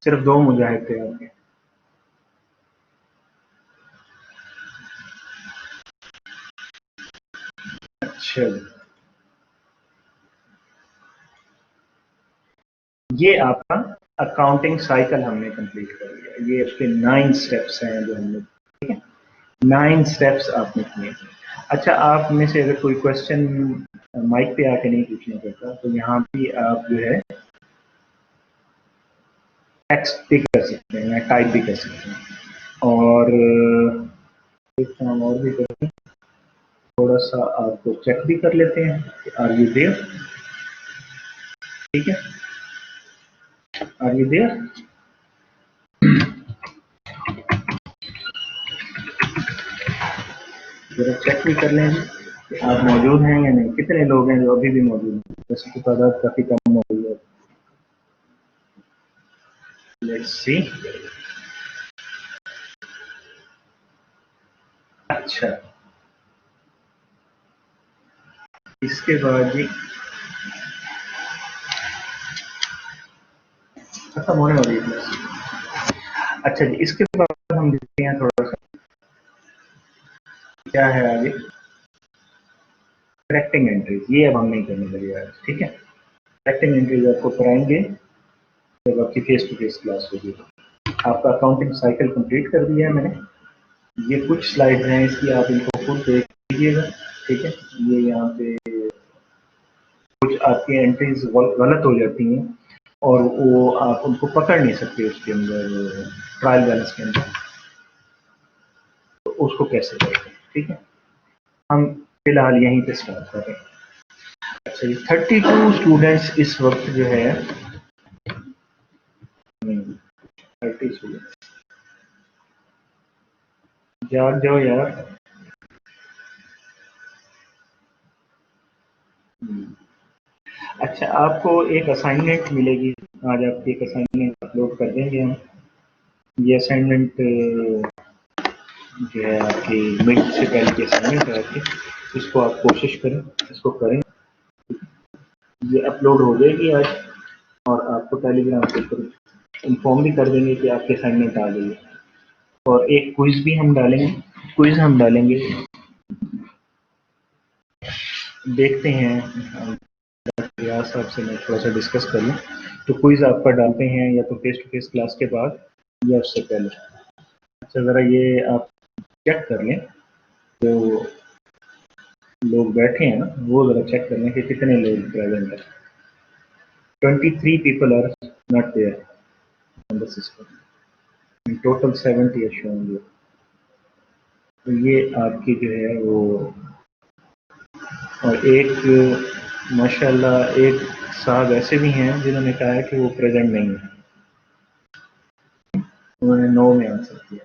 सिर्फ दो मुजाहिद थे आपके? अच्छा, ये आपका अकाउंटिंग साइकिल हमने कंप्लीट कर लिया। ये उसके 9 स्टेप्स हैं जो हमने, ठीक है, 9 स्टेप्स आपने किए। अच्छा, आप में से अगर कोई क्वेश्चन माइक पे आके नहीं पूछना पड़ता तो यहाँ भी आप जो है टेक्स्ट भी कर सकते हैं या टाइप भी कर सकते हैं। और एक काम और भी करते हैं, थोड़ा सा आपको चेक भी कर लेते हैं कि आर यू देयर, ठीक है, आर यू देयर। जरा चेक भी कर लें कि आप मौजूद हैं या नहीं, कितने लोग हैं जो अभी भी मौजूद हैं। वैसे तो तादाद काफी कम हो गई है। Let's see. अच्छा, इसके बाद जी खत्म होने वाली है क्लास। अच्छा जी, इसके बाद हम देखते हैं थोड़ा सा क्या है आगे। करेक्टिंग एंट्रीज, ये अब हम नहीं करने लगे आज, ठीक है। करेक्टिंग एंट्रीज आपको कराएंगे जब आपकी फेस टू फेस क्लास होगी। आपका अकाउंटिंग साइकिल कंप्लीट कर दिया है मैंने। ये कुछ स्लाइड हैं इसकी, आप इनको खुद देख लीजिएगा, ठीक है। ये यहाँ पे कुछ आपकी एंट्रीज गलत हो जाती हैं और वो आप उनको पकड़ नहीं सकते उसके अंदर, ट्रायल बैलेंस के अंदर। तो उसको कैसे करते हैं, ठीक है। हम फिलहाल यहीं पे स्टॉप कर रहे हैं। अच्छा, ये 32 स्टूडेंट्स इस वक्त जो है 30 स्टूडेंट्स, जाग जाओ यार। अच्छा, आपको एक असाइनमेंट मिलेगी आज, आपकी एक असाइनमेंट अपलोड कर देंगे हम। ये असाइनमेंट जो है आपकी मिड से पहले की असाइनमेंट है आपकी, इसको आप कोशिश करें, इसको करें। ये अपलोड हो जाएगी आज, और आपको टेलीग्राम के ऊपर इन्फॉर्म भी कर देंगे कि आपकी असाइनमेंट आ गई है। और एक क्विज भी हम डालेंगे, क्विज हम डालेंगे, देखते हैं रियाज साहब से मैं थोड़ा सा डिस्कस कर लूँ। तो क्विज आपका डालते हैं या तो फेस टू फेस क्लास के बाद या उससे पहले। अच्छा, ज़रा ये आप चेक कर लें, तो लोग बैठे हैं ना वो ज़रा चेक कर लें कि कितने लोग प्रेजेंट हैं। 23 people are not there on the system. In total 70 are shown here. तो ये आपकी जो है वो, और एक माशाल्लाह एक साहब ऐसे भी हैं जिन्होंने कहा है कि वो प्रेजेंट नहीं है, उन्होंने 9 में आंसर किया।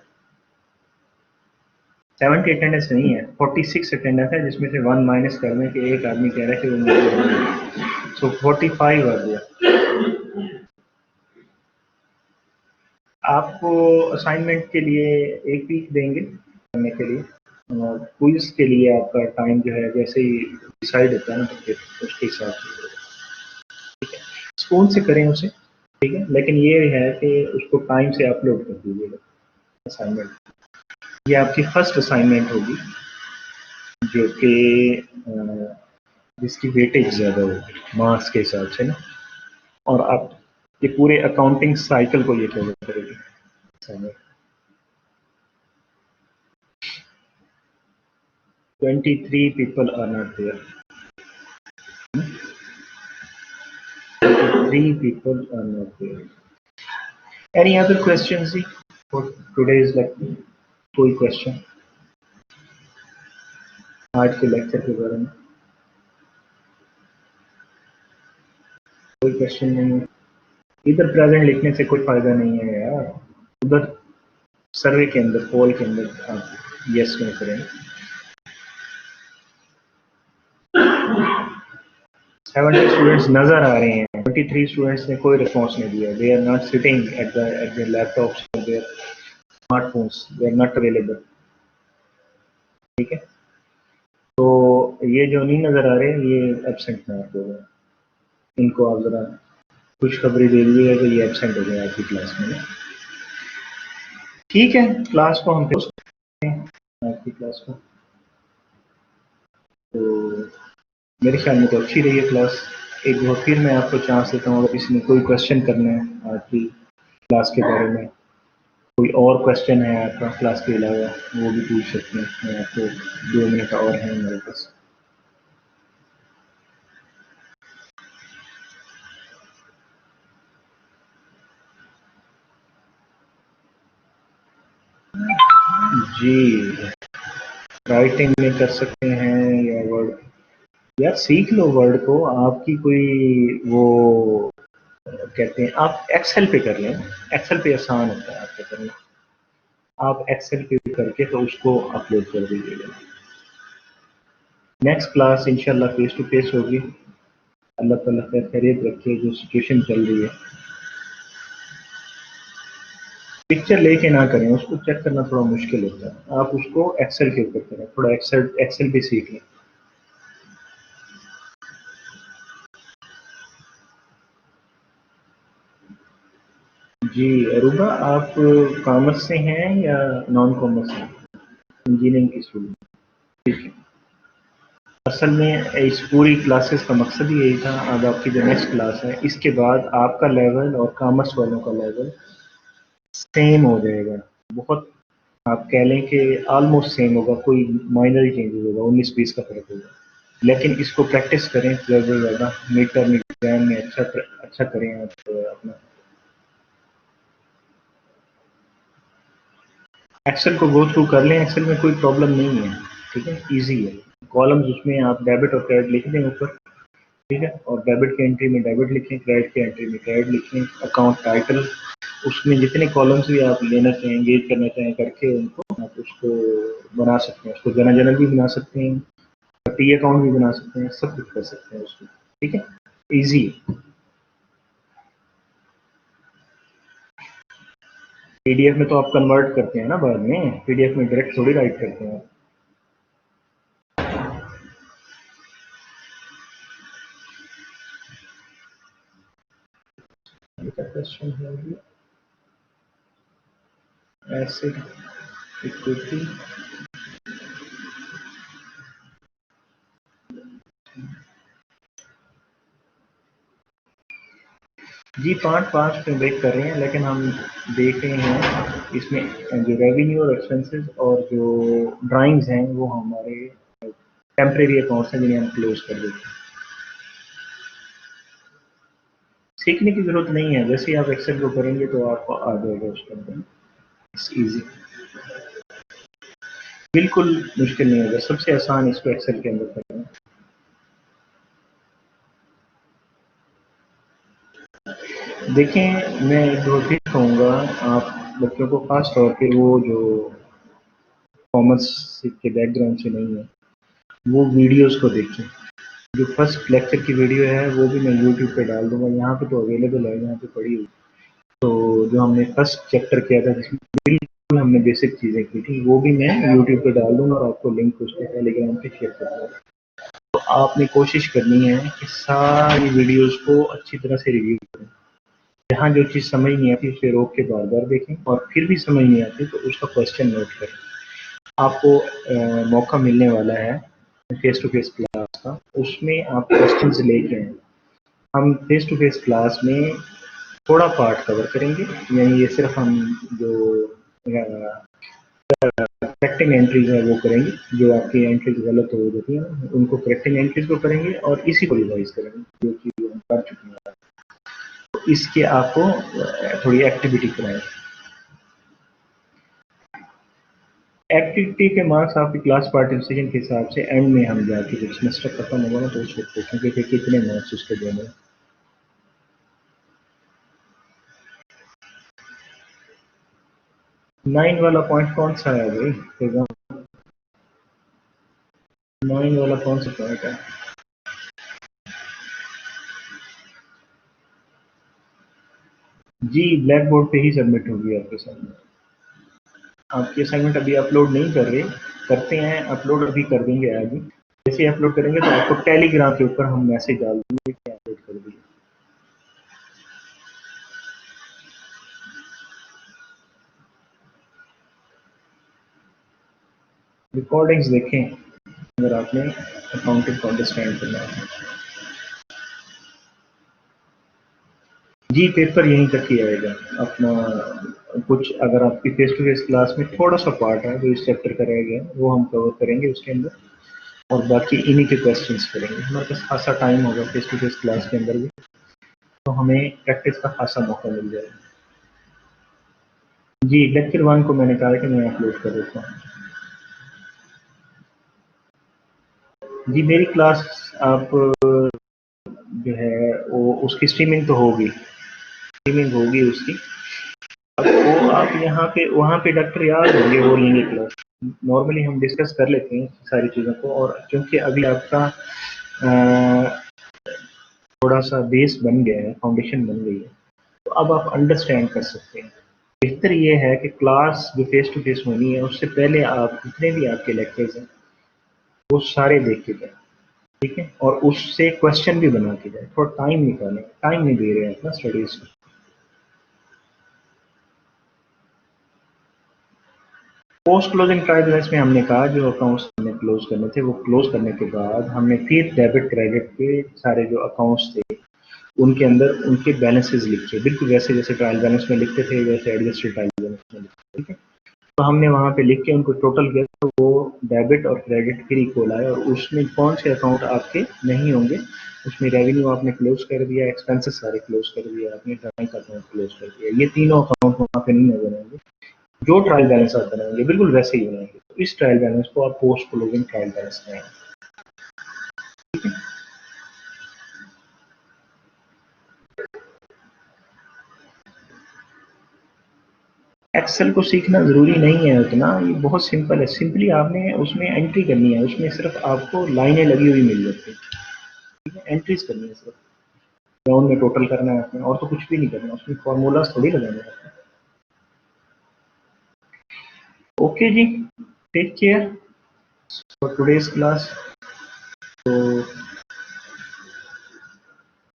70 अटेंडेंस नहीं है, 46 अटेंडेंस है, जिसमें से 1 माइनस करने के एक आदमी कह रहा है कि वो मौजूद नहीं है। सो 45 आ गया। आपको असाइनमेंट के लिए एक वीक देंगे करने के लिए, और क्विज के लिए आपका टाइम जो है जैसे ही डिसाइड होता है ना, तो फिर उसके हिसाब से, ठीक है, स्पून से करें उसे, ठीक है, लेकिन ये है कि उसको टाइम से अपलोड कर दीजिएगा असाइनमेंट। ये आपकी फर्स्ट असाइनमेंट होगी जो कि जिसकी वेटेज ज़्यादा होगी मार्क्स के हिसाब से ना, और आप ये पूरे अकाउंटिंग साइकिल को ये कवर करेगी assignment. 23 people are not there. 3 people are not there. Any other questions for today's lecture? कोई क्वेश्चन आज के लेक्चर के बारे में? कोई क्वेश्चन नहीं है। इधर प्रेजेंट लिखने से कोई फायदा नहीं है यार, उधर सर्वे के अंदर, पोल के अंदर आप यस में करें। 70 स्टूडेंट्स नजर आ रहे हैं, 23 स्टूडेंट्स ने कोई रिस्पॉन्स नहीं दिया। They are not sitting at the laptops और their smartphones, they are not available, ठीक है। तो ये जो नहीं नजर आ रहे हैं ये एब्सेंट मार्क हो गए, इनको आप जरा खुशखबरी दे दीजिएगा कि ये एब्सेंट हो गए आपकी क्लास में। ठीक है, क्लास को हम क्लोज करते हैं आपकी क्लास को। तो मेरे ख्याल में तो अच्छी रही है क्लास। एक बार फिर मैं आपको चांस देता हूँ, अगर किसी ने कोई क्वेश्चन करना है आपकी क्लास के बारे में, कोई और क्वेश्चन है आपका क्लास के अलावा, वो भी पूछ सकते हैं। मैं आपको 2 मिनट और हैं मेरे पास। जी, राइटिंग में कर सकते हैं या वर्ड, यार सीख लो वर्ड को। आपकी कोई वो कहते हैं, आप एक्सेल पे कर लें, एक्सेल पे आसान होता है आपको करना। आप एक्सेल पे करके तो उसको अपलोड कर दीजिएगा। नेक्स्ट क्लास इंशाल्लाह फेस टू फेस होगी। अल्लाह ताला खैरियत रखे। जो सिचुएशन चल रही है, पिक्चर लेके ना करें, उसको चेक करना थोड़ा मुश्किल होता है। आप उसको एक्सेल के ऊपर करें, थोड़ा एक्सेल भी सीख लें। जी अरूबा, आप कॉमर्स से हैं या नॉन कॉमर्स हैं? इंजीनियरिंग की स्टूडेंट, ठीक है। असल में इस पूरी क्लासेस का मकसद ही यही था। अब आपकी जो नेक्स्ट क्लास है, इसके बाद आपका लेवल और कॉमर्स वालों का लेवल सेम हो जाएगा। बहुत, आप कह लें कि ऑलमोस्ट सेम होगा, कोई माइनर ही चेंजेस होगा, 19-20 का फर्क होगा। लेकिन इसको प्रैक्टिस करें ज़्यादा से ज़्यादा, मिड टर्म एग्जाम में अच्छा करें आप अपना। एक्सेल को गो थ्रू कर लें, एक्सेल में कोई प्रॉब्लम नहीं है, ठीक है, इजी है। कॉलम्स उसमें आप डेबिट और क्रेडिट लिख दें ऊपर, ठीक है, और डेबिट की एंट्री में डेबिट लिखें, क्रेडिट की एंट्री में क्रेडिट लिखें, अकाउंट टाइटल उसमें जितने कॉलम्स भी आप लेना चाहें, एंगेज करना चाहें करके उनको आप उसको बना सकते हैं, उसको जनरल भी बना सकते हैं, टी अकाउंट भी बना सकते हैं, सब कुछ कर सकते हैं उसको, ठीक है, ईजी। पीडीएफ में तो आप कन्वर्ट करते हैं ना बाद में, पीडीएफ में डायरेक्ट थोड़ी राइट करते हैं। क्वेश्चन है एसिड इक्विटी, जी पार्ट में ब्रेक कर रहे हैं, लेकिन हम देख रहे हैं इसमें जो रेवेन्यू और एक्सपेंसेस और जो ड्राइंग्स हैं वो हमारे टेम्परेरी अकाउंट्स हैं जिन्हें हम क्लोज कर देते हैं। सीखने की जरूरत नहीं है, जैसे ही आप एक्सेल को करेंगे तो आपको आ जाएगा उसके अंदर, इट्स इजी, बिल्कुल मुश्किल नहीं होगा, सबसे आसान इसको एक्सेल के अंदर करना है। देखें मैं एक दो टिप कहूँगा आप बच्चों को, खास तौर पे वो जो कॉमर्स के बैकग्राउंड से नहीं है वो वीडियोस को देखें। जो फर्स्ट लेक्चर की वीडियो है वो भी मैं यूट्यूब पे डाल दूंगा, यहाँ पे तो अवेलेबल है, यहाँ पे पड़ी हुई। तो जो हमने फर्स्ट चैप्टर किया था जिसमें बिल्कुल हमने बेसिक चीज़ें की थी वो भी मैं यूट्यूब पे डाल दूंगा और आपको लिंक उसके टेलीग्राम पे शेयर कर दूँगा। तो आपने कोशिश करनी है कि सारी वीडियोस को अच्छी तरह से रिव्यू करें, जहाँ जो चीज़ समझ नहीं आती उसे रोक के बार बार देखें, और फिर भी समझ नहीं आती तो उसका क्वेश्चन नोट करें। आपको मौका मिलने वाला है फेस टू फेस क्लास का, उसमें आप क्वेश्चंस लेके आए। हम फेस टू फेस क्लास में थोड़ा पार्ट कवर करेंगे, यानी ये सिर्फ हम जो करेक्टिंग एंट्रीज है वो करेंगे, जो आपकी एंट्रीज गलत हो जाती हैं उनको करेक्टिंग एंट्रीज को करेंगे और इसी को रिवाइज करेंगे जो कि हम कर चुके हैं। तो इसके आपको थोड़ी एक्टिविटी कराएं। एक्टिविटी के मार्क्स आपकी क्लास पार्टिसिपेशन के हिसाब से एंड में हम जाके जब सेमेस्टर खत्म होगा ना तो उस वक्त देखेंगे कि कितने मार्क्स उसके देने। 9 वाला पॉइंट कौन सा है भाई? 9 वाला कौन सा पॉइंट है? जी ब्लैक बोर्ड पे ही सबमिट होगी आपके सामने। आपकी असाइनमेंट अभी अपलोड नहीं कर रहे, करते हैं अपलोड, अभी कर देंगे आज ही। जैसे अपलोड करेंगे तो आपको टेलीग्राम के ऊपर हम मैसेज डाल देंगे कि अपलोड कर दिए। रिकॉर्डिंग्स देखें अगर आपने अकाउंटिंग को अंडरस्टैंड करना है। जी पेपर यहीं तक ही आएगा अपना, कुछ अगर आपकी फेस टू फेस क्लास में थोड़ा सा पार्ट है जो इस चैप्टर का रह गया वो हम कवर करेंगे उसके अंदर, और बाकी इन्हीं के क्वेश्चंस करेंगे। हमारे पास खासा टाइम होगा फेस टू फेस क्लास के अंदर भी, तो हमें प्रैक्टिस का खासा मौका मिल जाएगा। जी लेक्चर 1 को मैंने कहा कि मैं अपलोड कर देता हूँ। जी मेरी क्लास आप जो है वो उसकी स्ट्रीमिंग तो होगी, स्ट्रीमिंग होगी उसकी। अब वो आप यहाँ पे वहाँ पे डॉक्टर याद होंगे वो लेंगे क्लास। नॉर्मली हम डिस्कस कर लेते हैं सारी चीज़ों को, और क्योंकि अभी आपका थोड़ा सा बेस बन गया है, फाउंडेशन बन गई है, तो अब आप अंडरस्टैंड कर सकते हैं। बेहतर ये है कि क्लास जो फेस टू फेस होनी है उससे पहले आप जितने भी आपके लेक्चर्स हैं वो सारे देख के जाए, ठीक है, और उससे क्वेश्चन भी बना के जाए। थोड़ा टाइम निकालें, टाइम नहीं दे रहे हैं अपना स्टडीज में। पोस्ट क्लोजिंग ट्रायल बैलेंस में हमने कहा जो अकाउंट्स हमने क्लोज करने थे वो क्लोज करने के बाद हमने फिर डेबिट क्रेडिट के सारे जो अकाउंट्स थे उनके अंदर उनके बैलेंसेस लिखे, बिल्कुल वैसे जैसे ट्रायल बैलेंस में लिखते थे वैसे एडजस्टेड ट्रायल बैलेंस में लिखते, ठीक है। तो हमने वहाँ पे लिख के उनको टोटल किया तो वो डेबिट और क्रेडिट फिर इक्वल आए, और उसमें कौन से अकाउंट आपके नहीं होंगे उसमें रेवेन्यू आपने क्लोज कर दिया, एक्सपेंसेस सारे क्लोज कर दिया आपने, ड्राइंग का अकाउंट क्लोज कर दिया। ये तीनों अकाउंट वहाँ पे नहीं नजर आएंगे, जो ट्रायल बैलेंस आप बनाएंगे बिल्कुल वैसे ही बनाएंगे। तो इस ट्रायल बैलेंस को आप पोस्ट क्लोजिंग ट्रायल बैलेंस बनाएंगे। एक्सेल को सीखना ज़रूरी नहीं है उतना, ये बहुत सिंपल है। सिंपली आपने उसमें एंट्री करनी है, उसमें सिर्फ आपको लाइनें लगी हुई मिल जाती है, ठीक है, एंट्रीज करनी है सिर्फ, राउंड में टोटल करना है आपने, और तो कुछ भी नहीं करना, उसमें फॉर्मूलाज थोड़ी लगाने हैं आपने। ओके जी, take care for today's class. तो